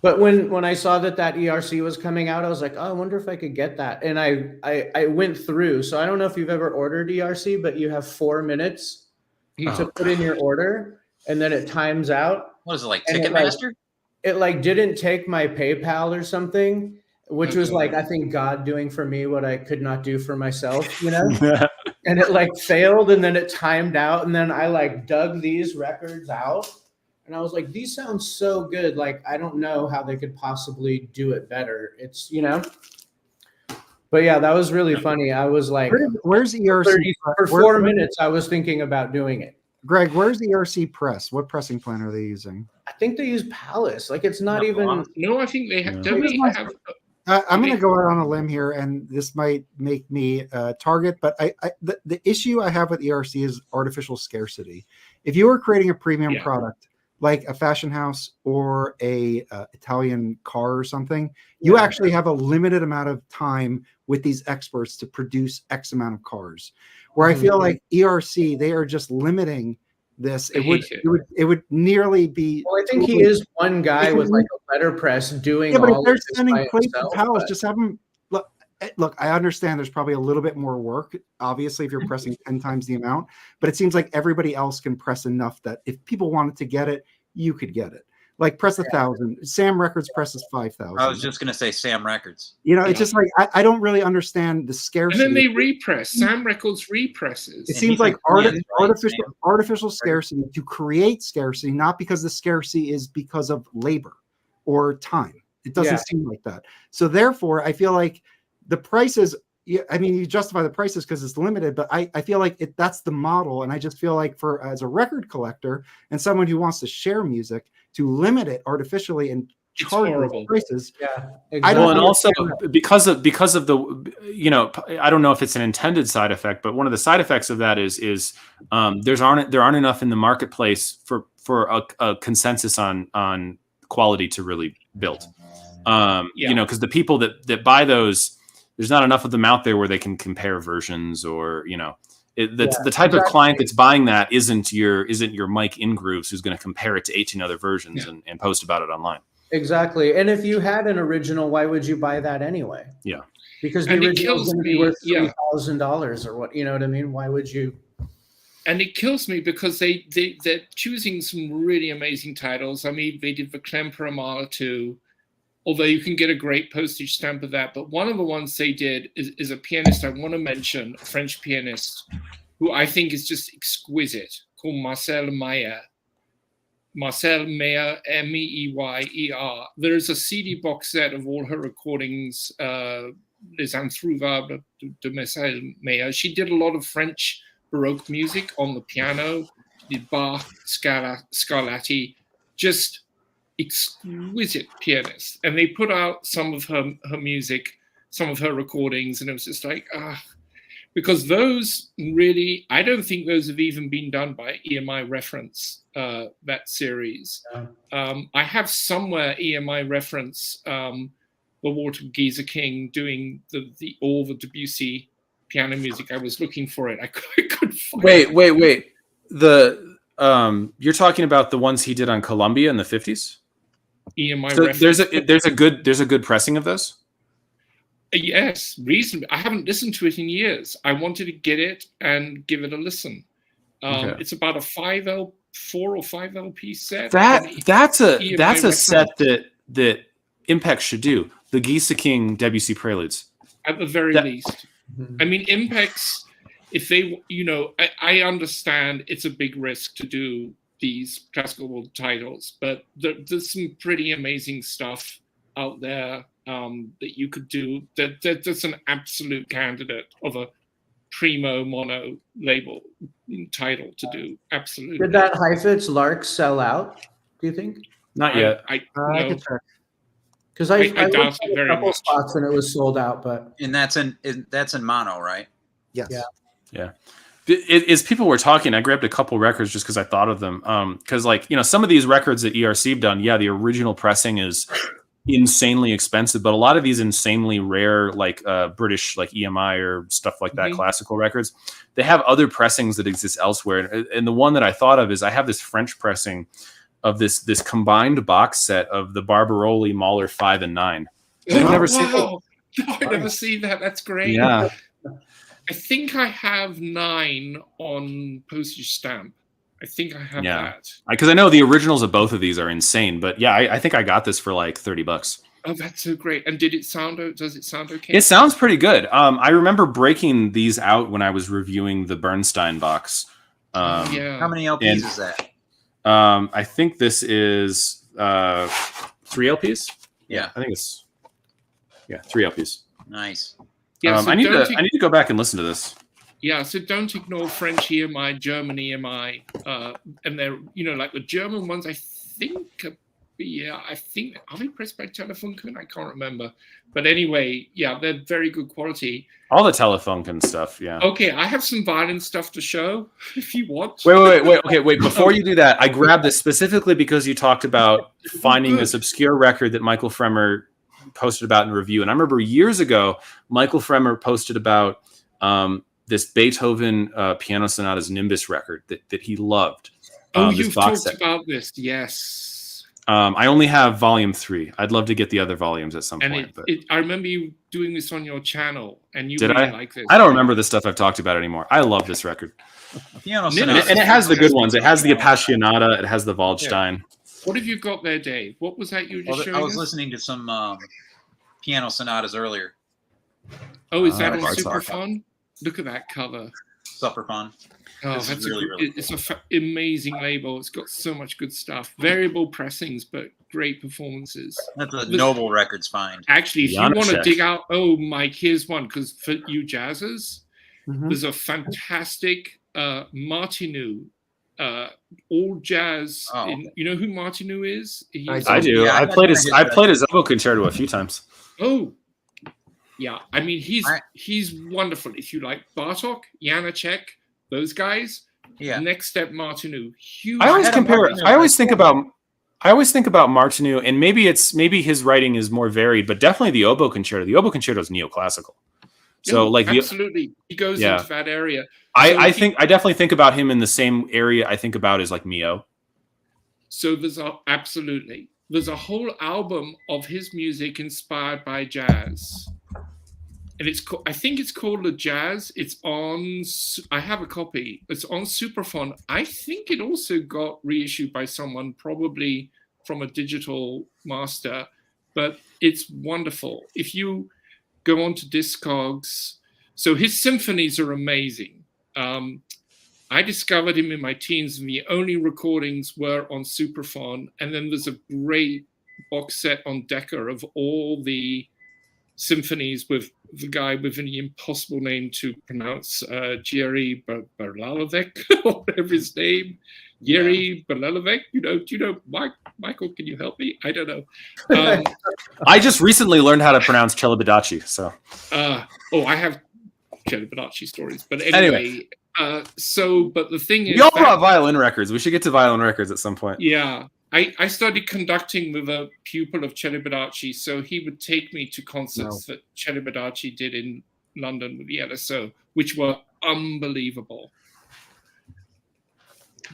S2: But when I saw that ERC was coming out, I was like, oh, I wonder if I could get that. And I went through. So I don't know if you've ever ordered ERC, but you have 4 minutes to put in your order, and then it times out.
S4: What is it, like
S2: And it,
S4: Ticketmaster?
S2: It like didn't take my PayPal or something, which was
S5: Okay.
S2: like, I think God doing for me what I could not do for myself, you know? And it like failed, and then it timed out, and then I like dug these records out, and I was like, these sound so good. Like, I don't know how they could possibly do it better. It's, you know, but yeah, that was really funny. I was like,
S1: Where's ERC?
S2: 30 for
S1: where-
S2: 4 minutes, I was thinking about doing it.
S1: Greg, where's the ERC press? What pressing plan are they using?
S2: I think they use Palace. Like, it's not
S4: No,
S2: even.
S5: No, I think they have.
S3: Yeah.
S5: Don't they have?
S1: I'm going to go out on a limb here, and this might make me target, but the issue I have with ERC is artificial scarcity. If you were creating a premium
S5: Yeah.
S1: product like a fashion house or a Italian car or something, you actually have a limited amount of time with these experts to produce X amount of cars. Where I feel like ERC, they are just limiting this.
S5: I hate
S1: It would nearly be.
S2: Well, I think he is one guy with like a letterpress doing.
S1: Yeah, but if
S2: all
S1: they're
S2: of this
S1: sending
S2: by
S1: plates to
S2: himself,
S1: Palace,
S2: but-
S1: just have them look. I understand there's probably a little bit more work, obviously, if you're pressing 10 times the amount, but it seems like everybody else can press enough that if people wanted to get it, you could get it. Like press 1,000. Sam Records presses 5,000.
S4: I was just going to say Sam Records.
S1: You know, it's just like I don't really understand the
S5: And
S1: scarcity.
S5: then they repress. Sam Records represses.
S1: It
S4: And
S1: seems
S4: he's
S1: like
S4: like, yeah, right,
S1: artificial scarcity to create scarcity, not because the scarcity is because of labor or time. It doesn't
S2: Yeah.
S1: seem like that. So therefore, I feel like the prices. I mean, you justify the prices because it's limited, but I feel like that's the model, and I just feel like for as a record collector and someone who wants to share music, to limit it artificially and
S5: It's
S1: charge those
S5: horrible.
S1: prices.
S2: Yeah,
S1: I don't
S3: Well, and also
S1: understand
S3: because of the, you know, I don't know if it's an intended side effect, but one of the side effects of that is there aren't enough in the marketplace for a consensus on quality to really build. You know, because the people that buy those, there's not enough of them out there where they can compare versions, or you know, the type of client that's buying that isn't your Mike Ingrooves who's going to compare it to 18 other versions and post about it online.
S2: exactly. And if you had an original, why would you buy that anyway?
S3: Yeah.
S2: Because the
S5: And it
S2: original is
S5: kills
S2: going to be
S5: me,
S2: worth
S5: yeah.
S2: $3,000 or what? You know what I mean? Why would you?
S5: And it kills me because they're choosing some really amazing titles. I mean, they did the Klemperer Mahler 2, although you can get a great postage stamp of that. But one of the ones they did is a pianist I want to mention, a French pianist, who I think is just exquisite, called Marcel Meyer. Marcel Meyer, Meyer. There's a CD box set of all her recordings, Les Introuvables de Marcel Meyer. She did a lot of French Baroque music on the piano. She did Bach, Scarlatti, just exquisite pianist, and they put out some of her music, some of her recordings, and it was just like, because those really, I don't think those have even been done by EMI Reference, that series. I have somewhere EMI Reference, the Walter Geezer King doing all the Debussy piano music. I was looking for it. I couldn't find it.
S3: Wait. You're talking about the ones he did on Columbia in the 50s?
S5: EMI
S3: So
S5: Reference.
S3: there's a good pressing of those?
S5: Yes, reasonably. I haven't listened to it in years. I wanted to get it and give it a listen.
S3: Okay.
S5: It's about a 4 or 5 LP set.
S3: That's a
S5: reference.
S3: set that Impex should do. The Geezer King Debussy Preludes.
S5: At the very least. I mean, Impex, if they, I understand it's a big risk to do these classical titles, but there's some pretty amazing stuff out there that you could do. That's an absolute candidate of a primo mono label title to do. Absolutely.
S2: Did that Heifetz Lark sell out, do you think?
S3: Not yet.
S1: I
S5: No.
S1: could check.
S2: Because I
S5: doubt
S2: looked
S5: it
S2: at
S5: very
S2: a couple
S5: much.
S2: spots and it was sold out, but
S4: And that's in mono, right?
S1: Yes.
S2: Yeah.
S3: As people were talking, I grabbed a couple records just because I thought of them. Because some of these records that ERC have done, the original pressing is insanely expensive, but a lot of these insanely rare, like British, like EMI or stuff like that, classical records, they have other pressings that exist elsewhere. And the one that I thought of is I have this French pressing of this combined box set of the Barbaroli Mahler 5 and 9. I've never seen it.
S5: No, I've never seen that. That's great.
S3: Yeah.
S5: I think I have 9 on postage stamp. I think I have that.
S3: Because I know the originals of both of these are insane, but I think I got this for like $30.
S5: Oh, that's so great. And does it sound okay?
S3: It sounds pretty good. I remember breaking these out when I was reviewing the Bernstein box.
S5: Yeah.
S4: How many LPs is that?
S3: I think this is 3 LPs.
S4: Yeah.
S3: I think it's 3 LPs.
S4: Nice.
S5: Yeah, so
S3: I need to go back and listen to this.
S5: Yeah, so don't ignore French EMI, German EMI, and they're like the German ones. I think are they pressed by Telefunken? I can't remember, but anyway, they're very good quality.
S3: All the Telefunken stuff, yeah.
S5: Okay, I have some violin stuff to show if you want.
S3: Wait. Okay, wait. Before you do that, I grabbed this specifically because you talked about finding this obscure record that Michael Fremer posted about in review, and I remember years ago, Michael Fremer posted about this Beethoven Piano Sonatas Nimbus record that he loved.
S5: You've talked about this, yes.
S3: I only have volume 3. I'd love to get the other volumes at some point.
S5: I remember you doing this on your channel, and you
S3: Did
S5: really
S3: I?
S5: like this.
S3: I don't remember the stuff I've talked about anymore. I love this record.
S4: Piano
S3: And it has the good ones. It has the Appassionata. It has the Waldstein.
S5: What have you got there, Dave? What was that you were just showing
S4: I was
S5: us?
S4: listening to some piano sonatas earlier.
S5: Oh, is that on
S3: Bartok.
S5: Superfon? Look at that cover.
S4: Superfon.
S5: Oh,
S4: This is
S5: that's
S4: really, really
S5: it's an amazing label. It's got so much good stuff. Variable pressings, but great performances.
S4: That's a Noble Records find.
S5: Actually, if you want to
S3: Janacek.
S5: dig out, Mike, here's one, because for you jazzers, there's a fantastic Martineau, all jazz.
S4: Oh.
S5: You know who Martineau is?
S3: I do.
S4: Yeah,
S3: I played his Oboe Concerto a few times.
S5: Oh, yeah. I mean, he's wonderful. If you like Bartok, Janacek, those guys.
S4: Yeah.
S5: Next step, Martineau. Huge.
S3: I always
S4: had a
S3: compare.
S4: Martineau.
S3: I always think about Martineau, and maybe his writing is more varied, but definitely the Oboe Concerto. The Oboe Concerto is neoclassical. So
S5: absolutely, he goes into that area.
S3: I definitely think about him in the same area I think about as like Mio.
S5: So there's a whole album of his music inspired by jazz, and I think it's called The Jazz. It's on. I have a copy. It's on Superfon. I think it also got reissued by someone, probably from a digital master, but it's wonderful. If you go on to Discogs, so his symphonies are amazing. I discovered him in my teens, and the only recordings were on Superfon. And then there's a great box set on Decca of all the symphonies with the guy with an impossible name to pronounce, Jerry Berlalovec, or whatever his name, Jerry Berlalovec. Do you know, Michael? Can you help me? I don't know.
S3: I just recently learned how to pronounce Celibidache. So,
S5: I have Celibidache stories, but anyway. But the thing is,
S3: we all brought violin records. We should get to violin records at some point.
S5: Yeah. I started conducting with a pupil of Celibidache, so he would take me to concerts that Celibidache did in London with the LSO, which were unbelievable.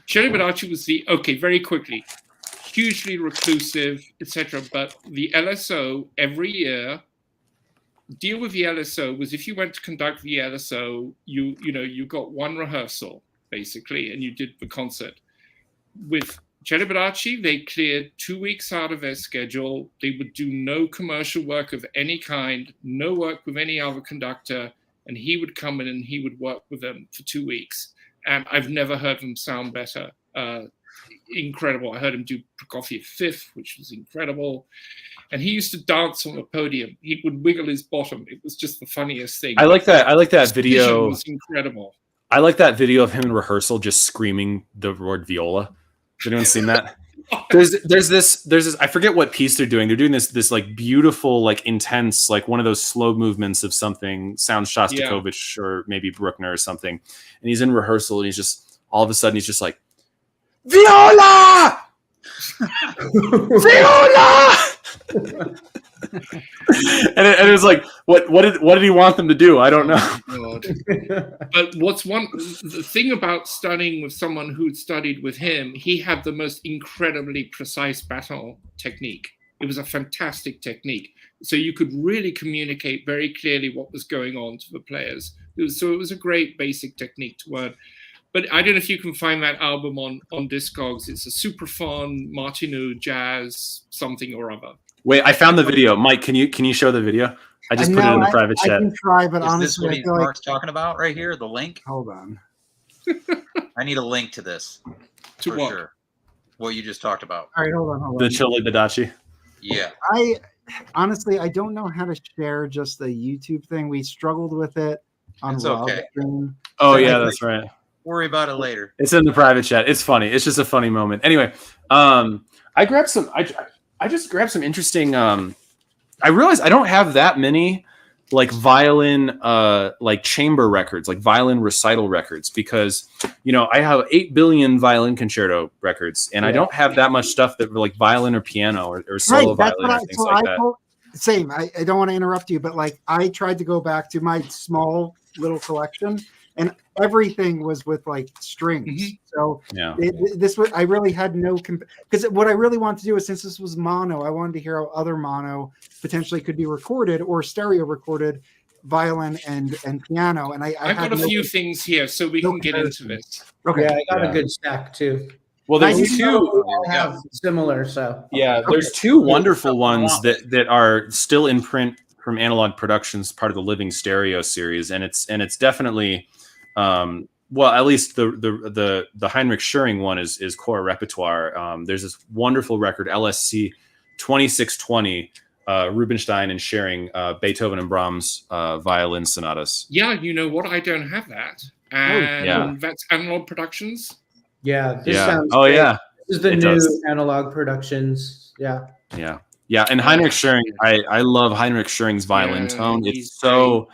S5: Celibidache was very quickly, hugely reclusive, etc. But the LSO every year, deal with the LSO was if you went to conduct the LSO, you got one rehearsal basically, and you did the concert. With Celibidache, they cleared 2 weeks out of their schedule. They would do no commercial work of any kind, no work with any other conductor, and he would come in and he would work with them for 2 weeks. And I've never heard them sound better. Incredible. I heard him do Prokofiev Fifth, which was incredible. And he used to dance on the podium. He would wiggle his bottom. It was just the funniest thing.
S3: I like that video.
S5: It was incredible.
S3: I like that video of him in rehearsal just screaming the word viola. Has anyone seen that? There's this I forget what piece they're doing. They're doing this like beautiful, like intense, like one of those slow movements of something, sounds Shostakovich or maybe Bruckner or something. And he's in rehearsal and he's just all of a sudden he's just like, viola! Viola! and it was like, what did he want them to do? I don't know.
S5: God. But the thing about studying with someone who'd studied with him, he had the most incredibly precise baton technique. It was a fantastic technique. So you could really communicate very clearly what was going on to the players. It was a great basic technique to learn. But I don't know if you can find that album on Discogs. It's a super fun Martineau jazz something or other.
S3: Wait, I found the video. Mike, can you show the video? I just put it in the private chat.
S1: I can try, but honestly,
S4: is this what Mark's talking about right here? The link?
S1: Hold on.
S4: I need a link to this.
S5: To what?
S4: Sure. What you just talked about.
S1: All right, hold on.
S3: The Celibidache.
S4: Yeah.
S1: I don't know how to share just the YouTube thing. We struggled with it on Livestream.
S3: Oh yeah, that's right.
S4: Worry about it later.
S3: It's in the private chat. It's funny. It's just a funny moment. Anyway, I grabbed some. I just grabbed some interesting. I realized I don't have that many like violin, like chamber records, like violin recital records, because I have 8 billion violin concerto records, and I don't have that much stuff that like violin or piano or solo violin or things like that.
S1: Same. I don't want to interrupt you, but like I tried to go back to my small little collection, and everything was with like strings.
S5: Mm-hmm.
S1: So I really had no, because what I really wanted to do is, since this was mono, I wanted to hear how other mono potentially could be recorded or stereo recorded violin and piano. And
S5: I've got a few things here, so we can get into this.
S2: Okay. Yeah, I got a good stack too.
S3: Well, there's
S2: two have similar, so
S3: there's two wonderful ones that are still in print from Analog Productions, part of the Living Stereo series, and it's definitely at least the Heinrich Schering one is core repertoire. There's this wonderful record, LSC 2620, Rubinstein and Schering, Beethoven and Brahms violin sonatas.
S5: Yeah, you know what? I don't have that, and that's Analog Productions.
S2: Yeah, this sounds great. This is the new Analog Productions. Yeah. And Heinrich Schering,
S3: I love Heinrich Schering's violin tone. It's so.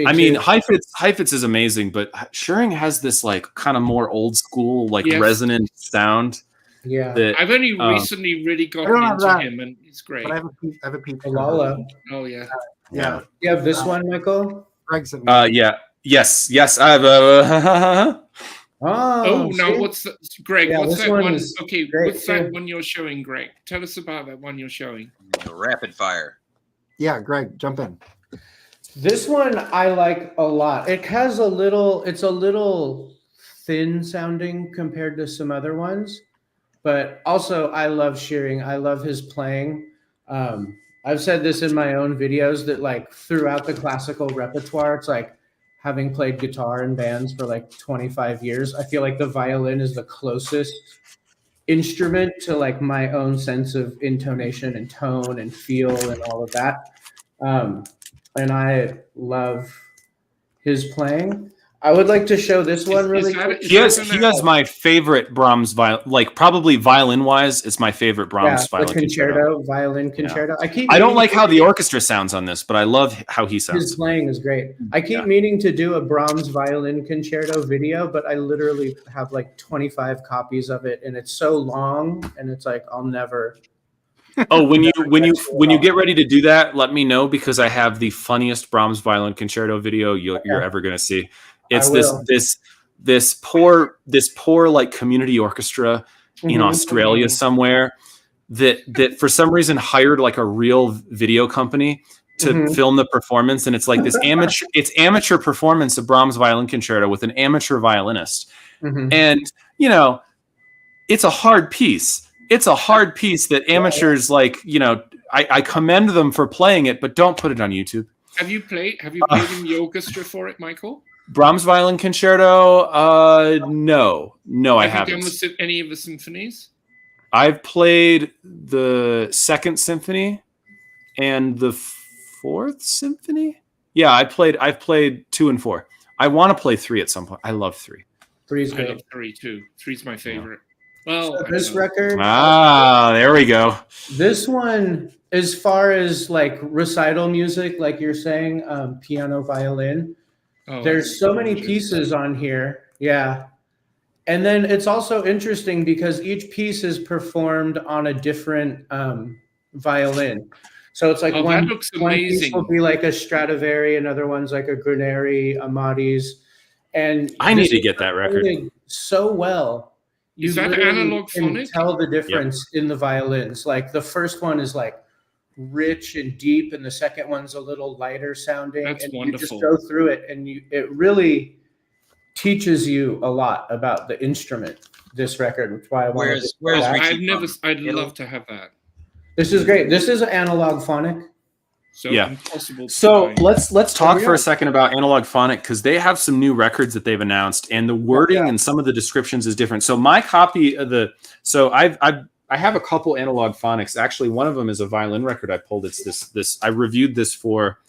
S3: I mean, Heifetz is amazing, but Schering has this like kind of more old school, like resonant sound.
S2: Yeah,
S5: I've only recently really gotten into him, and he's great.
S1: But I have a peep.
S5: Oh yeah.
S2: Yeah. You have this one, Michael?
S1: Greg's at me.
S3: Yes. I have.
S5: Now what's that, Greg?
S2: Yeah,
S5: what's that one? Okay, what's that
S2: too.
S5: one you're showing, Greg? Tell us about that one you're showing.
S4: The rapid fire.
S1: Yeah, Greg, jump in.
S2: This one I like a lot. It's a little thin sounding compared to some other ones, but also I love Schering. I love his playing. I've said this in my own videos that like throughout the classical repertoire, it's like having played guitar in bands for like 25 years, I feel like the violin is the closest instrument to like my own sense of intonation and tone and feel and all of that. and I love his playing. I would like to show this one really quick.
S3: He has my favorite Brahms violin, like probably violin wise, it's my favorite Brahms violin concerto.
S2: Violin concerto.
S3: Yeah. I don't like how the orchestra sounds on this, but I love how he sounds.
S2: His playing is great. I keep meaning to do a Brahms violin concerto video, but I literally have like 25 copies of it, and it's so long, and it's like I'll never.
S3: Oh, when you get ready to do that, let me know, because I have the funniest Brahms violin concerto video you're ever going to see. It's this poor like community orchestra in Australia somewhere that for some reason hired like a real video company to film the performance, and it's like this amateur performance of Brahms violin concerto with an amateur violinist, and you know, it's a hard piece. It's a hard piece that amateurs like, you know, I commend them for playing it, but don't put it on YouTube.
S5: Have you played in the orchestra for it, Michael?
S3: Brahms violin concerto? No, I haven't.
S5: Have you done any of the symphonies?
S3: I've played the Second Symphony and the Fourth Symphony. Yeah, I've played 2 and 4. I want to play 3 at some point. I love 3.
S2: 3's
S5: I
S2: great.
S5: love 3 too. 3's my favorite. Well,
S2: So this record.
S3: There we go.
S2: This one, as far as like recital music, like you're saying, piano, violin. There's so many pieces on here. Yeah. And then it's also interesting because each piece is performed on a different violin. So it's like one piece will be like a Stradivari, another one's like a Graneri, a Matis. And
S3: I need to get that record
S2: so well. You
S5: is that analog phonic?
S2: Tell the difference in the violins. Like the first one is like rich and deep, and the second one's a little lighter sounding.
S5: That's
S2: and
S5: wonderful.
S2: You just go through it, and it really teaches you a lot about the instrument. This record, which is why I wanted.
S5: I'd love to have that.
S2: This is great. This is an analog phonic.
S5: So impossible.
S3: So let's talk for a second about analog phonic, because they have some new records that they've announced, and the wording and some of the descriptions is different. So my copy of I have a couple analog phonics. Actually, one of them is a violin record I pulled. It's this. I reviewed this for,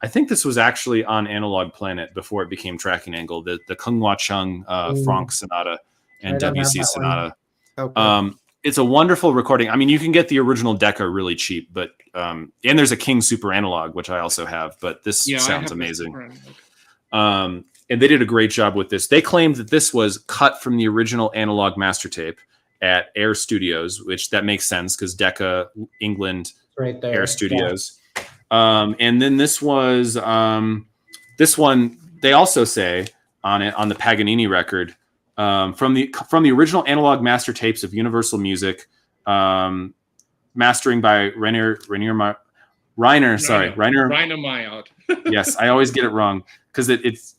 S3: I think this was actually on Analog Planet before it became Tracking Angle. The Kung Hwa Chung Franck Sonata and WC Sonata. Okay. It's a wonderful recording. I mean, you can get the original Decca really cheap, but and there's a King Super Analog, which I also have. But this sounds amazing. And they did a great job with this. They claimed that this was cut from the original analog master tape at Air Studios, which that makes sense because Decca, England,
S2: right there.
S3: Air Studios. Yeah. And then this was this one. They also say on the Paganini record from the original analog master tapes of Universal Music, mastering by Rainer
S5: Maillard.
S3: Yes, I always get it wrong because it's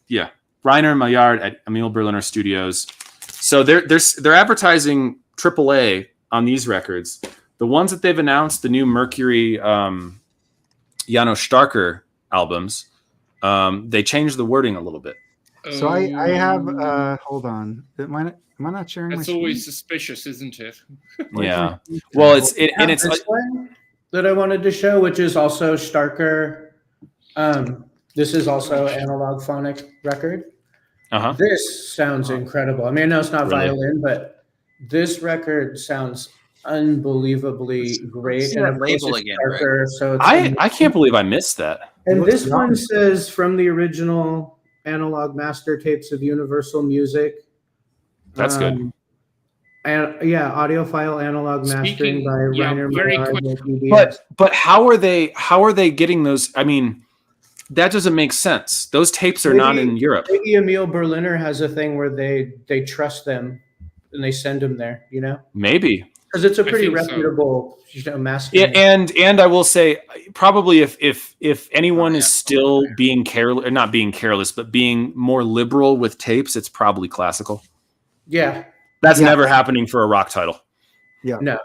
S3: Rainer Maillard at Emile Berliner Studios. So they're advertising AAA on these records. The ones that they've announced, the new Mercury Janos Starker albums, they changed the wording a little bit.
S1: So I have hold on. Am I not sharing?
S5: That's always suspicious, isn't it?
S3: Yeah. Well, it's
S2: one that I wanted to show, which is also Starker. This is also an analog phonic record. This sounds incredible. I mean, I know it's not violin, but this record sounds unbelievably great.
S4: And that label again,
S2: Starker,
S4: right?
S2: so
S3: I can't believe I missed that.
S2: And this one says from the original analog master tapes of Universal Music.
S3: That's good.
S2: And audiophile analog mastering by Rainer Maillard.
S3: But how are they getting those? I mean, that doesn't make sense. Those tapes are not in Europe.
S2: Maybe Emile Berliner has a thing where they trust them and they send them there, you know?
S3: Maybe.
S2: Because it's a pretty reputable mastering.
S3: Yeah, and I will say, probably if anyone is still being careless, not being careless, but being more liberal with tapes, it's probably classical.
S2: Yeah.
S3: That's never happening for a rock title.
S2: Yeah. No.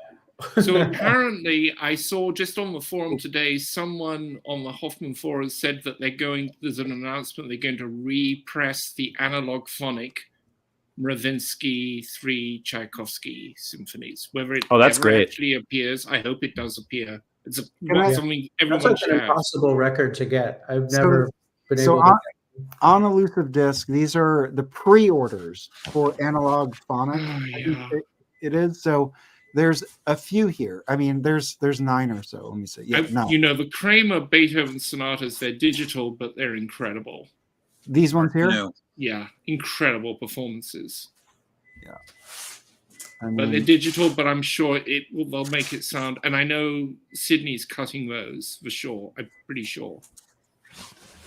S5: So apparently, I saw just on the forum today, someone on the Hoffman forum said that there's an announcement they're going to repress the analog phonic Ravinsky 3 Tchaikovsky symphonies. Whether it
S3: that's great.
S5: actually appears, I hope it does appear. It's
S1: I-
S5: something
S2: That's
S5: everyone
S2: like
S5: should
S2: an
S5: have.
S2: impossible record to get. I've
S1: So-
S2: never been
S1: So
S2: able to.
S1: on Elusive Disc, these are the pre-orders for analog phonics.
S5: Oh,
S1: I think
S5: yeah.
S1: it is. So there's a few here. I mean, there's 9 or so. Let me see. Yeah, no.
S5: You know, the Kramer Beethoven sonatas, they're digital, but they're incredible.
S1: These ones here.
S4: No.
S5: Yeah, incredible performances.
S1: I
S5: But they're
S1: mean,
S5: digital, but I'm sure they'll make it sound. And I know Sydney's cutting those for sure. I'm pretty sure.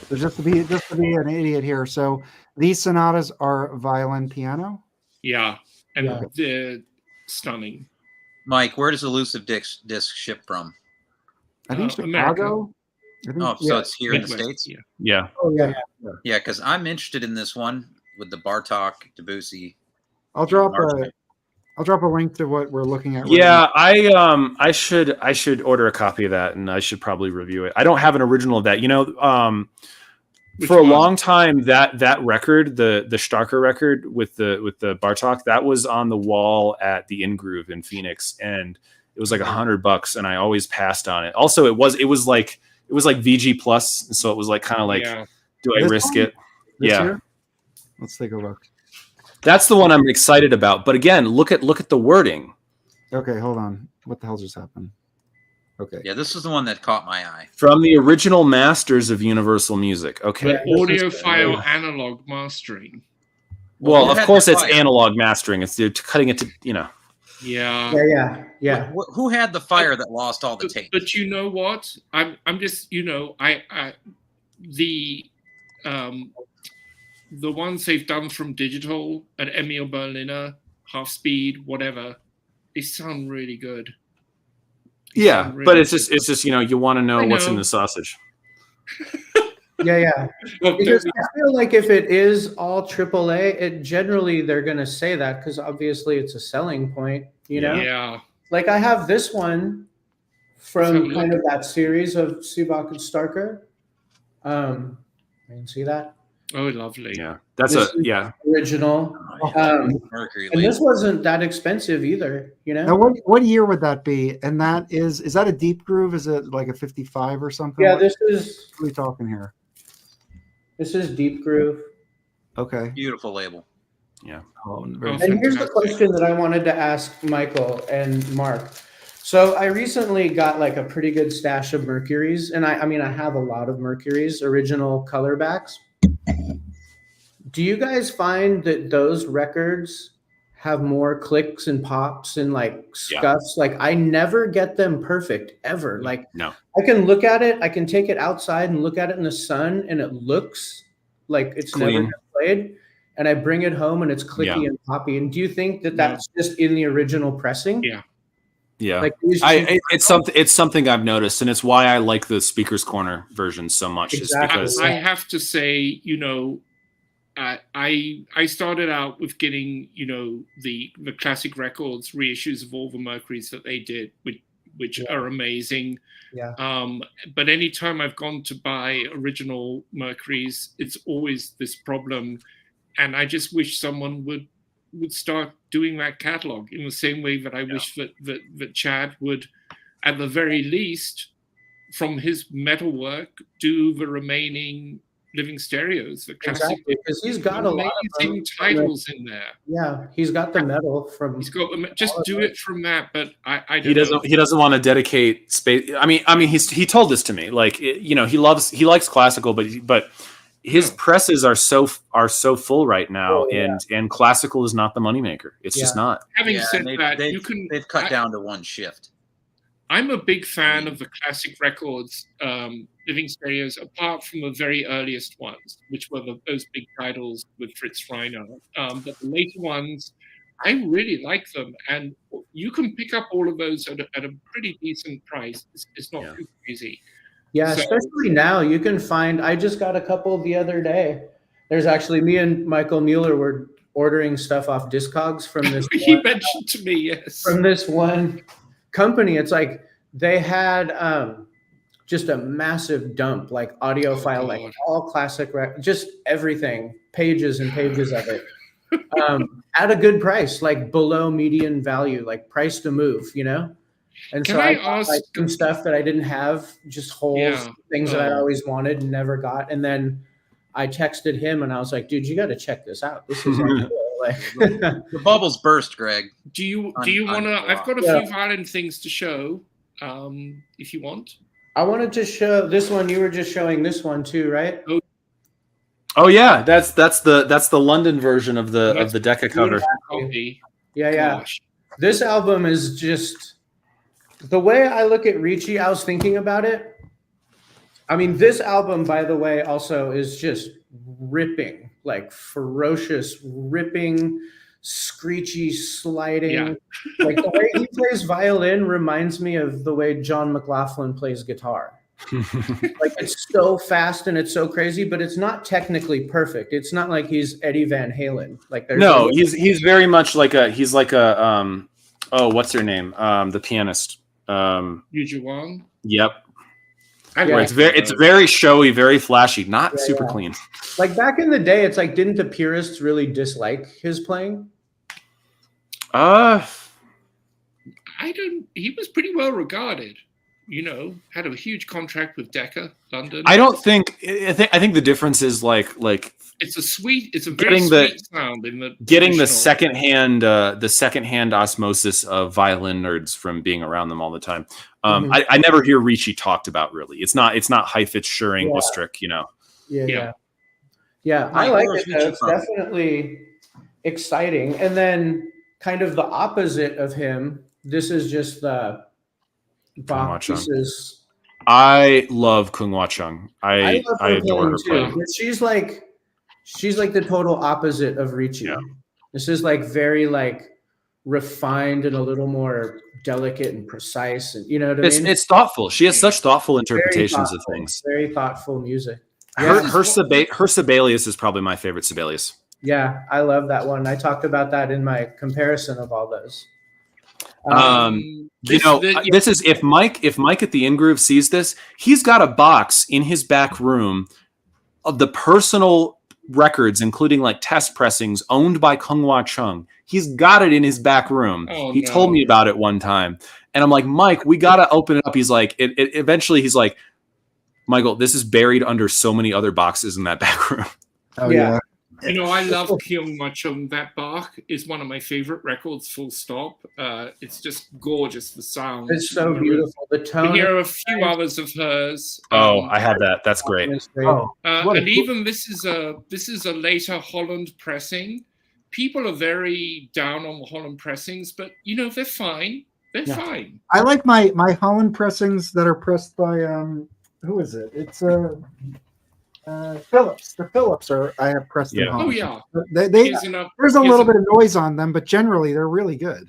S1: so just to be an idiot here. So these sonatas are violin piano.
S5: Yeah, and
S2: Yeah.
S5: they're stunning.
S4: Mike, where does Elusive Disc ship from?
S1: I think
S5: America.
S1: Chicago. I think,
S4: Oh, so it's here in the
S5: Midwest,
S4: States?
S5: Yeah.
S3: Yeah.
S2: Oh yeah.
S4: Yeah, because I'm interested in this one with the Bartok, Debussy.
S1: I'll drop
S4: Marshall.
S1: a link to what we're looking at. Right
S3: Yeah, I should order a copy of that, and I should probably review it. I don't have an original of that. You know,
S5: Which
S3: for a
S5: one?
S3: long time that record, the Starker record with the Bartok, that was on the wall at the In Groove in Phoenix, and it was like $100, and I always passed on it. Also, it was like VG Plus, and so it was like kind of like,
S5: Yeah.
S3: do I
S1: This
S3: risk
S1: one?
S3: it?
S1: This
S3: Yeah.
S1: year? Let's take a look.
S3: That's the one I'm excited about. But again, look at the wording.
S1: Okay, hold on. What the hell just happened? Okay.
S4: Yeah, this is the one that caught my eye.
S3: From the original masters of Universal Music. Okay.
S5: But audiophile analog mastering.
S3: Well,
S4: who
S3: of
S4: had
S3: course,
S4: the
S3: it's
S4: fire?
S3: analog mastering. It's they're cutting it to, you know.
S5: Yeah.
S2: Yeah.
S4: Who had the fire that lost all the tape?
S5: But you know what? I'm just, you know, the ones they've done from digital at Emil Berliner, half speed, whatever, they sound really good.
S3: Yeah,
S5: Really
S3: but it's just you know, you want to know
S5: I
S3: what's in
S5: know.
S3: the sausage.
S2: Yeah. Because I feel like if it is all AAA, it generally they're gonna say that because obviously it's a selling point. You know,
S5: Yeah.
S2: like I have this one
S5: Let's
S2: from
S5: have a
S2: kind
S5: look.
S2: of that series of Subak and Starker. You can see that
S5: Oh, lovely.
S3: Yeah, that's
S2: This
S3: a
S2: is-
S3: yeah.
S2: original,
S4: Oh, yeah.
S2: um,
S4: Mercury
S2: and
S4: Lake.
S2: this wasn't that expensive either. You know,
S1: Now, what year would that be? And that is that a deep groove? Is it like a 55 or something?
S2: yeah,
S1: What
S2: this is
S1: are we talking here?
S2: Deep Groove.
S1: Okay.
S4: Beautiful label.
S1: Oh, very
S5: Oh,
S2: And here's the
S5: fantastic.
S2: question that I wanted to ask Michael and Mark. So I recently got like a pretty good stash of Mercuries, and I mean I have a lot of Mercuries, original color backs. Do you guys find that those records have more clicks and pops and like
S3: Yeah.
S2: scuffs? Like I never get them perfect ever. Like
S3: No.
S2: I can look at it, I can take it outside and look at it in the sun, and it looks like it's never
S3: Clean.
S2: been played. And I bring it home and it's clicky
S3: Yeah.
S2: and poppy. And do you think that that's just in the original pressing?
S5: Yeah.
S3: Yeah.
S2: Like these
S3: It's something I've noticed, and it's why I like the Speaker's Corner version so much.
S2: Exactly.
S3: Is because
S5: I have to say, you know, I started out with getting, you know, the classic records reissues of all the Mercuries that they did, which are amazing.
S2: Yeah.
S5: But anytime I've gone to buy original Mercuries, it's always this problem, and I just wish someone would start doing that catalog in the same way that I wish that Chad would, at the very least, from his metalwork, do the remaining living stereos, the classic.
S2: Exactly, because he's got a lot of
S5: amazing
S2: them.
S5: titles in there.
S2: Yeah, he's got the metal from.
S5: He's got them. Just do it from that. But I don't
S3: he doesn't
S5: know.
S3: he doesn't want to dedicate space. I mean he told this to me, like, you know, he likes classical, but his presses are so full right now, and classical is not the moneymaker. It's just not.
S5: Having
S4: Yeah,
S5: said
S4: and
S5: that,
S4: they've,
S5: you can.
S4: they've cut down to one shift.
S5: I'm a big fan of the classic records, living stereos, apart from the very earliest ones, which were those big titles with Fritz Reiner. But the later ones, I really like them, and you can pick up all of those at a pretty decent price. It's not too crazy.
S2: Yeah,
S5: So-
S2: especially now you can find. I just got a couple the other day. There's actually me and Michael Mueller were ordering stuff off Discogs from this.
S5: He mentioned to me, yes.
S2: From this one company. It's like they had just a massive dump, like audiophile, like all classic, just everything, pages and pages of it, at a good price, like below median value, like price to move, you know? And
S5: Can
S2: so
S5: I
S2: got, like,
S5: ask-
S2: some stuff that I didn't have, just holes,
S5: Yeah.
S2: things that I
S5: Oh.
S2: always wanted and never got. And then I texted him and I was like, dude, you got to check this out. This is like, cool. Like
S4: The bubbles burst, Greg.
S5: Do you
S4: On-
S5: want to?
S4: on-
S5: I've got a
S2: Yeah.
S5: few violin things to show, if you want.
S2: I wanted to show this one. You were just showing this one too, right?
S3: Oh yeah, that's the London version of the Decca cover.
S5: Copy.
S2: Yeah, yeah.
S5: Gosh.
S2: This album is just the way I look at Ricci. I was thinking about it. I mean, this album, by the way, also is just ripping, like ferocious, ripping, screechy, sliding.
S5: Yeah.
S2: Like the way he plays violin reminds me of the way John McLaughlin plays guitar. Like it's so fast and it's so crazy, but it's not technically perfect. It's not like he's Eddie Van Halen. Like there's
S3: No, he's very much like a what's her name? The pianist.
S5: Yuji Wang.
S3: Yep.
S5: I
S3: Where
S5: like
S3: it's very showy, very flashy, not
S2: Yeah,
S3: super
S2: yeah.
S3: clean.
S2: like back in the day. It's like, didn't the purists really dislike his playing?
S5: I don't. He was pretty well regarded. Had a huge contract with Decca, London.
S3: I don't think. I think the difference is like
S5: It's a very
S3: Getting the-
S5: sweet sound in the
S3: getting the
S5: traditional-
S3: secondhand osmosis of violin nerds from being around them all the time.
S2: Mhm.
S3: I never hear Ricci talked about really. It's not Heifetz, Schering,
S2: Yeah.
S3: Ostrich.
S2: Yeah,
S5: Yeah.
S2: yeah. Yeah, I
S4: Mike,
S2: like
S4: where's
S2: it. Though.
S4: Ricci
S2: It's
S4: from?
S2: definitely exciting. And then kind of the opposite of him. This is just the Bach
S3: Wachang.
S2: pieces.
S3: I love Kung Hwa Chung. I
S2: love
S3: adore her
S2: playing,
S3: playing.
S2: But she's like the total opposite of Ricci.
S3: Yeah.
S2: This is like very like refined and a little more delicate and precise, and you know what I mean?
S3: It's thoughtful. She has such thoughtful
S2: Very
S3: interpretations of
S2: thoughtful,
S3: things.
S2: Very thoughtful music.
S3: Her Sibelius is probably my favorite Sibelius.
S2: Yeah, I love that one. I talked about that in my comparison of all those.
S3: This is if Mike at the In Groove sees this, he's got a box in his back room of the personal records, including like test pressings owned by Kung Hwa Chung. He's got it in his back room.
S5: Oh,
S3: He
S5: no.
S3: told me about it one time, and I'm like, Mike, we got to open it up. He's like, eventually he's like, Michael, this is buried under so many other boxes in that back room.
S1: Oh
S2: Yeah.
S1: yeah.
S5: I love Kyung Machung. That Bach is one of my favorite records, full stop. It's just gorgeous, the sound.
S2: It's so beautiful. The tone.
S5: Here are a few others of hers.
S3: Oh, I have that. That's great.
S2: is great.
S1: Oh, what a
S5: And
S1: cool-
S5: even this is a later Holland pressing. People are very down on the Holland pressings, but they're fine. They're
S1: Yeah.
S5: fine.
S1: I like my Holland pressings that are pressed by who is it? It's Phillips. The Phillips I have pressed in
S3: Yeah.
S5: Oh
S1: Holland.
S5: yeah.
S1: They
S5: Here's another-
S1: there's a
S5: here's
S1: little
S5: a-
S1: bit of noise on them, but generally they're really good.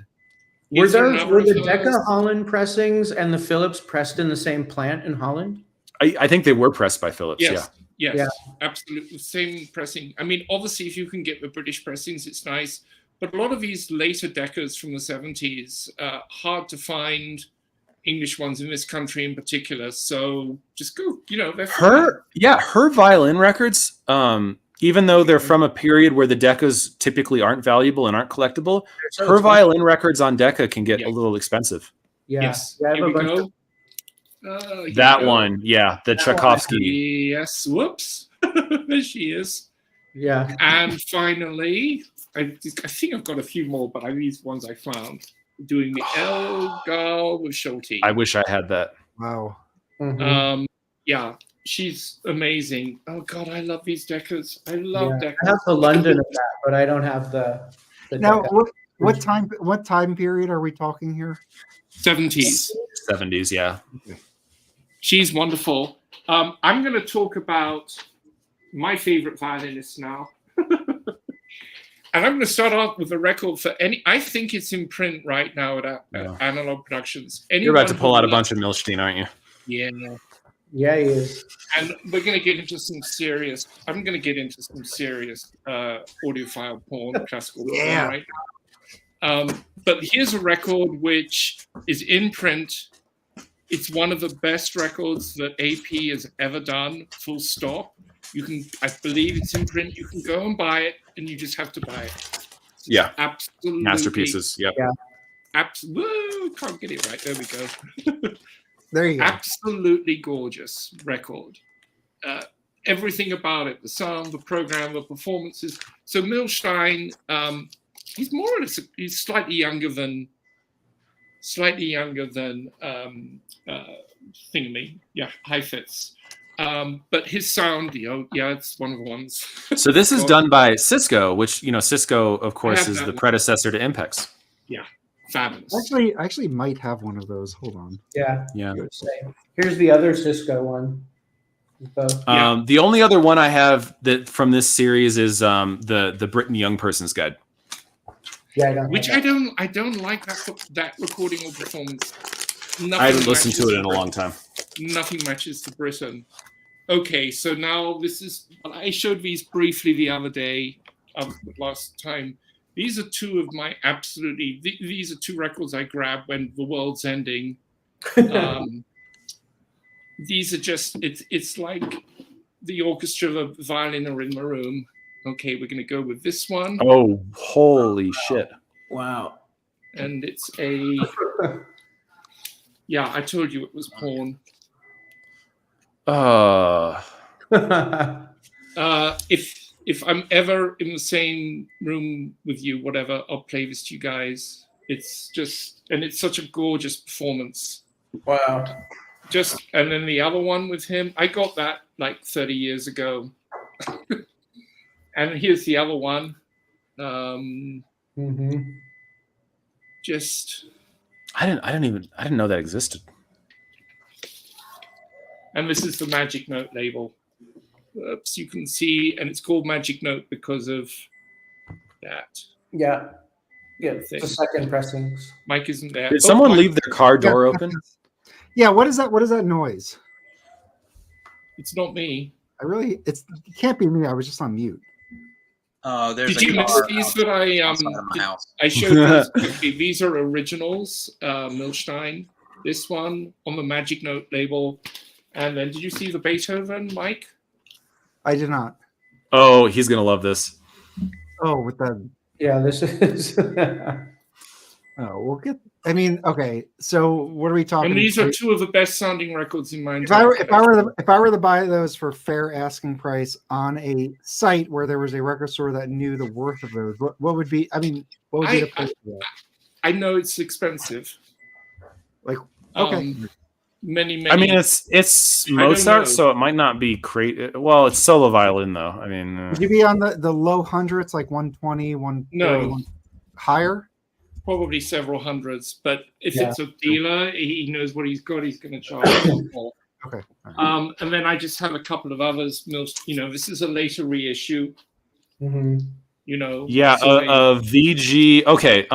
S2: Were
S5: Is there
S2: those
S5: another
S2: were the
S5: of
S2: Decca
S5: those?
S2: Holland pressings and the Phillips pressed in the same plant in Holland?
S3: I think they were pressed by Phillips.
S5: Yes. Yes.
S2: Yeah.
S5: Absolutely. Same pressing. I mean, obviously, if you can get the British pressings, it's nice. But a lot of these later Deccas from the 70s, hard to find English ones in this country in particular. So just go, they're fine.
S3: Her violin records, even though they're from a period where the Deccas typically aren't valuable and aren't collectible,
S2: So
S3: her
S2: it's-
S3: violin records on Decca can get
S5: Yeah.
S3: a little expensive.
S2: Yeah.
S5: Yes.
S2: Yeah, I have
S5: Here
S2: a
S5: we
S2: bunch
S5: go.
S2: of-
S5: Here
S3: That
S5: we go.
S3: one, yeah, the
S2: That one.
S3: Tchaikovsky.
S5: Yes. Whoops. There she is.
S2: yeah.
S5: And finally, I think I've got a few more, but these ones I found. Doing the El Gal with Schulte.
S3: I wish I had that.
S1: Wow.
S2: Mhm.
S5: Yeah, she's amazing. Oh God, I love these Deccas. I love
S2: Yeah.
S5: Deccas.
S2: I have the London of that, but I don't have the
S1: Now,
S2: Decca.
S1: what time period are we talking here?
S5: 70s.
S3: 70s, yeah.
S5: She's wonderful. I'm going to talk about my favorite violinist now. And I'm going to start off with a record for I think it's in print right now at
S3: Yeah.
S5: Analog Productions.
S3: You're about to
S5: Anyone
S3: pull
S5: who
S3: out a
S5: loves-
S3: bunch of Milstein, aren't you?
S5: Yeah.
S2: Yeah, he is.
S5: And we're going to get into some serious. I'm going to get into some serious audiophile porn, classical porn
S1: Yeah.
S5: right now. But here's a record which is in print. It's one of the best records that AP has ever done. Full stop. I believe it's in print. You can go and buy it, and you just have to buy it.
S3: Yeah.
S5: Absolutely.
S3: Masterpieces, yep.
S2: Yeah.
S5: Woo! can't get it right. There we go.
S1: There you go.
S5: Absolutely gorgeous record. Everything about it, the sound, the program, the performances. So Milstein, he's more or less, he's slightly younger than Thingy, Heifetz. But his sound, it's one of the ones.
S3: So this is done by Cisco, which, Cisco, of course, is the
S5: one.
S3: predecessor to Impex.
S5: Yeah, fabulous.
S1: I actually might have one of those. Hold on.
S2: Yeah.
S3: Yeah.
S2: Here's the other Cisco one.
S3: The only other one I have that from this series is the Britain Young Person's Guide.
S2: Yeah,
S5: I don't like that recording or performance.
S3: I haven't listened to it in a long time.
S5: Nothing matches to Britain. Okay, so now I showed these briefly the other day, last time. These are two of my these are two records I grabbed when the world's ending. These are just, it's like the orchestra, the violin are in the room. Okay, we're going to go with this one.
S3: Oh, holy shit.
S2: Wow.
S5: And it's yeah, I told you it was porn. If I'm ever in the same room with you, whatever, I'll play this to you guys. It's just, and it's such a gorgeous performance.
S2: Wow.
S5: And then the other one with him, I got that like 30 years ago. And here's the other one. Just,
S3: I didn't know that existed.
S5: and this is the Magic Note label. Oops, you can see, and it's called Magic Note because of that.
S2: Yeah. The second pressings.
S5: Mike isn't there.
S3: Did someone leave their car door open?
S1: Yeah, what is that? What is that noise?
S5: It's not me.
S1: It can't be me. I was just on mute.
S4: There's
S5: Did you miss these that I showed these quickly? These are originals, Milstein. This one on the Magic Note label. And then did you see the Beethoven, Mike?
S1: I did not.
S3: Oh, he's going to love this.
S1: Oh, with that.
S2: Yeah, this is.
S1: Okay. So what are we talking?
S5: And these are two of the best sounding records in my
S1: If
S5: entire
S1: I were to buy those for fair asking price on a site where there was a record store that knew the worth of those, what would be? What would be the price for that?
S5: I know it's expensive.
S1: Like, okay.
S5: Many.
S3: I mean, it's Mozart, so it might not be crazy. Well, it's solo violin, though. I mean,
S1: would you be on the low hundreds, like 120, 130,
S5: no,
S1: higher?
S5: Probably several hundreds. But if it's a dealer, he knows what he's got. He's going to charge more.
S1: Okay.
S5: Right. And then I just have a couple of others. This is a later reissue.
S2: Mm-hmm.
S3: Yeah, VG. Okay.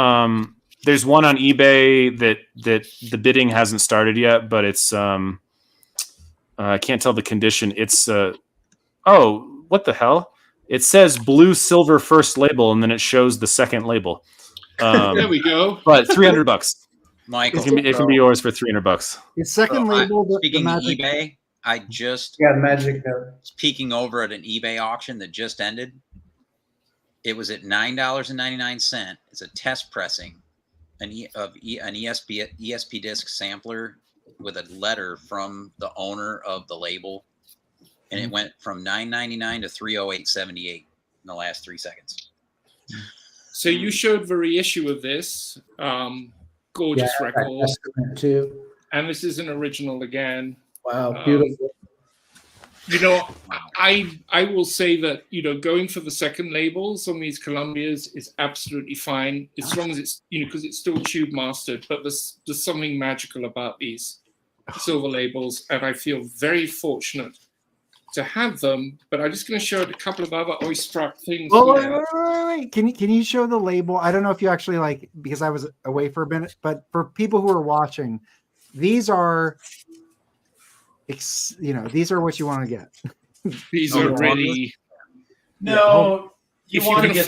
S3: There's one on eBay that the bidding hasn't started yet, but it's I can't tell the condition. It's what the hell? It says blue silver first label, and then it shows the second label.
S5: There we go.
S3: But $300.
S4: Michael,
S3: it can be yours for $300.
S1: The second label.
S4: Speaking of eBay, I just
S2: Magic Note.
S4: Peeking over at an eBay auction that just ended. It was at $9.99. It's a test pressing. An ESP disc sampler with a letter from the owner of the label, and it went from $9.99 to $308.78 in the last 3 seconds.
S5: So you showed the reissue of this gorgeous record
S2: too,
S5: and this is an original again.
S2: Wow, beautiful.
S5: I will say that going for the second labels on these Columbias is absolutely fine as long as it's because it's still tube mastered. But there's something magical about these silver labels, and I feel very fortunate to have them. But I'm just going to show a couple of other Oystruck things.
S1: Wait. Can you show the label? I don't know if you actually because I was away for a minute, but for people who are watching, these are. These are what you want to get.
S5: These are really
S3: no. You want to get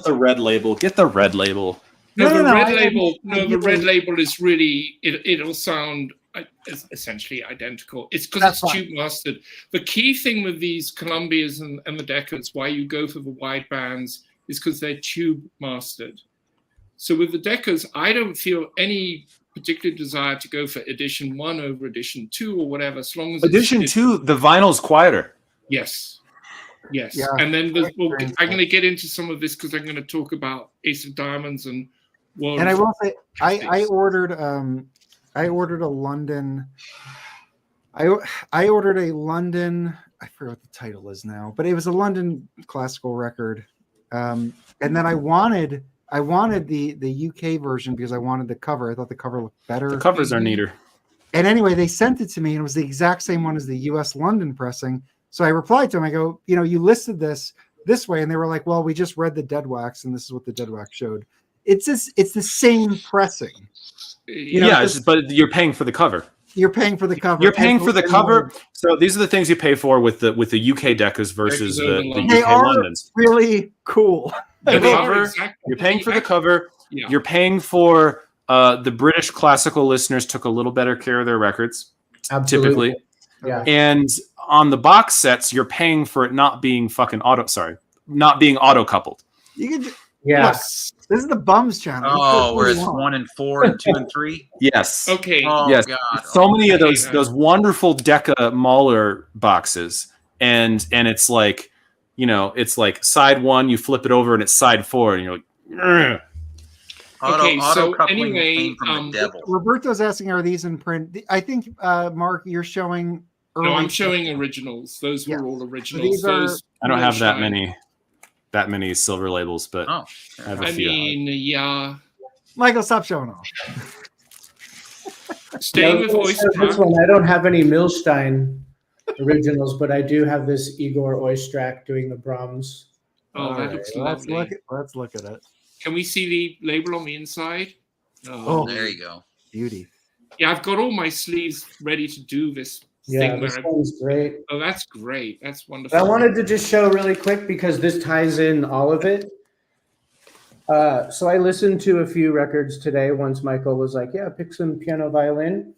S3: the red label. Get the red label.
S5: The red label is really it'll sound essentially identical. It's because it's tube mastered. The key thing with these Columbias and the Deccas, why you go for the wide bands, is because they're tube mastered. So with the Deccas, I don't feel any particular desire to go for edition 1 over edition 2 or whatever, as long as
S3: Edition 2, the vinyl's quieter.
S5: Yes. Yeah.
S1: And
S5: then I'm going to get into some of this because I'm going to talk about Ace of Diamonds and World.
S1: And I will say, I ordered a London. I ordered a London. I forget what the title is now, but it was a London classical record. And then I wanted the UK version because I wanted the cover. I thought the cover looked better.
S3: The covers are neater.
S1: And anyway, they sent it to me, and it was the exact same one as the US London pressing. So I replied to them. I go, you listed this way, and they were like, well, we just read the dead wax, and this is what the dead wax showed. It's the same pressing.
S3: But you're paying for the cover.
S1: You're paying for the cover.
S3: You're paying for the cover. So these are the things you pay for with the UK Deccas versus the
S1: they
S3: UK
S1: are
S3: Londons.
S1: Really cool.
S3: The cover. You're paying for the cover.
S5: Yeah.
S3: You're paying for the British classical listeners took a little better care of their records,
S2: Absolutely.
S3: typically.
S2: Yeah.
S3: And on the box sets, you're paying for it not being not being auto coupled.
S1: You can.
S2: Yeah.
S1: Look, this is the Bums channel.
S4: Oh, where it's 1 and 4 and 2 and 3.
S3: Yes.
S5: Okay.
S4: Oh
S3: Yes.
S4: God.
S3: So many of
S5: okay.
S3: those wonderful Decca Mahler boxes, and it's like, it's like side 1, you flip it over, and it's side 4, and you're like, "Ugh."
S5: So
S4: coupling
S5: anyway,
S4: came from the devil.
S1: Roberto's asking, are these in print? I think, Mark, you're showing.
S5: No, I'm showing originals. Those were
S1: Yeah.
S5: all originals.
S1: These are-
S5: Those
S3: I don't have that
S5: shine.
S3: many silver labels, but
S4: Oh,
S3: I have a
S5: I
S3: few.
S5: mean, yeah.
S1: Michael, stop showing off.
S5: Staying with
S2: This
S5: Oyster.
S2: one, I don't have any Milstein originals, but I do have this Igor Oistrakh doing the Brahms.
S5: Oh, that looks
S1: let's
S5: lovely.
S1: look at it.
S5: Can we see the label on the inside?
S1: Oh.
S4: there you go.
S1: Beauty.
S5: Yeah, I've got all my sleeves ready to do this
S2: Yeah,
S5: thing.
S2: this
S5: Where
S2: one's great.
S5: oh, that's great. That's wonderful.
S2: I wanted to just show really quick because this ties in all of it. So I listened to a few records today once Michael was like, yeah, pick some piano violin.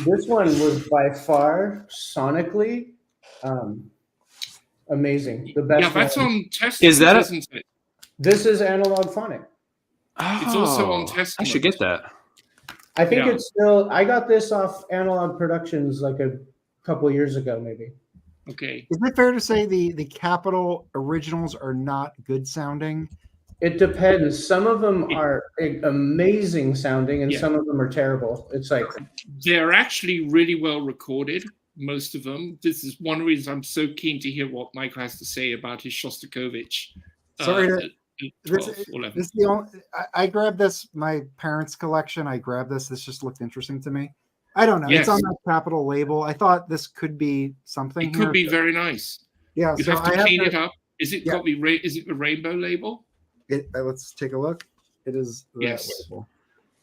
S2: This one was by far sonically amazing. The best.
S5: Yeah, that's
S2: one.
S5: on Testament,
S3: Is that a-
S5: isn't it?
S2: This is analog phonic.
S5: It's also on
S3: Oh, I
S5: Testament.
S3: should get that.
S2: I think
S5: Yeah.
S2: it's still. I got this off Analog Productions like a couple years ago, maybe.
S5: Okay.
S1: Is it fair to say the Capitol originals are not good sounding?
S2: It depends. Some of them are amazing sounding, and
S5: Yeah.
S2: some of them are terrible. It's like
S5: They're actually really well recorded, most of them. This is one reason I'm so keen to hear what Michael has to say about his Shostakovich.
S1: Sorry to-
S5: at 12 or 11.
S1: This is the only. I grabbed this. My parents' collection. I grabbed this. This just looked interesting to me. I don't know.
S5: Yes.
S1: It's on that Capitol label. I thought this could be something.
S5: It could be very nice.
S1: Yeah.
S5: You
S1: so
S5: have to
S1: I
S5: clean
S1: the-
S5: it up. Is it
S1: Yeah.
S5: got the is it the rainbow label?
S1: let's take a look. It is that
S5: Yes.
S1: label.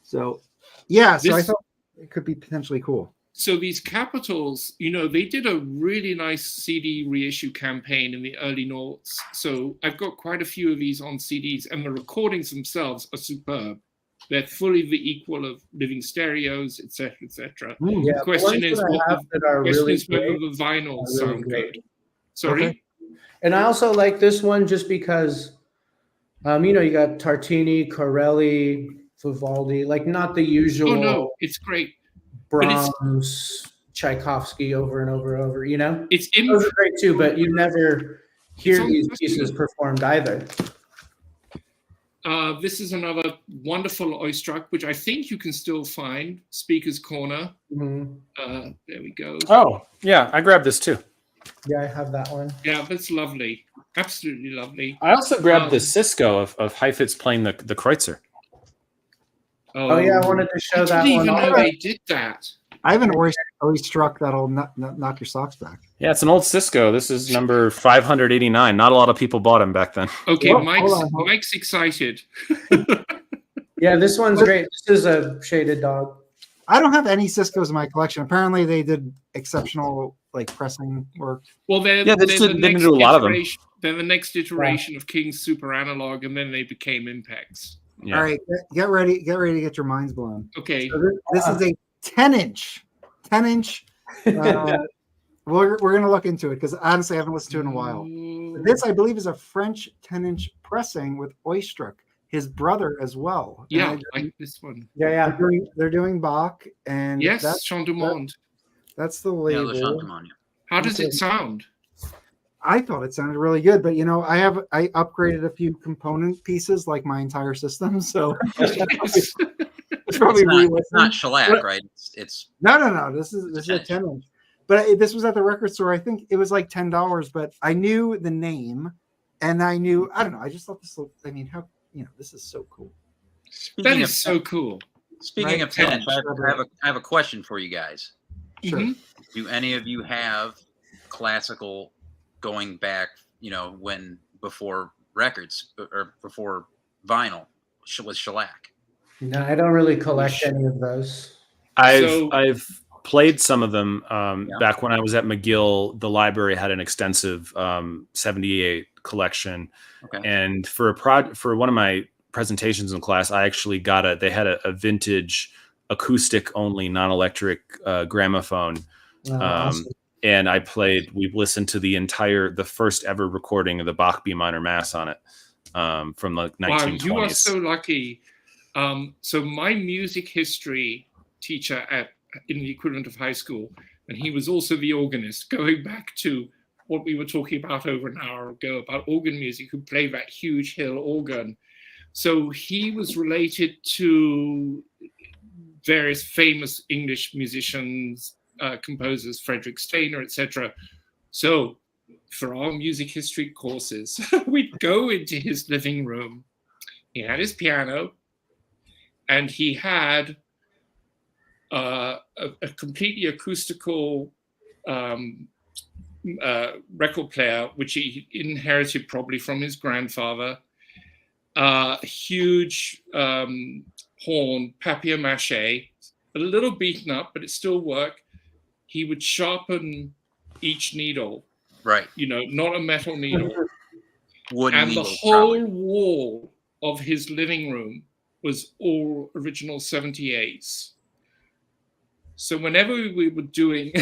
S1: So yeah. So I
S5: This-
S1: thought it could be potentially cool.
S5: So these Capitals, they did a really nice CD reissue campaign in the early noughts. So I've got quite a few of these on CDs, and the recordings themselves are superb. They're fully the equal of living stereos, etc., etc.
S2: yeah.
S5: The question
S2: the
S5: is,
S2: ones that I have that are
S5: question
S2: really
S5: is whether
S2: great.
S5: the vinyls
S2: Really
S5: sound
S2: great.
S5: good. Sorry.
S1: Okay.
S2: And I also like this one just because, you got Tartini, Corelli, Vivaldi, like not the usual
S5: Oh no, it's great. But it's-
S2: Brahms, Tchaikovsky over and over and over.
S5: It's
S2: Those are great too, but you never hear
S5: on
S2: these
S5: Testament.
S2: pieces performed either.
S5: This is another wonderful Oistrakh, which I think you can still find. Speaker's Corner.
S2: Mhm.
S5: There we go.
S3: Oh, yeah, I grabbed this too.
S2: Yeah, I have that one.
S5: Yeah, that's lovely. Absolutely lovely.
S3: I also grabbed the
S5: Um,
S3: Cisco of Heifetz playing the Kreutzer.
S2: Oh yeah, I wanted to show
S5: I
S2: that
S5: didn't
S2: one.
S5: even know
S2: off.
S5: they did that.
S1: I have an always struck that'll knock your socks back.
S3: Yeah, it's an old Cisco. This is number 589. Not a lot of people bought him back then.
S5: Okay,
S1: Whoa,
S5: Mike's,
S1: hold on.
S5: Mike's excited.
S2: Yeah, this one's great. This is a shaded dog.
S1: I don't have any Cisco's in my collection. Apparently, they did exceptional pressing work.
S5: Well, they're,
S3: Yeah, they
S5: they're
S3: just
S5: the
S3: didn't
S5: next
S3: do a lot of them.
S5: iteration- They're the next iteration of King's Super Analog, and then they became Impex.
S3: Yeah.
S1: All right, get ready to get your minds blown.
S5: Okay.
S1: So this is a 10-inch. 10-inch. We're going to look into it because honestly, I haven't listened to it in a while. This, I believe, is a French 10-inch pressing with Oistrakh. his brother as well. And
S5: Yeah, like this one.
S2: Yeah.
S1: they're doing Bach, and
S5: Yes,
S1: that's
S5: Chant du Monde.
S1: that's the
S4: Yeah,
S1: label.
S4: the Chantemania.
S5: How does it sound?
S1: I thought it sounded really good, but I upgraded a few component pieces, like my entire system. So it's probably
S4: It's not shellac, right? It's
S1: no. This is a 10-inch. But this was at the record store. I think it was like $10. But I knew the name, and I don't know. I just thought this looked. I mean, how this is so cool.
S5: That is so cool.
S4: Speaking of 10-inch, I have a question for you guys.
S1: Sure.
S5: Mhm.
S4: Do any of you have classical going back, when before records or before vinyl was shellac?
S2: No, I don't really collect any of those.
S3: I've played some of them back when I was at McGill. The library had an extensive 78 collection, and for one of my presentations in class, I actually they had a vintage acoustic only non-electric gramophone.
S2: Awesome.
S3: And we listened to the first ever recording of the Bach B minor mass on it from the 1920s.
S5: Wow, you are so lucky. So my music history teacher in the equivalent of high school, and he was also the organist, going back to what we were talking about over an hour ago about organ music, who played that huge hill organ. So he was related to various famous English musicians, composers, Frederick Steiner, etc. So for our music history courses, we'd go into his living room. He had his piano, and he had a completely acoustical record player, which he inherited probably from his grandfather. Huge horn, papier-mâché, a little beaten up, but it still worked. He would sharpen each needle,
S4: right?
S5: Not a metal needle.
S4: Wooden
S5: and
S4: needles,
S5: the whole
S4: probably.
S5: wall of his living room was all original 78s. So whenever we were doing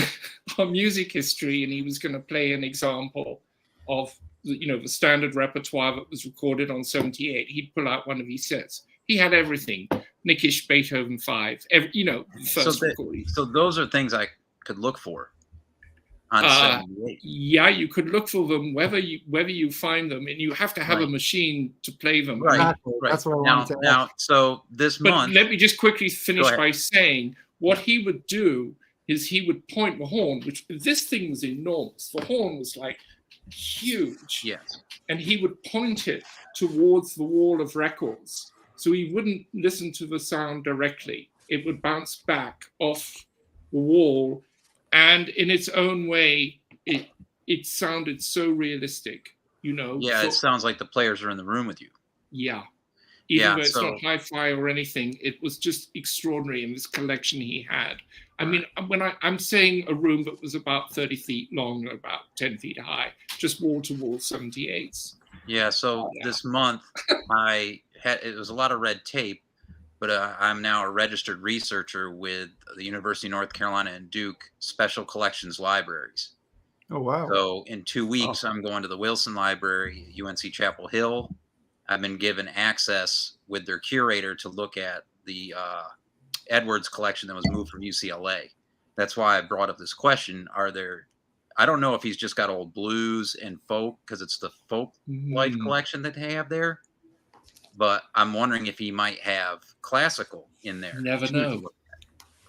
S5: our music history, and he was going to play an example of the standard repertoire that was recorded on 78, he'd pull out one of his sets. He had everything: Nickish, Beethoven 5, first recording.
S4: So those are things I could look for on 78.
S5: Yeah, you could look for them whether you find them, and you have to have a machine to play them.
S4: Right.
S1: Exactly. That's what I wanted to ask.
S4: Now, so this month.
S5: Let me just quickly finish by saying what he would do is he would point the horn, which this thing was enormous. The horn was like huge.
S4: Yes.
S5: And he would point it towards the wall of records. So he wouldn't listen to the sound directly. It would bounce back off the wall. And in its own way, it sounded so realistic,
S4: Yeah, it sounds like the players are in the room with you.
S5: Yeah. Even though it's not hi-fi or anything, it was just extraordinary in this collection he had. I mean, when I'm saying a room that was about 30 feet long, about 10 feet high, just wall-to-wall 78s.
S4: Yeah, so this month it was a lot of red tape, but I'm now a registered researcher with the University of North Carolina and Duke Special Collections Libraries.
S1: Oh, wow.
S4: So in 2 weeks, I'm going to the Wilson Library, UNC Chapel Hill. I've been given access with their curator to look at the Edwards collection that was moved from UCLA. That's why I brought up this question. I don't know if he's just got old blues and folk, because it's the folk life collection that they have there. But I'm wondering if he might have classical in there.
S5: Never know.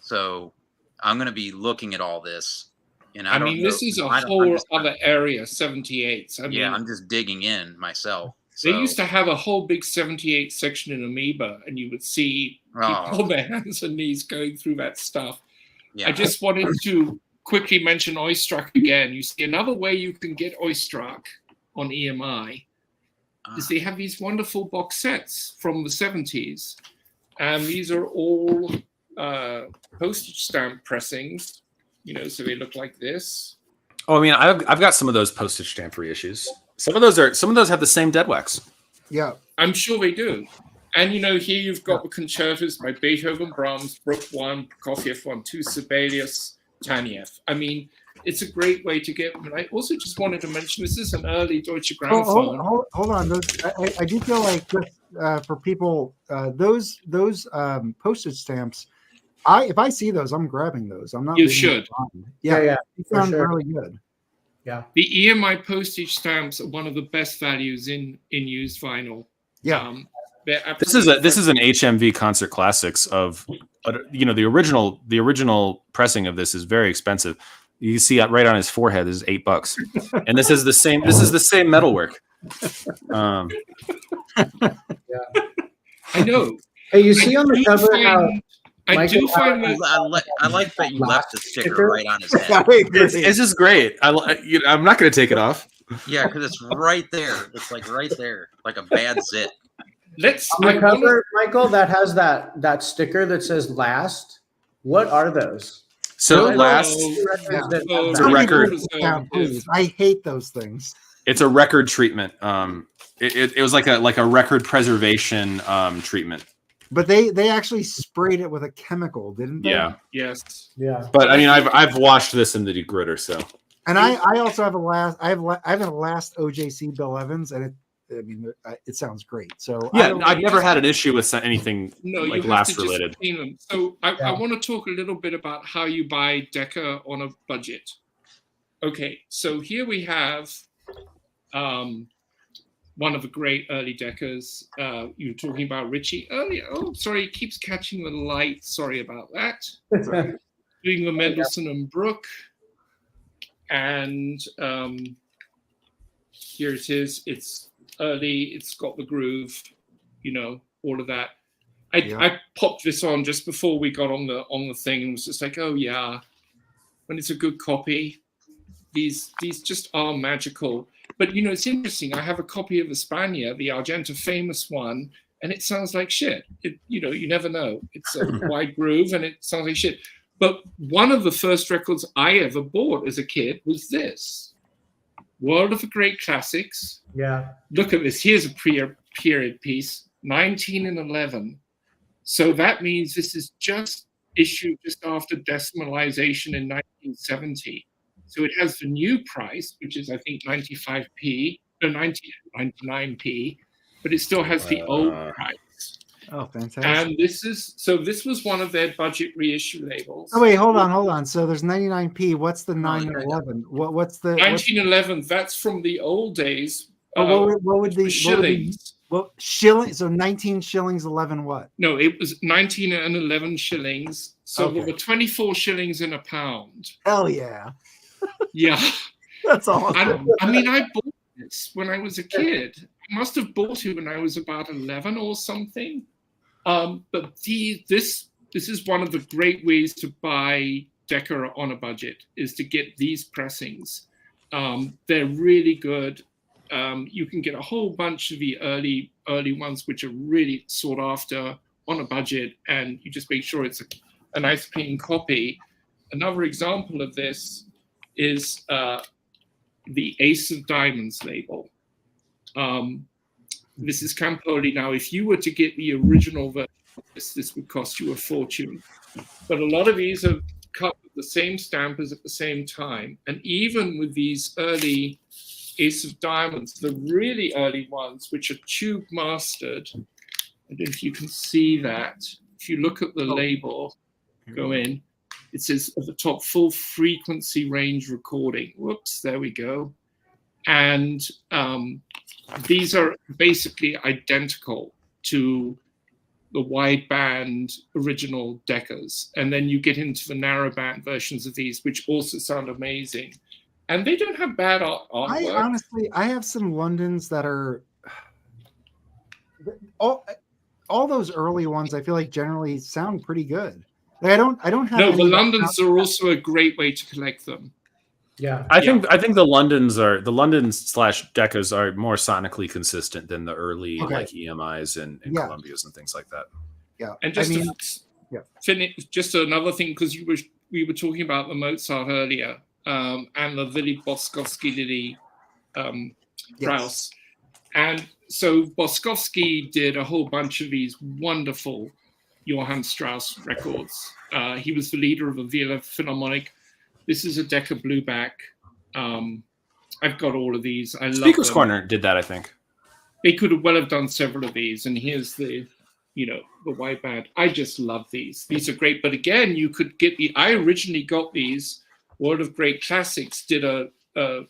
S4: So I'm going to be looking at all this. And
S5: I mean, this is a whole other area, 78s.
S4: I'm just digging in myself.
S5: They used to have a whole big 78 section in Amoeba, and you would see people on their hands and knees going through that stuff. Yeah. I just wanted to quickly mention Oistrakh again. You see, another way you can get Oistrakh on EMI is they have these wonderful box sets from the 70s. And these are all postage stamp pressings, so they look like this.
S3: Oh, I mean, I've got some of those postage stamp reissues. Some of those have the same dead wax.
S1: Yeah,
S5: I'm sure they do. And here you've got the concertos by Beethoven, Brahms, Bruch 1, Prokofiev 1, 2, Sibelius, Tanev. I mean, it's a great way to get them. And I also just wanted to mention this is an early Deutsche Grammophon.
S1: Hold on. I do feel like for people, those postage stamps. If I see those, I'm grabbing those. I'm not.
S5: You
S1: leaving
S5: should.
S1: them behind.
S2: Yeah,
S1: They
S2: for
S1: sound
S2: sure.
S1: really good.
S2: Yeah.
S5: The EMI postage stamps are one of the best values in used vinyl.
S1: Yeah.
S3: This is an HMV Concert Classics of, the original pressing of this is very expensive. You see right on his forehead is $8, and this is the same. This is the same metalwork.
S5: I know.
S2: Hey, you see on the cover how
S5: I do find that
S4: I like that you left the sticker right on his head.
S3: It's just great. I'm not going to take it off.
S4: Yeah, because it's right there. It's like right there, like a bad zit.
S2: On the cover, Michael, that has that sticker that says "last." What are those?
S3: So last,
S2: It's
S3: a record.
S1: Please. I hate those things.
S3: It's a record treatment. It was like a record preservation treatment.
S1: But they actually sprayed it with a chemical, didn't they?
S3: Yeah.
S5: Yes.
S2: Yeah.
S3: But I mean, I've washed this in the degritter, so.
S1: And I also have I have a last OJC Bill Evans, and it sounds great. So
S3: yeah, I've never had an issue with anything like
S5: you
S3: last
S5: have to
S3: related.
S5: Just clean them. So I want to talk a little bit about how you buy Decca on a budget. Okay, so here we have one of the great early Deccas. You were talking about Richie earlier. Oh, sorry, it keeps catching the light. Sorry about that. Doing the Mendelssohn and Brook. And here it is. It's early. It's got the groove, all of that. I popped this on just before we got on the thing and was just like, oh yeah, when it's a good copy, these just are magical. But it's interesting. I have a copy of España, the Argenta famous one, and it sounds like shit. You never know. It's a wide groove and it sounds like shit. But one of the first records I ever bought as a kid was this, World of the Great Classics.
S2: Yeah.
S5: Look at this. Here's a period piece, 1911. So that means this is just issued just after decimalization in 1970. So it has the new price, which is, I think, 99p, but it still has the old price.
S1: Oh, fantastic.
S5: And this was one of their budget reissue labels.
S1: Oh wait, hold on. So there's 99p. What's the 911? What's the
S5: 1911? That's from the old days.
S1: What would the
S5: shillings?
S1: Shilling. So 19 shillings, 11 what?
S5: No, it was 19 and 11 shillings. So there were 24 shillings in a pound.
S1: Hell yeah.
S5: Yeah.
S1: That's awesome.
S5: I bought this when I was a kid. I must have bought it when I was about 11 or something. But this is one of the great ways to buy Decca on a budget, is to get these pressings. They're really good. You can get a whole bunch of the early ones, which are really sought after on a budget, and you just make sure it's a nice clean copy. Another example of this is the Ace of Diamonds label. This is Campoli. Now, if you were to get the original version of this would cost you a fortune. But a lot of these are cut with the same stampers at the same time. And even with these early Ace of Diamonds, the really early ones, which are tube mastered, I don't know if you can see that. If you look at the label, go in, it says at the top, full frequency range recording. Whoops, there we go. And these are basically identical to the wideband original Deccas. And then you get into the narrowband versions of these, which also sound amazing. And they don't have bad artwork.
S1: I have some Londons that are all those early ones. I feel like generally sound pretty good. Like I don't have.
S5: No, the Londons are also a great way to collect them.
S2: Yeah,
S3: I think the Londons / Deccas are more sonically consistent than the early like EMIs and Columbias and things like that.
S1: Yeah,
S5: and just just another thing, because we were talking about the Mozart earlier, and the Willy Boskowski Lily Rouse, and so Boskowski did a whole bunch of these wonderful Johann Strauss records. He was the leader of the Viola Philharmonic. This is a Decca Blueback. I've got all of these. I love
S3: Speaker's
S5: them.
S3: Corner did that, I think.
S5: They could have well have done several of these, and here's the, the white band. I just love these. These are great. But again, you could get I originally got these. World of Great Classics did the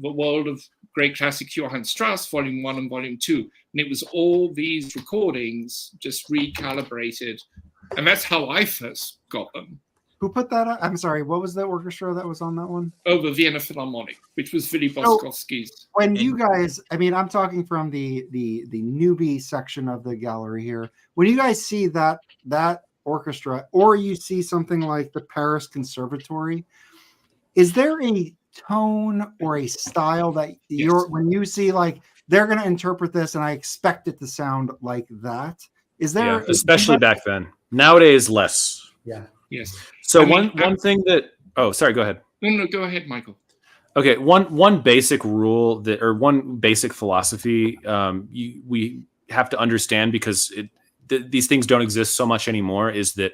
S5: World of Great Classics Johann Strauss Volume 1 and Volume 2, and it was all these recordings just recalibrated, and that's how I first got them.
S1: Who put that up? I'm sorry, what was the orchestra that was on that one?
S5: Oh, the Vienna Philharmonic, which was Willy Boskowski's.
S1: When you guys, I mean, I'm talking from the newbie section of the gallery here. When you guys see that orchestra, or you see something like the Paris Conservatory, is there a tone or a style that when you see like they're going to interpret this and I expect it to sound like that? Is there
S3: especially back then? Nowadays, less.
S2: Yeah.
S5: Yes.
S3: So one thing that sorry, go ahead.
S5: No, go ahead, Michael.
S3: Okay, one basic rule one basic philosophy we have to understand, because these things don't exist so much anymore, is that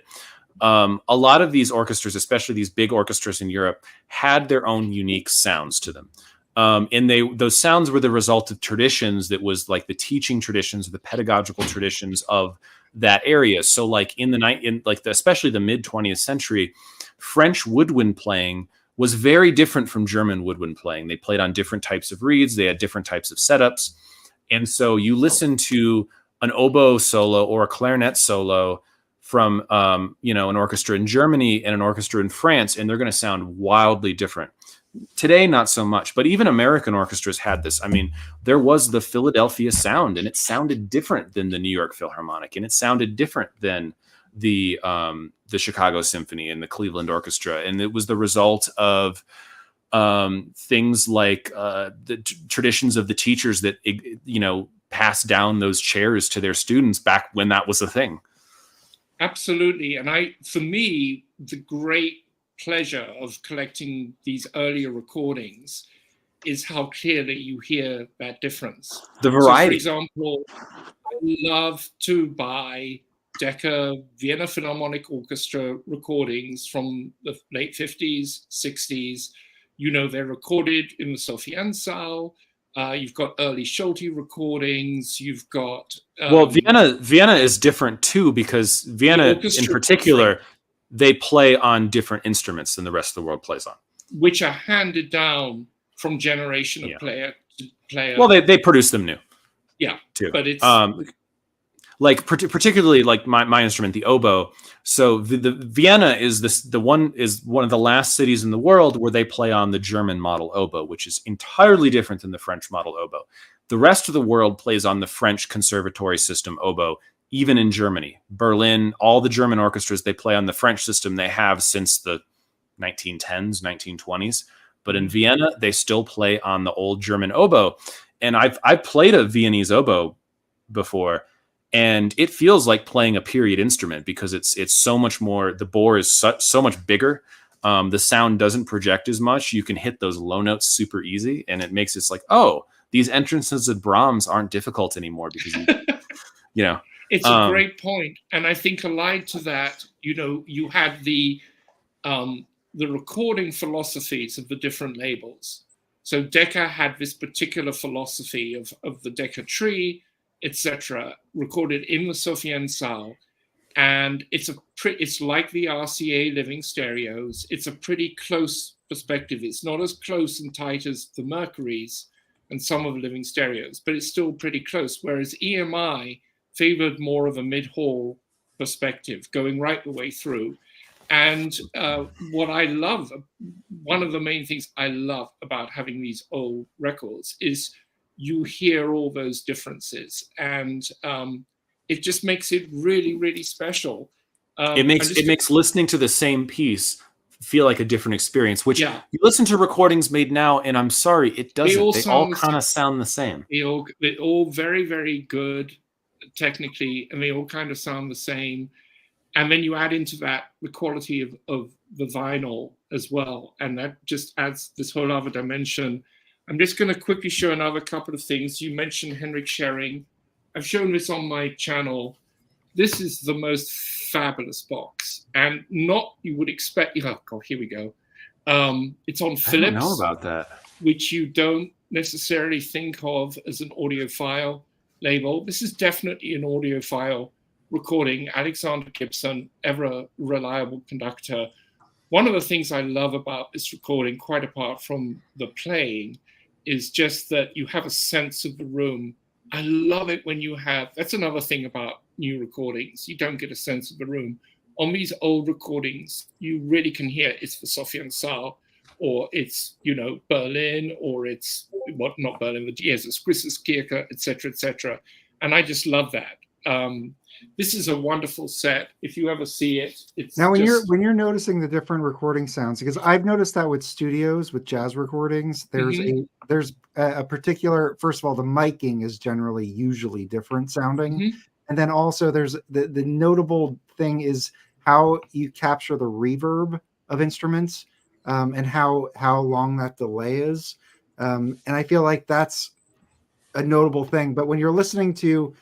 S3: a lot of these orchestras, especially these big orchestras in Europe, had their own unique sounds to them. And those sounds were the result of traditions that was like the teaching traditions, or the pedagogical traditions of that area. So like especially the mid 20th century, French woodwind playing was very different from German woodwind playing. They played on different types of reeds. They had different types of setups. And so you listen to an oboe solo or a clarinet solo from an orchestra in Germany and an orchestra in France, and they're going to sound wildly different. Today, not so much, but even American orchestras had this. I mean, there was the Philadelphia sound, and it sounded different than the New York Philharmonic, and it sounded different than the Chicago Symphony and the Cleveland Orchestra, and it was the result of things like the traditions of the teachers that passed down those chairs to their students back when that was a thing.
S5: Absolutely, and for me, the great pleasure of collecting these earlier recordings is how clearly you hear that difference.
S3: The variety.
S5: So for example, I love to buy Decca Vienna Philharmonic Orchestra recordings from the late 50s, 60s. They're recorded in the Sophiensaal. You've got early Schulte recordings. You've got
S3: Vienna is different too, because Vienna in particular, they play on different instruments than the rest of the world plays on,
S5: which are handed down from generation of player to player.
S3: Well, they produce them new.
S5: Yeah,
S3: too.
S5: But it's
S3: particularly like my instrument, the oboe. So the Vienna is one of the last cities in the world where they play on the German model oboe, which is entirely different than the French model oboe. The rest of the world plays on the French conservatory system oboe. Even in Germany, Berlin, all the German orchestras, they play on the French system they have since the 1910s, 1920s. But in Vienna, they still play on the old German oboe. And I've played a Viennese oboe before, and it feels like playing a period instrument, because it's so much more, the bore is so much bigger. The sound doesn't project as much. You can hit those low notes super easy, and it makes it like, oh, these entrances of Brahms aren't difficult anymore, because
S5: It's a great point. And I think allied to that, you had the recording philosophies of the different labels. So Decca had this particular philosophy of the Decca tree, etc., recorded in the Sophiensaal. And it's like the RCA living stereos. It's a pretty close perspective. It's not as close and tight as the Mercuries and some of the living stereos, but it's still pretty close. Whereas EMI favored more of a mid-hall perspective, going right the way through. And what I love, one of the main things I love about having these old records is you hear all those differences, and it just makes it really, really special.
S3: It makes listening to the same piece feel like a different experience, which you listen to recordings made now, and I'm sorry, it doesn't. They all kind of sound the same.
S5: They're all very, very good technically, and they all kind of sound the same. And then you add into that the quality of the vinyl as well, and that just adds this whole other dimension. I'm just going to quickly show another couple of things. You mentioned Henrik Schering. I've shown this on my channel. This is the most fabulous box, and not you would expect. Oh God, here we go. It's on Philips.
S3: I don't know about that.
S5: Which you don't necessarily think of as an audiophile. label. This is definitely an audiophile recording. Alexander Gibson, ever a reliable conductor. One of the things I love about this recording, quite apart from the playing, is just that you have a sense of the room. I love it when you have, that's another thing about new recordings, you don't get a sense of the room. On these old recordings, you really can hear it's the Sofian Saal, or it's, you know, Berlin, or it's, what, not Berlin, but yes, it's Christuskirche, etc., etc. And I just love that. This is a wonderful set. If you ever see it, it's
S1: now when
S5: just,
S1: you're noticing the different recording sounds, because I've noticed that with studios, with jazz recordings, there's a particular, first of all, the miking is usually different sounding, and then also there's the notable thing is how you capture the reverb of instruments, and how long that delay is, and I feel like that's a notable thing. But when you're listening to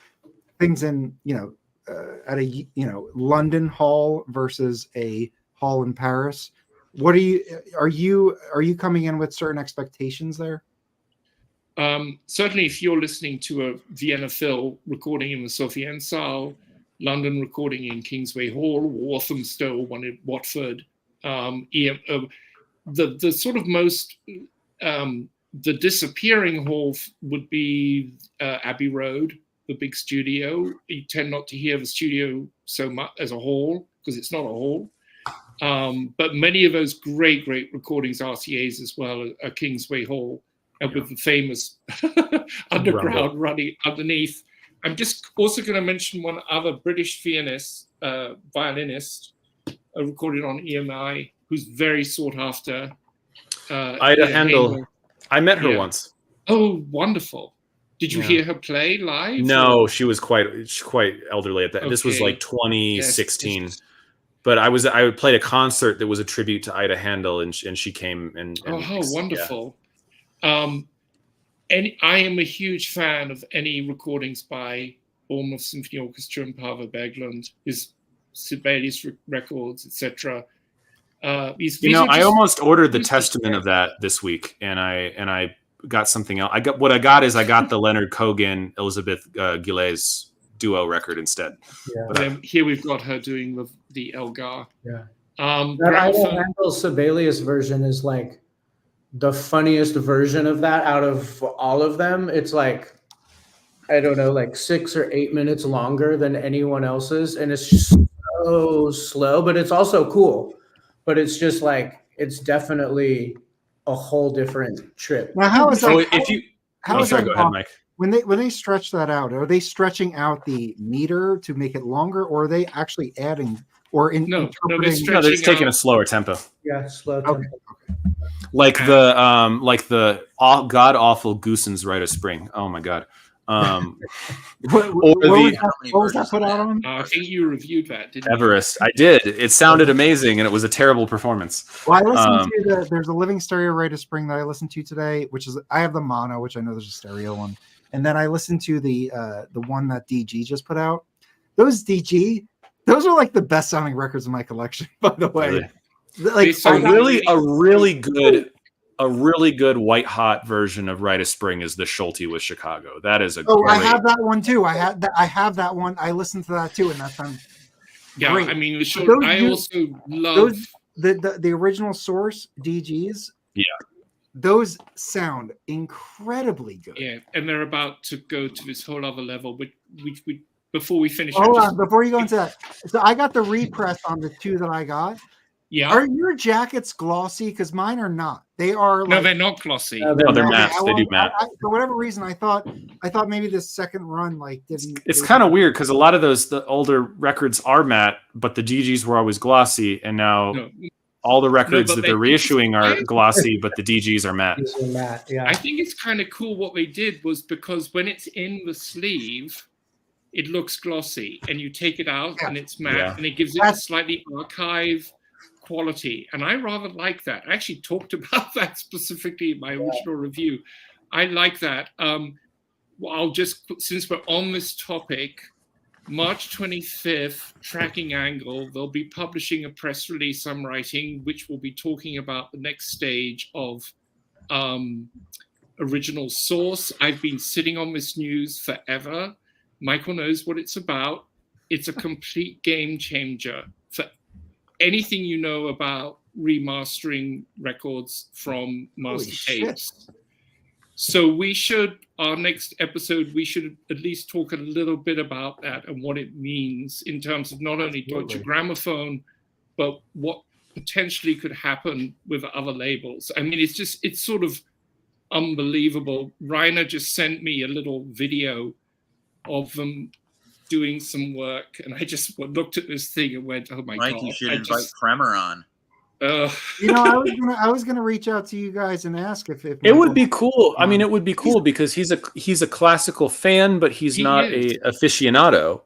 S1: things in, you know, at a, you know, London hall versus a hall in Paris, what are you coming in with certain expectations there?
S5: Certainly, if you're listening to a Vienna Phil recording in the Sofian Saal, London recording in Kingsway Hall, Walthamstow, one in Watford, the sort of most the disappearing hall would be Abbey Road, the big studio. You tend not to hear the studio so much as a hall because it's not a hall. But many of those great recordings, RCAs as well, are Kingsway Hall, with the famous underground running underneath. I'm just also going to mention one other British violinist, recorded on EMI, who's very sought after.
S3: Ida Handel. I met her once.
S5: Oh, wonderful. Did you hear her play live?
S3: No, she was quite elderly at that. Okay. This was like 2016. Yes. But I played a concert that was a tribute to Ida Handel, and she came and
S5: how wonderful. Yeah. And I am a huge fan of any recordings by Bournemouth Symphony Orchestra and Paavo Berglund, his Sibelius records, etc.
S3: I almost ordered the Testament of that this week, and I got something else. I got the Leonard Cohen, Elizabeth Gillet's duo record instead.
S5: Yeah. But here we've got her doing the Elgar.
S2: Yeah. That Ida Handel Sibelius version is like the funniest version of that out of all of them. It's like, I don't know, like 6 or 8 minutes longer than anyone else's, and it's just so slow, but it's also cool. But it's just like, it's definitely a whole different trip.
S1: Now, how is that?
S3: Go ahead, Mike.
S1: When they stretch that out, are they stretching out the meter to make it longer, or are they actually adding or interpreting?
S3: No, they're taking a slower tempo.
S2: Yeah, slow tempo.
S1: Okay.
S3: Like the god awful Goosen's Rite of Spring. Oh my god.
S1: What was that put out on?
S5: I think you reviewed that, didn't
S3: Everest. You? I did. It sounded amazing, and it was a terrible performance.
S1: Well, I listened to there's a Living Stereo Rite of Spring that I listened to today, which is, I have the mono, which I know there's a stereo one, and then I listened to the one that DG just put out. Those are like the best sounding records in my collection, by the way.
S3: Really? Like a really good white hot version of Rite of Spring is the Schulte with Chicago. That is
S1: I have that one too. I have that one. I listened to that too, and that sounds great.
S5: I mean, I also love
S1: the original source DGs.
S3: Yeah,
S1: those sound incredibly good.
S5: Yeah, and they're about to go to this whole other level. But we before we finish,
S1: hold on, before you go into that. So I got the repress on the two that I got.
S5: Yeah.
S1: Are your jackets glossy? Because mine are not. They are.
S5: No, they're not glossy.
S3: No, they're matte. They do matte.
S1: For whatever reason, I thought maybe this second run didn't.
S3: It's kind of weird because a lot of the older records are matte, but the DGs were always glossy, and now all the records that they're reissuing are glossy, but the DGs are matte.
S2: Yeah.
S5: I think it's kind of cool. What they did was, because when it's in the sleeve, it looks glossy, and you take it out and it's matte, and it gives it a slightly archive quality, and I rather like that. I actually talked about that specifically in my original review. I like that. I'll just, since we're on this topic, March 25th, Tracking Angle, they'll be publishing a press release I'm writing, which will be talking about the next stage of original source. I've been sitting on this news forever. Michael knows what it's about. It's a complete game changer for anything you know about remastering records from master tapes. So we should, our next episode, we should at least talk a little bit about that and what it means in terms of not only Deutsche Grammophon, but what potentially could happen with other labels. I mean, it's sort of unbelievable. Rainer just sent me a little video of them doing some work, and I just looked at this thing and went, "Oh my God!"
S4: Mike, you should invite Kremer on.
S1: You know, I was gonna reach out to you guys and ask if
S3: it would be cool. I mean, it would be cool because he's a classical fan, but he's not a aficionado.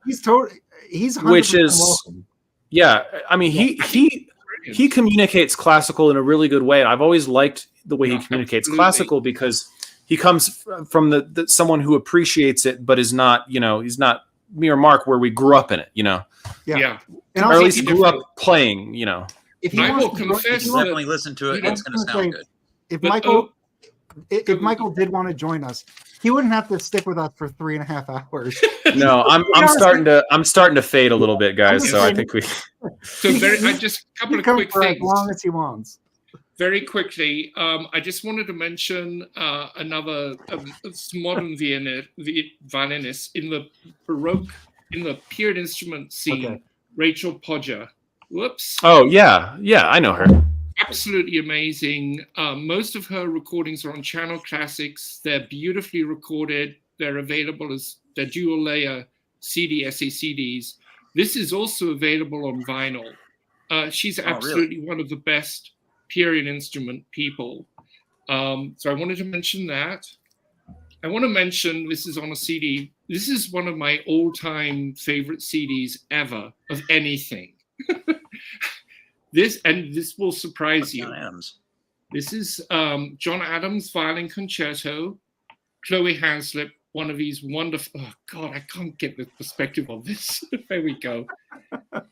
S1: He's
S3: which is
S1: welcome.
S3: Yeah. I mean, he communicates classical in a really good way. I've always liked the way he communicates classical because he comes from the someone who appreciates it, but is not, he's not me or Mark where we grew up in it,
S5: Yeah.
S1: And
S3: or at least grew up playing,
S1: If
S5: I will confess,
S4: definitely listen to it. It's going to sound good.
S1: If Michael did want to join us, he wouldn't have to stick with us for 3.5 hours.
S3: No, I'm starting to fade a little bit, guys. So I think we.
S5: So just a couple of quick things.
S1: As long as he wants.
S5: Very quickly, I just wanted to mention another modern violinist in the Baroque, in the period instrument scene, Rachel Podger. Whoops.
S3: Oh, yeah. Yeah, I know her.
S5: Absolutely amazing. Most of her recordings are on Channel Classics. They're beautifully recorded. They're available as they're dual layer CD, SACDs. This is also available on vinyl. She's absolutely one of the best period instrument people. So I wanted to mention that. I want to mention this is on a CD. This is one of my all-time favorite CDs ever of anything. This will surprise you.
S4: John Adams.
S5: This is John Adams' Violin Concerto. Chloe Hanslip, one of these wonderful. Oh God, I can't get the perspective on this. There we go.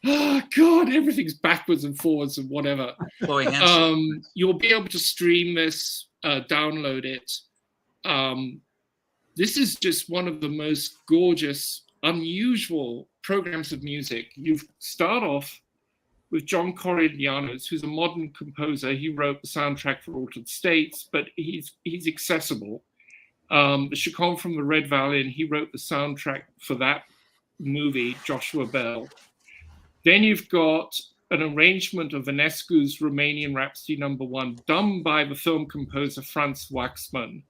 S5: Oh God, everything's backwards and forwards and whatever.
S4: Chloe Hanslip.
S5: You'll be able to stream this, download it. This is just one of the most gorgeous, unusual programs of music. You start off with John Coriglianos, who's a modern composer. He wrote the soundtrack for Altered States, but he's accessible. The Chaconne from the Red Violin, he wrote the soundtrack for that movie, Joshua Bell. Then you've got an arrangement of Enescu's Romanian Rhapsody No. 1, done by the film composer Franz Waxman.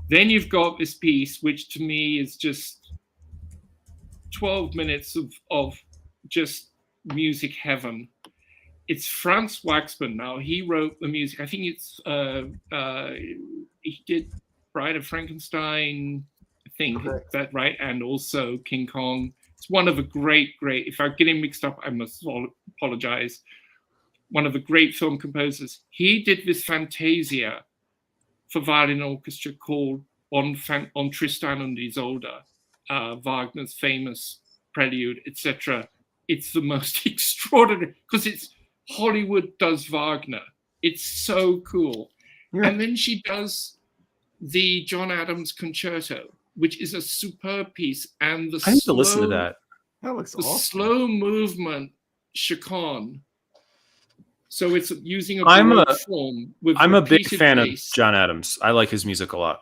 S5: Then you've got this piece, which to me is just 12 minutes of just music heaven. It's Franz Waxman. Now, he wrote the music. I think it's he did Bride of Frankenstein, I think. Is that right? And also King Kong. It's one of the great, if I'm getting mixed up, I must apologize. One of the great film composers. He did this Fantasia for violin orchestra called On Tristan und Isolde, Wagner's famous prelude, etc. It's the most extraordinary, because it's Hollywood does Wagner. It's so cool. Yeah. And then she does the John Adams Concerto, which is a superb piece. And
S3: I need to listen to that.
S1: That looks
S5: the
S1: awesome.
S5: slow movement Chaconne. So it's using a form.
S3: I'm a big fan of John Adams. I like his music a lot.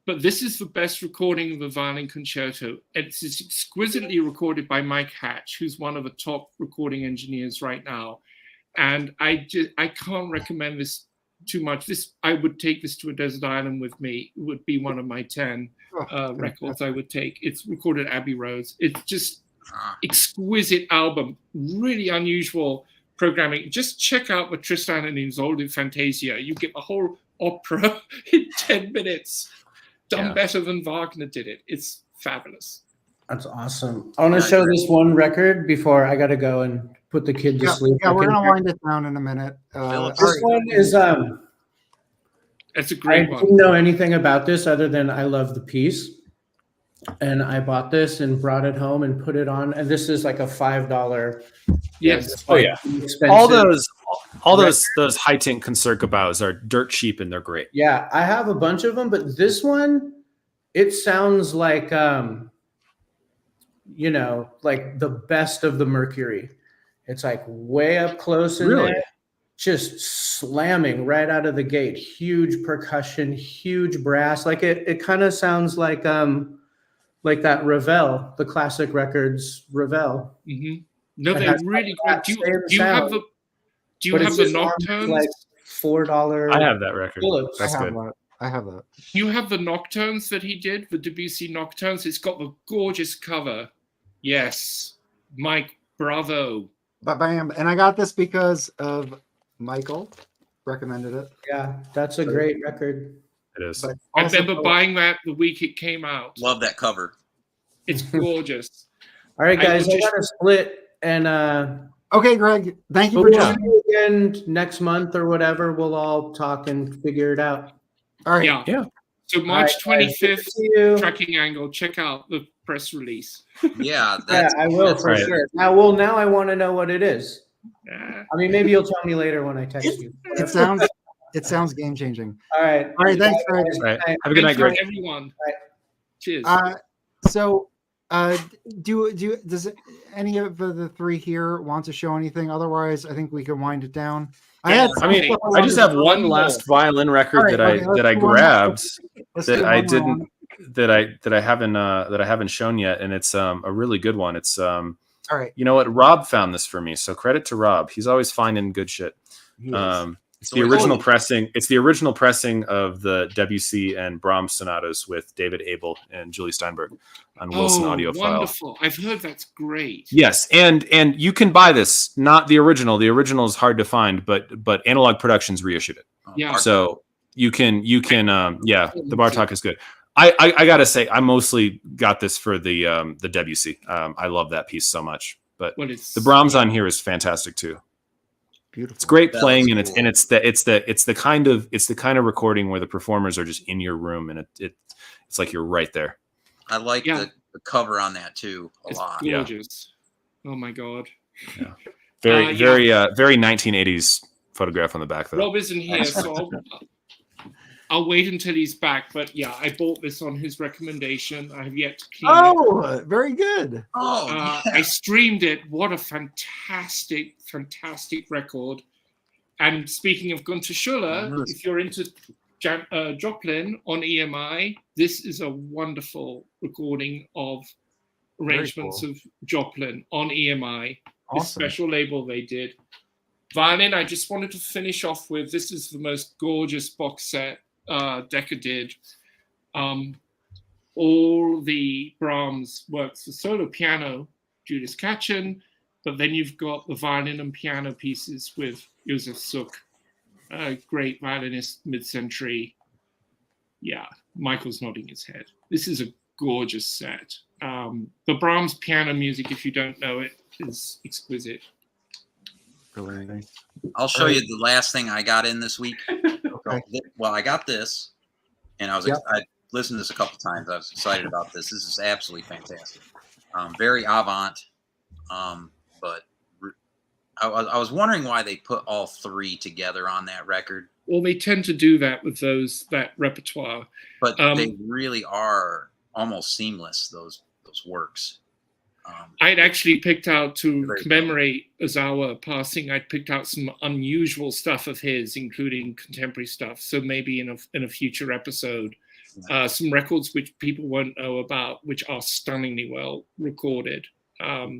S5: But this is the best recording of the Violin Concerto. It's exquisitely recorded by Mike Hatch, who's one of the top recording engineers right now. And I can't recommend this too much. I would take this to a desert island with me. It would be one of my 10 records I would take. It's recorded at Abbey Road. It's just exquisite album, really unusual programming. Just check out the Tristan and Isolde Fantasia. You get the whole opera in 10 minutes, done better than Wagner did it. It's fabulous.
S2: That's awesome. I want to show this one record before I got to go and put the kid to sleep.
S1: Yeah, we're going to wind it down in a minute.
S2: This one is
S5: it's a great one.
S2: I didn't know anything about this other than I love the piece. And I bought this and brought it home and put it on. And this is like a $5.
S5: Yes.
S3: Oh yeah.
S2: Expensive.
S3: All those high-tint concerta bows are dirt cheap and they're great.
S2: Yeah, I have a bunch of them, but this one, it sounds like like the best of the Mercury. It's like way up close in
S3: Really?
S2: there, just slamming right out of the gate. Huge percussion, huge brass. Like it kind of sounds like that Ravel, the classic records Ravel.
S5: Mm-hmm. No, they're really great. Do you have the nocturnes?
S2: Like $4.
S3: I have that record.
S2: Phillips.
S3: That's good.
S1: I have that.
S5: You have the nocturnes that he did, the Debussy nocturnes. It's got the gorgeous cover. Yes, Mike, bravo.
S1: Bam. And I got this because of Michael recommended it.
S2: Yeah, that's a great record.
S3: It is.
S1: But
S5: I
S1: also-
S5: remember buying that the week it came out.
S4: Love that cover.
S5: It's gorgeous.
S2: All right, guys, I
S5: just-
S2: got to split and
S1: Okay, Greg. Thank you
S2: we'll
S1: for joining.
S2: see you again next month or whatever. We'll all talk and figure it out.
S1: All right.
S5: Yeah. So March
S2: All right, guys, good
S5: 25th,
S2: to see you.
S5: tracking angle. Check out the press release.
S4: Yeah,
S2: Yeah, I will for
S3: right.
S2: sure. Now I want to know what it is. I mean, maybe you'll tell me later when I text you.
S1: It sounds game changing.
S2: All right.
S1: All right, thanks, Greg.
S2: guys.
S3: All right.
S2: Bye.
S3: Have a good night,
S5: Thanks
S3: Greg.
S5: for everyone.
S2: Right.
S5: Cheers.
S1: So does any of the three here want to show anything? Otherwise, I think we can wind it down.
S5: Yeah,
S3: I mean, I just have one last violin record that I grabbed that I haven't shown yet, and it's a really good one. It's
S1: all right.
S3: You know what? Rob found this for me, so credit to Rob. He's always finding good shit. It's the original pressing. It's the original pressing of the Debussy and Brahms sonatas with David Abel and Julie Steinberg on Wilson Audiophile.
S5: Wonderful! I've heard that's great.
S3: Yes, and you can buy this, not the original. The original is hard to find, but Analog Productions reissued it.
S5: Yeah.
S3: So you can the Bartok is good. I gotta say, I mostly got this for the Debussy. I love that piece so much, but the Brahms on here is fantastic too.
S1: Beautiful.
S3: It's great playing, and it's the kind of recording where the performers are just in your room, and it's like you're right there.
S4: I like the cover on that too a lot.
S5: Gorgeous. Oh my god.
S3: Yeah. Very 1980s photograph on the back though.
S5: Rob isn't here, so I'll wait until he's back. But yeah, I bought this on his recommendation. I have yet to clean it.
S1: Oh, very good.
S5: I streamed it. What a fantastic record. And speaking of Gunther Schuller, if you're into Joplin on EMI, this is a wonderful recording of arrangements of Joplin on EMI.
S1: Awesome.
S5: This special label they did. Violin, I just wanted to finish off with, this is the most gorgeous box set Decca did. All the Brahms works for solo piano, Judith Katchen, but then you've got the violin and piano pieces with Josef Suk, a great violinist mid-century. Yeah, Michael's nodding his head. This is a gorgeous set. The Brahms piano music, if you don't know it, is exquisite.
S1: Really nice.
S4: I'll show you the last thing I got in this week.
S1: Okay.
S4: Well, I got this, and I listened to this a couple times. I was excited about this. This is absolutely fantastic. Very avant, but I was wondering why they put all three together on that record.
S5: Well, they tend to do that with that repertoire.
S4: But they really are almost seamless, those works.
S5: I'd actually picked out, to commemorate Ozawa passing, I'd picked out some unusual stuff of his, including contemporary stuff. So maybe in a future episode, some records which people won't know about, which are stunningly well recorded.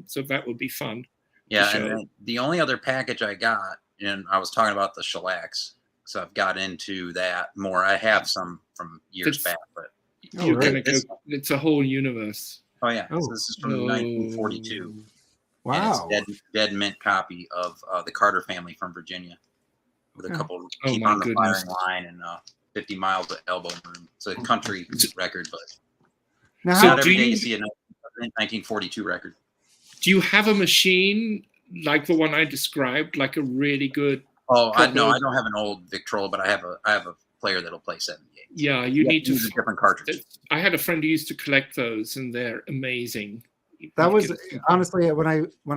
S5: So that would be fun.
S4: Yeah, and then the only other package I got, and I was talking about the shellacs, so I've got into that more. I have some from years back, but
S5: it's a whole universe.
S4: Oh yeah, so this is from 1942.
S1: Wow,
S4: and it's dead mint copy of the Carter Family from Virginia, with a couple Keep on the Firing Line and 50 Miles of Elbow Room. It's a country record, but
S1: now,
S4: not every day you see a 1942 record.
S5: Do you have a machine like the one I described, like a really good?
S4: Oh, I don't have an old Victrola, but I have a player that'll play 78.
S5: Yeah, you need to
S4: use a different cartridge.
S5: I had a friend who used to collect those, and they're amazing.
S1: That was honestly when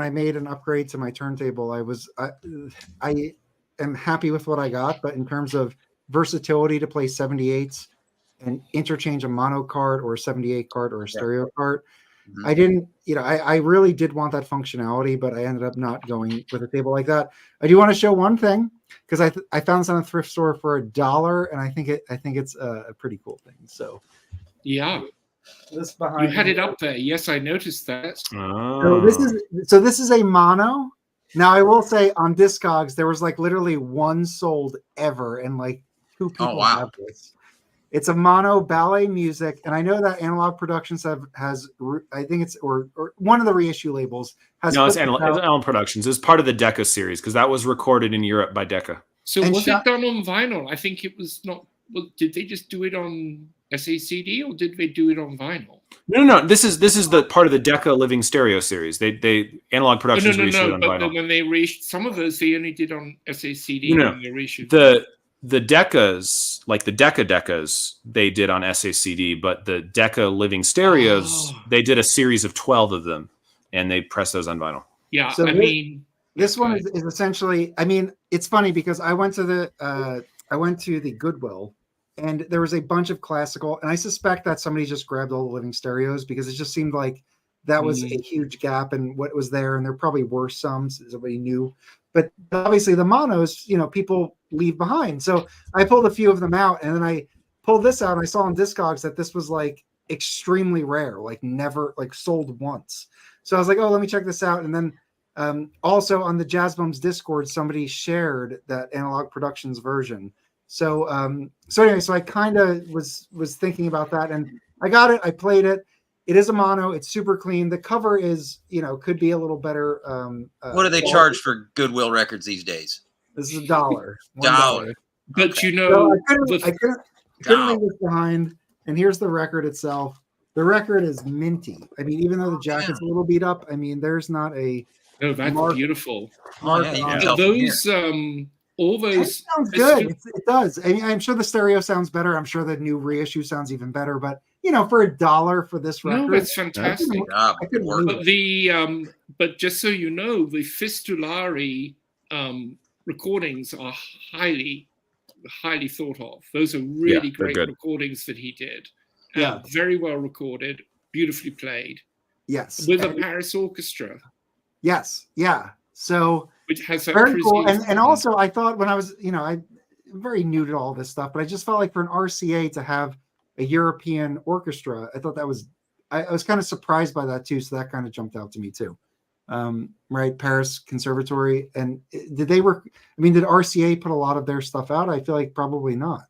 S1: I made an upgrade to my turntable. I am happy with what I got, but in terms of versatility to play 78s and interchange a mono card or a 78 card or a stereo card, I didn't, I really did want that functionality, but I ended up not going with a table like that. I do want to show one thing because I found this on a thrift store for $1, and I think it's a pretty cool thing. So
S5: yeah,
S1: this behind
S5: you had it up there. Yes, I noticed that.
S1: So this is a mono. Now I will say on Discogs there was like literally one sold ever, and like 2 people have this. It's a mono ballet music, and I know that Analog Productions has I think it's or one of the reissue labels has.
S3: No, it's Analog Productions. It's part of the Decca series because that was recorded in Europe by Decca.
S5: So was it done on vinyl? I think it was not. Well, did they just do it on SACD or did they do it on vinyl?
S3: No. This is the part of the Decca Living Stereo series. They Analog Productions reissued it on
S5: but
S3: vinyl.
S5: When they reissued some of those, they only did on SACD.
S3: No.
S5: They reissued
S3: the Deccas, like the Decas, they did on SACD, but the Decca Living Stereos, they did a series of 12 of them, and they pressed those on vinyl.
S5: Yeah,
S1: so this one is essentially. I mean, it's funny because I went to the Goodwill, and there was a bunch of classical, and I suspect that somebody just grabbed all the Living Stereos because it just seemed like that was a huge gap in what was there, and there probably were some somebody knew. But obviously the monos, people leave behind. So I pulled a few of them out, and then I pulled this out, and I saw on Discogs that this was like extremely rare, like never, like sold once. So I was like, oh, let me check this out. And then also on the Jazz Bums Discord, somebody shared that Analog Productions version. So anyway, so I kind of was thinking about that, and I got it. I played it. It is a mono. It's super clean. The cover is, could be a little better.
S4: What do they charge for Goodwill records these days?
S1: This is $1.
S4: $1.
S5: But
S4: Okay.
S1: So I couldn't leave this behind. And here's the record itself. The record is minty. I mean, even though the jacket's a little beat up, I mean, there's not a.
S5: Oh, that's beautiful.
S4: Oh, yeah, you can tell from here.
S5: All those.
S1: It sounds good. It does. I mean, I'm sure the stereo sounds better. I'm sure the new reissue sounds even better. But for $1 for this record,
S5: no, it's fantastic. But just so you know, the Fistulari recordings are highly thought of. Those are really great recordings that he did. Yeah, very well recorded, beautifully played.
S1: Yes,
S5: with a Paris orchestra.
S1: Yes, yeah. So
S5: which has that
S1: very cool. And also, I thought when I was, I'm very new to all this stuff, but I just felt like for an RCA to have a European orchestra, I thought that was, I was kind of surprised by that too. So that kind of jumped out to me too. Right, Paris Conservatory. And did RCA put a lot of their stuff out? I feel like probably not.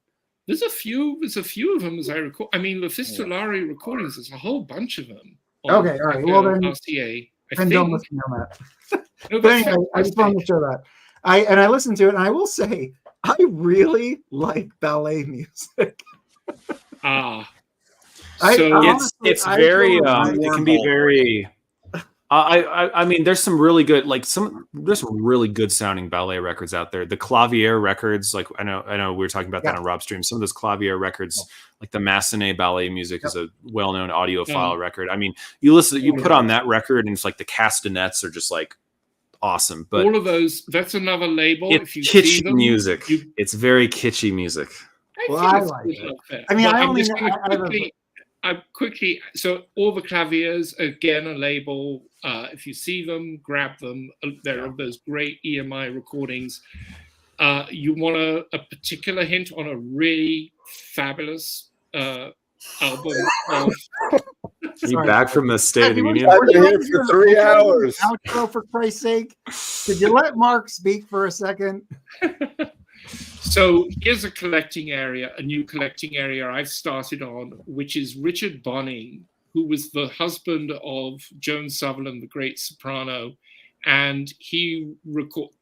S5: There's a few of them, as I recall. I mean, the Fistulari recordings, there's a whole bunch of them.
S1: Okay, all right. Well, then
S5: RCA.
S1: And don't listen to that. No, but anyway, I just wanted to show that. I listened to it, and I will say I really like ballet music.
S3: It's very. It can be very. I mean, there's some really good, there's some really good sounding ballet records out there. The Clavier records, like I know we were talking about that on Rob Stream. Some of those Clavier records, like the Massenet ballet music is a well-known audiophile record. I mean, you put on that record and it's like the castanets are just like awesome. But
S5: all of those, that's another label.
S3: It's
S5: if you
S3: kitschy
S5: see them,
S3: music. It's very kitschy music.
S1: I like it. I mean,
S5: I quickly, so all the Claviers, again, a label. If you see them, grab them. They're those great EMI recordings. You want a particular hint on a really fabulous album of...
S3: You back from the State of the Union?
S7: I've been here for 3 hours.
S1: Outro, for Christ's sake. Did you let Mark speak for a second?
S5: So here's a collecting area, a new collecting area I've started on, which is Richard Bonning, who was the husband of Joan Sutherland, the great soprano, and he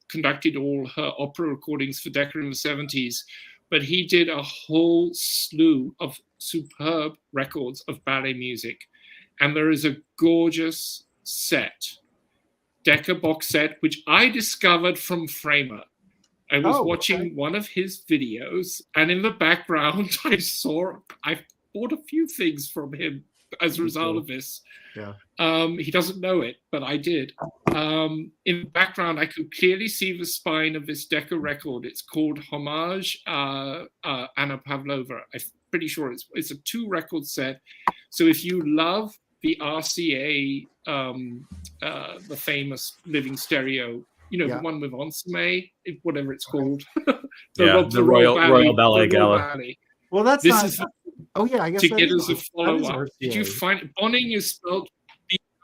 S5: conducted all her opera recordings for Decca in the 70s, but he did a whole slew of superb records of ballet music. And there is a gorgeous set, Decca box set, which I discovered from Framer. I was watching one of his videos, and in the background, I bought a few things from him as a result of this.
S1: Yeah.
S5: He doesn't know it, but I did. In the background, I could clearly see the spine of this Decca record. It's called Homage Anna Pavlova. I'm pretty sure it's a 2-record set. So if you love the RCA, the famous living stereo, the one with Enseme, whatever it's called.
S3: the Royal Ballet Gala.
S5: Ballet.
S1: Well, that's
S5: this
S1: not. Oh yeah, I guess
S5: to
S1: that
S5: get
S1: is,
S5: as a follow-up.
S1: RCA.
S5: Did you find it? Bonning is spelled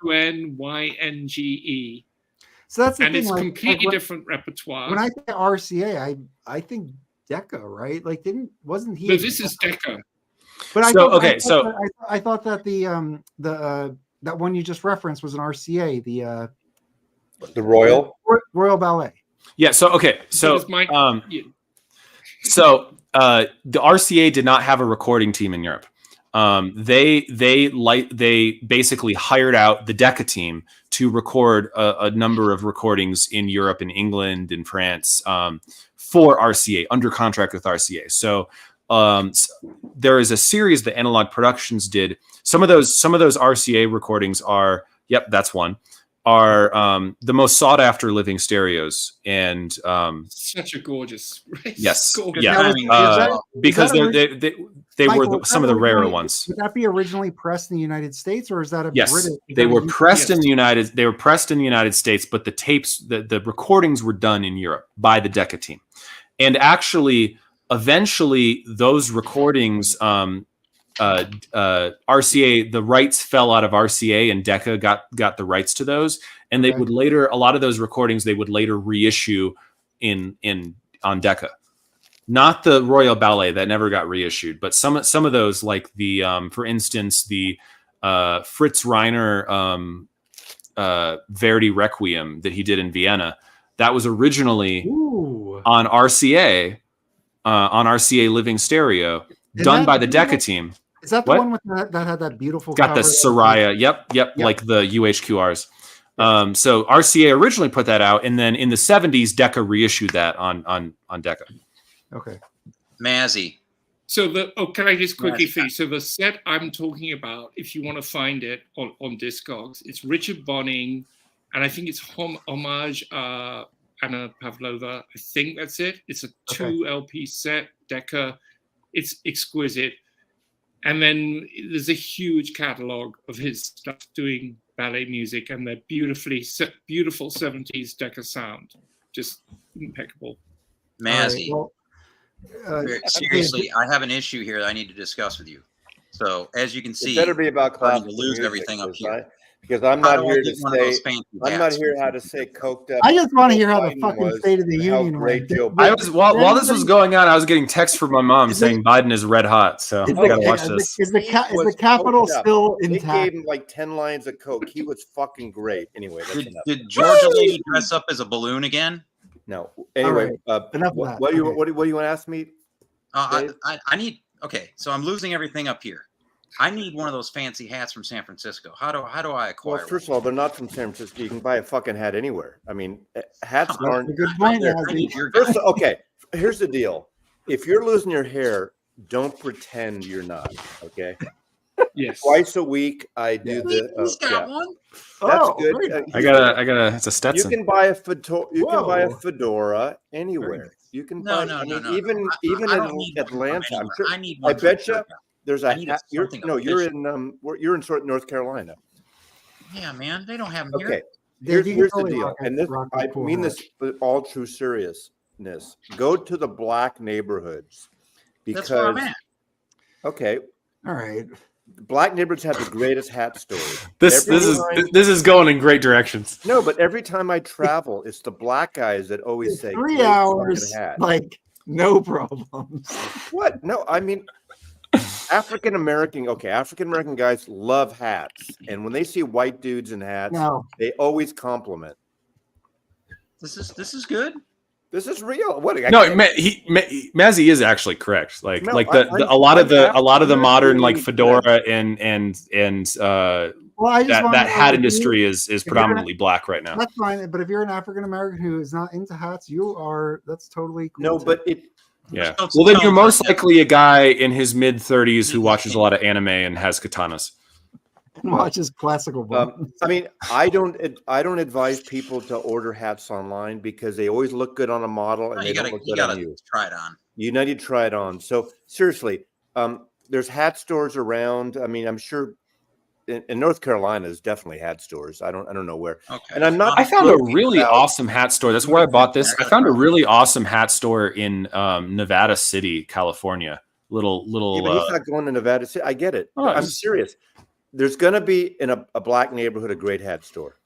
S5: BUNYNGE.
S1: So that's the
S5: and
S1: thing,
S5: it's
S1: like,
S5: completely
S1: like
S5: different repertoire.
S1: When I think RCA, I think Decca, right? Like, wasn't he?
S5: No, this is Decca.
S1: But I
S3: So,
S1: thought, I thought that that one you just referenced was an RCA,
S7: The Royal
S1: Ballet.
S3: Yeah. So okay. So the RCA did not have a recording team in Europe. They basically hired out the Decca team to record a number of recordings in Europe, in England, in France, for RCA, under contract with RCA. So there is a series that Analog Productions did. Some of those RCA recordings are, that's one, are the most sought after living stereos, and
S5: such a gorgeous,
S3: yes,
S5: gorgeous.
S3: because they
S1: Michael,
S3: were some of the rarer ones.
S1: Would that be originally pressed in the United States, or is that a British?
S3: They were pressed in the United. They were pressed in the United States, but the tapes, the recordings were done in Europe by the Decca team, and actually, eventually, those recordings. RCA, the rights fell out of RCA, and Decca got the rights to those, and they would later, a lot of those recordings they would later reissue on Decca. Not the Royal Ballet, that never got reissued, but some of those, like the for instance the Fritz Reiner Verdi Requiem that he did in Vienna, that was originally on RCA Living Stereo, done by the Decca team.
S1: Is that the one with that had that beautiful
S3: got
S1: cover?
S3: the Soraya? Yep, like the UHQRs. So RCA originally put that out, and then in the 70s, Decca reissued that on Decca.
S1: Okay.
S4: Mazzy.
S5: So can I just quickly finish? So the set I'm talking about, if you want to find it on Discogs, it's Richard Bonning, and I think it's Homage Anna Pavlova. I think that's it. It's a 2 LP set, Decca. It's exquisite. And then there's a huge catalog of his stuff doing ballet music, and they're beautiful 70s Decca sound. Just impeccable.
S4: Mazzy.
S1: Right,
S4: seriously, I have an issue here that I need to discuss with you. So as you can see,
S7: it better be about classical
S4: to lose
S7: music,
S4: everything up here.
S7: Because I'm not here to say how to say coked up.
S1: I just want to hear how the fucking State of the Union was.
S3: While this was going on, I was getting texts from my mom saying Biden is red hot. So I gotta watch this.
S1: Is the Capitol still intact?
S7: They gave him like 10 lines of coke. He was fucking great. Anyway, that's enough.
S4: Did Georgia lady dress up as a balloon again?
S7: No. Anyway, what do you want to ask me?
S4: I need. Okay, so I'm losing everything up here. I need one of those fancy hats from San Francisco. How do I acquire?
S7: Well, first of all, they're not from San Francisco. You can buy a fucking hat anywhere. I mean, hats aren't.
S1: A good point.
S7: Okay, here's the deal. If you're losing your hair, don't pretend you're not. Okay.
S5: Yes.
S7: Twice a week, I do the.
S4: He's got one.
S7: That's good.
S3: I gotta. It's a Stetson.
S7: You can buy a fedora. You can buy a fedora anywhere. You can buy.
S4: No.
S7: Even in Atlanta, I'm sure. I bet you. There's a hat. You're in North Carolina.
S4: Yeah, man, they don't have them
S7: okay.
S4: here.
S7: Here's the deal, and this I mean this with all true seriousness. Go to the black neighborhoods because
S4: that's where I'm at.
S7: Okay,
S1: all right.
S7: Black neighborhoods have the greatest hat stories.
S3: This is going in great directions.
S7: No, but every time I travel, it's the black guys that always say
S1: 3 hours, like no problems.
S7: What? No, I mean. African American guys love hats, and when they see white dudes in hats, they always compliment.
S4: This is good.
S7: This is real. What?
S3: Mazzy is actually correct. A lot of the modern like fedora and that hat industry is predominantly black right now.
S1: That's fine, but if you're an African American who is not into hats, that's totally cool.
S7: No, but it.
S3: Yeah. Well, then you're most likely a guy in his mid-30s who watches a lot of anime and has katanas.
S1: and watches classical bum.
S7: I mean, I don't advise people to order hats online because they always look good on a model and they don't look good on you.
S4: Try it on.
S7: You need to try it on. So seriously, there's hat stores around. I mean, I'm sure in North Carolina there's definitely hat stores. I don't know where.
S4: Okay.
S7: And I'm not.
S3: I found a really awesome hat store. That's where I bought this. I found a really awesome hat store in Nevada City, California. Little.
S7: Yeah, but he's not going to Nevada City. I get it.
S3: Oh,
S7: I'm serious. There's going to be in a black neighborhood a great hat store.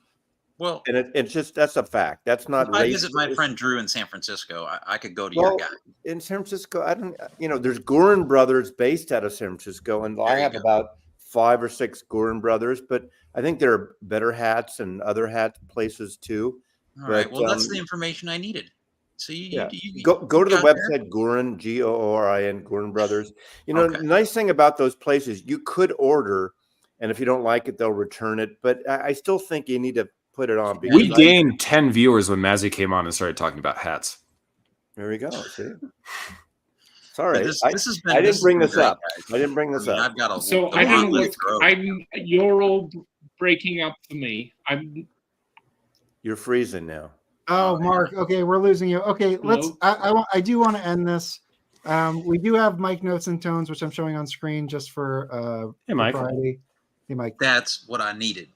S4: Well,
S7: And it's just that's a fact. That's not.
S4: If I visit my friend Drew in San Francisco, I could go to your guy.
S7: In San Francisco, I don't. There's Gurin Brothers based out of San Francisco, and I have about 5 or 6 Gurin Brothers. But I think there are better hats and other hat places too.
S4: All right. Well, that's the information I needed. So you
S7: go to the website Gurin, Goorin, Gurin Brothers. The nice thing about those places, you could order, and if you don't like it, they'll return it. But I still think you need to put it on.
S3: We gained 10 viewers when Mazzy came on and started talking about hats.
S7: There we go. See, sorry,
S4: I
S7: didn't bring this up. I didn't bring this up.
S4: I've got
S5: So I don't know what you're all breaking up for me.
S7: You're freezing now.
S1: Oh, Mark. Okay, we're losing you. Okay, let's. I do want to end this. We do have mic notes and tones, which I'm showing on screen just for
S3: Hey, Mike.
S1: Friday. Hey, Mike.
S4: That's what I needed.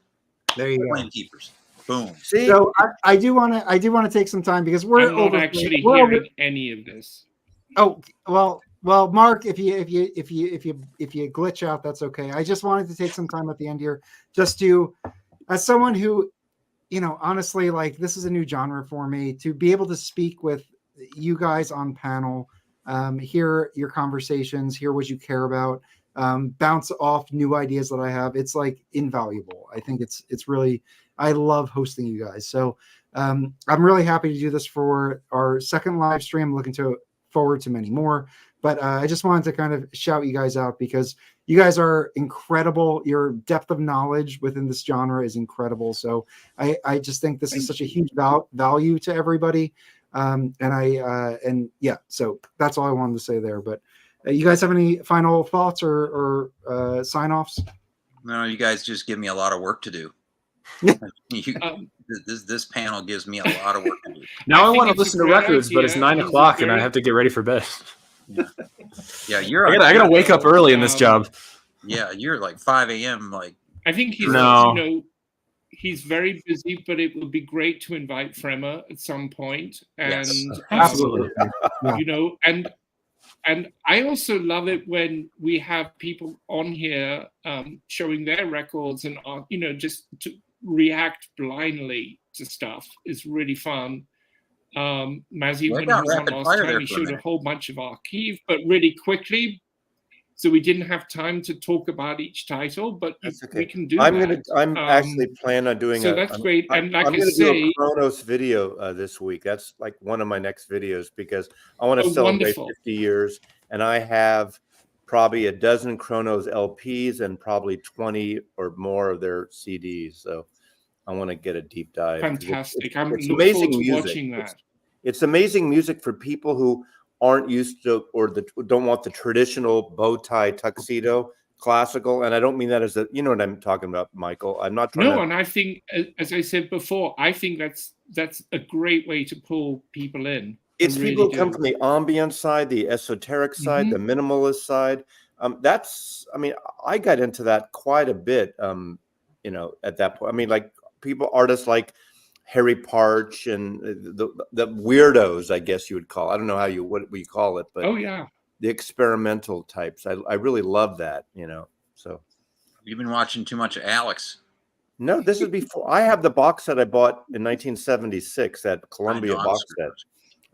S1: There you go.
S4: Keepers. Boom.
S1: See, so I do want to take some time because we're
S5: not actually hearing any of this.
S1: Oh well, Mark, if you glitch out, that's okay. I just wanted to take some time at the end here, just to, as someone who, honestly, like this is a new genre for me, to be able to speak with you guys on panel, hear your conversations, hear what you care about, bounce off new ideas that I have. It's like invaluable. I think it's really. I love hosting you guys. So I'm really happy to do this for our second live stream. Looking forward to many more. But I just wanted to kind of shout you guys out because you guys are incredible. Your depth of knowledge within this genre is incredible. So I just think this is such a huge value to everybody. So that's all I wanted to say there. But you guys have any final thoughts or sign-offs?
S4: No, you guys just give me a lot of work to do. This panel gives me a lot of work to do.
S3: Now I want to listen to records, but it's 9 o'clock and I have to get ready for bed.
S4: Yeah,
S3: I gotta wake up early in this job.
S4: Yeah, you're like 5 a.m. Like
S5: I think he's very busy, but it would be great to invite Fremer at some point. And
S3: absolutely.
S5: And I also love it when we have people on here showing their records and just to react blindly to stuff is really fun. Mazzy, when he was on last time, he showed a whole bunch of archive, but really quickly, so we didn't have time to talk about each title. But we can do that.
S7: I'm actually planning on doing.
S5: So that's great. And like
S7: I'm
S5: I
S7: going to
S5: say,
S7: do a Kronos video this week. That's like one of my next videos because I want to celebrate 50 years, and I have probably a dozen Kronos LPs and probably 20 or more of their CDs. So I want to get a deep dive.
S5: Fantastic! I'm
S7: it's
S5: looking
S7: amazing
S5: forward to
S7: music.
S5: watching that.
S7: It's amazing music for people who aren't used to or don't want the traditional bow tie tuxedo classical. And I don't mean that as what I'm talking about, Michael. I'm not trying to.
S5: And I think, as I said before, I think that's a great way to pull people in.
S7: It's people who come from the ambient side, the esoteric side, the minimalist side. I got into that quite a bit, at that point. I mean, like artists like Harry Parch and the weirdos, I guess you would call. I don't know what we call it, but the experimental types. I really love that, So
S4: you've been watching too much of Alex.
S7: No, this is before. I have the box set I bought in 1976, that Columbia box set.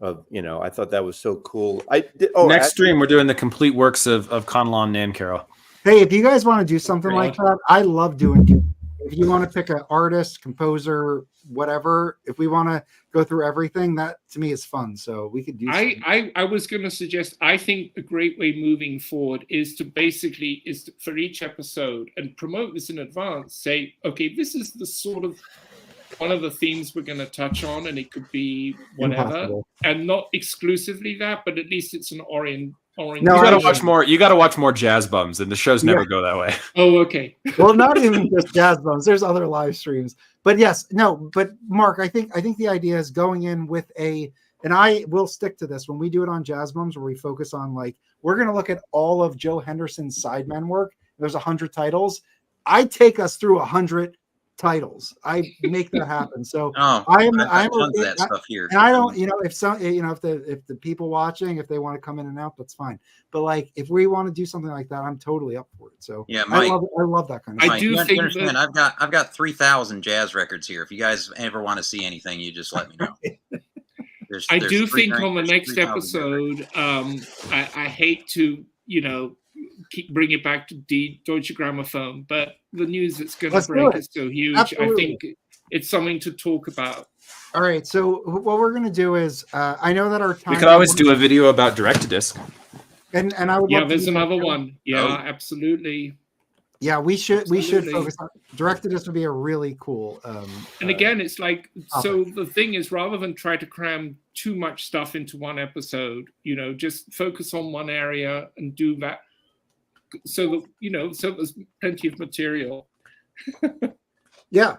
S7: I thought that was so cool. Next
S3: stream, we're doing the complete works of Conlon Nancaro.
S1: Hey, if you guys want to do something like that, I love doing it. If you want to pick an artist, composer, whatever, if we want to go through everything, that to me is fun. So we could do.
S5: I was going to suggest. I think a great way moving forward is to for each episode and promote this in advance. Say, okay, this is the sort of one of the themes we're going to touch on, and it could be whatever, and not exclusively that, but at least it's an orange.
S1: No,
S3: You
S1: I
S3: gotta
S1: was-
S3: watch more. You gotta watch more jazz bums, and the shows never
S1: Yeah.
S3: go that way.
S5: Oh, okay.
S1: Well, not even just jazz bums. There's other live streams, but yes, no. But Mark, I think the idea is going in with and I will stick to this when we do it on Jazz Bums, where we focus on like we're going to look at all of Joe Henderson's sideman work. There's 100 titles. I take us through 100 titles. I make that happen. So
S4: Oh,
S1: I'm
S4: I've got tons
S1: okay,
S4: of that stuff here.
S1: and I don't, if the people watching, if they want to come in and out, that's fine. But like if we want to do something like that, I'm totally up for it. So
S4: Yeah,
S1: I
S4: Mike,
S1: love that kind of
S5: I
S1: stuff.
S4: Mike,
S5: do
S4: you
S5: think
S4: understand.
S5: that-
S4: I've got 3,000 jazz records here. If you guys ever want to see anything, you just let me know.
S5: I
S4: There's
S5: do
S4: three
S5: think on the
S4: there's
S5: next
S4: 3,000
S5: episode, I hate to, bring it back to Deutsche Grammophon, but the news that's going
S1: Let's
S5: to
S1: do
S5: break
S1: it.
S5: is so huge.
S1: Absolutely.
S5: I think it's something to talk about.
S1: All right. So what we're going to do is, I know that our time.
S3: We could always do a video about direct to disc.
S1: And I would
S5: Yeah,
S1: love to
S5: there's
S1: do that.
S5: another one. Yeah,
S4: Oh.
S5: absolutely.
S1: Yeah, we should
S5: Absolutely.
S1: focus on directed. This would be a really cool.
S5: And again, it's like,
S1: topic.
S5: so the thing is, rather than try to cram too much stuff into one episode, just focus on one area and do that. So that, so there's plenty of material.
S1: Yeah.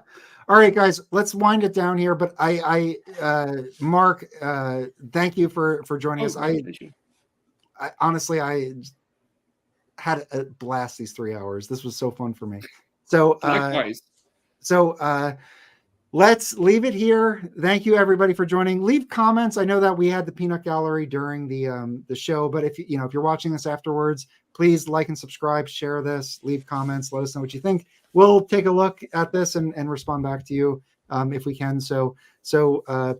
S1: All right, guys, let's wind it down here. But Mark, thank you for joining us. I honestly, I had a blast these 3 hours. This was so fun for me. So,
S5: Likewise.
S1: Let's leave it here. Thank you everybody for joining. Leave comments. I know that we had the peanut gallery during the show, but if you're watching this afterwards, please like and subscribe, share this, leave comments, let us know what you think. We'll take a look at this and respond back to you if we can. So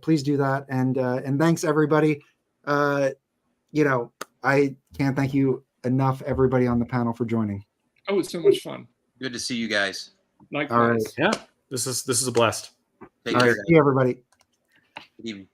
S1: please do that. And thanks everybody. I can't thank you enough, everybody on the panel, for joining.
S5: Oh, it's so much fun.
S4: Good to see you guys.
S5: Likewise.
S1: All right.
S3: Yeah, this is a blast.
S4: Take
S1: All
S4: care.
S1: right. See you, everybody.
S4: Good evening.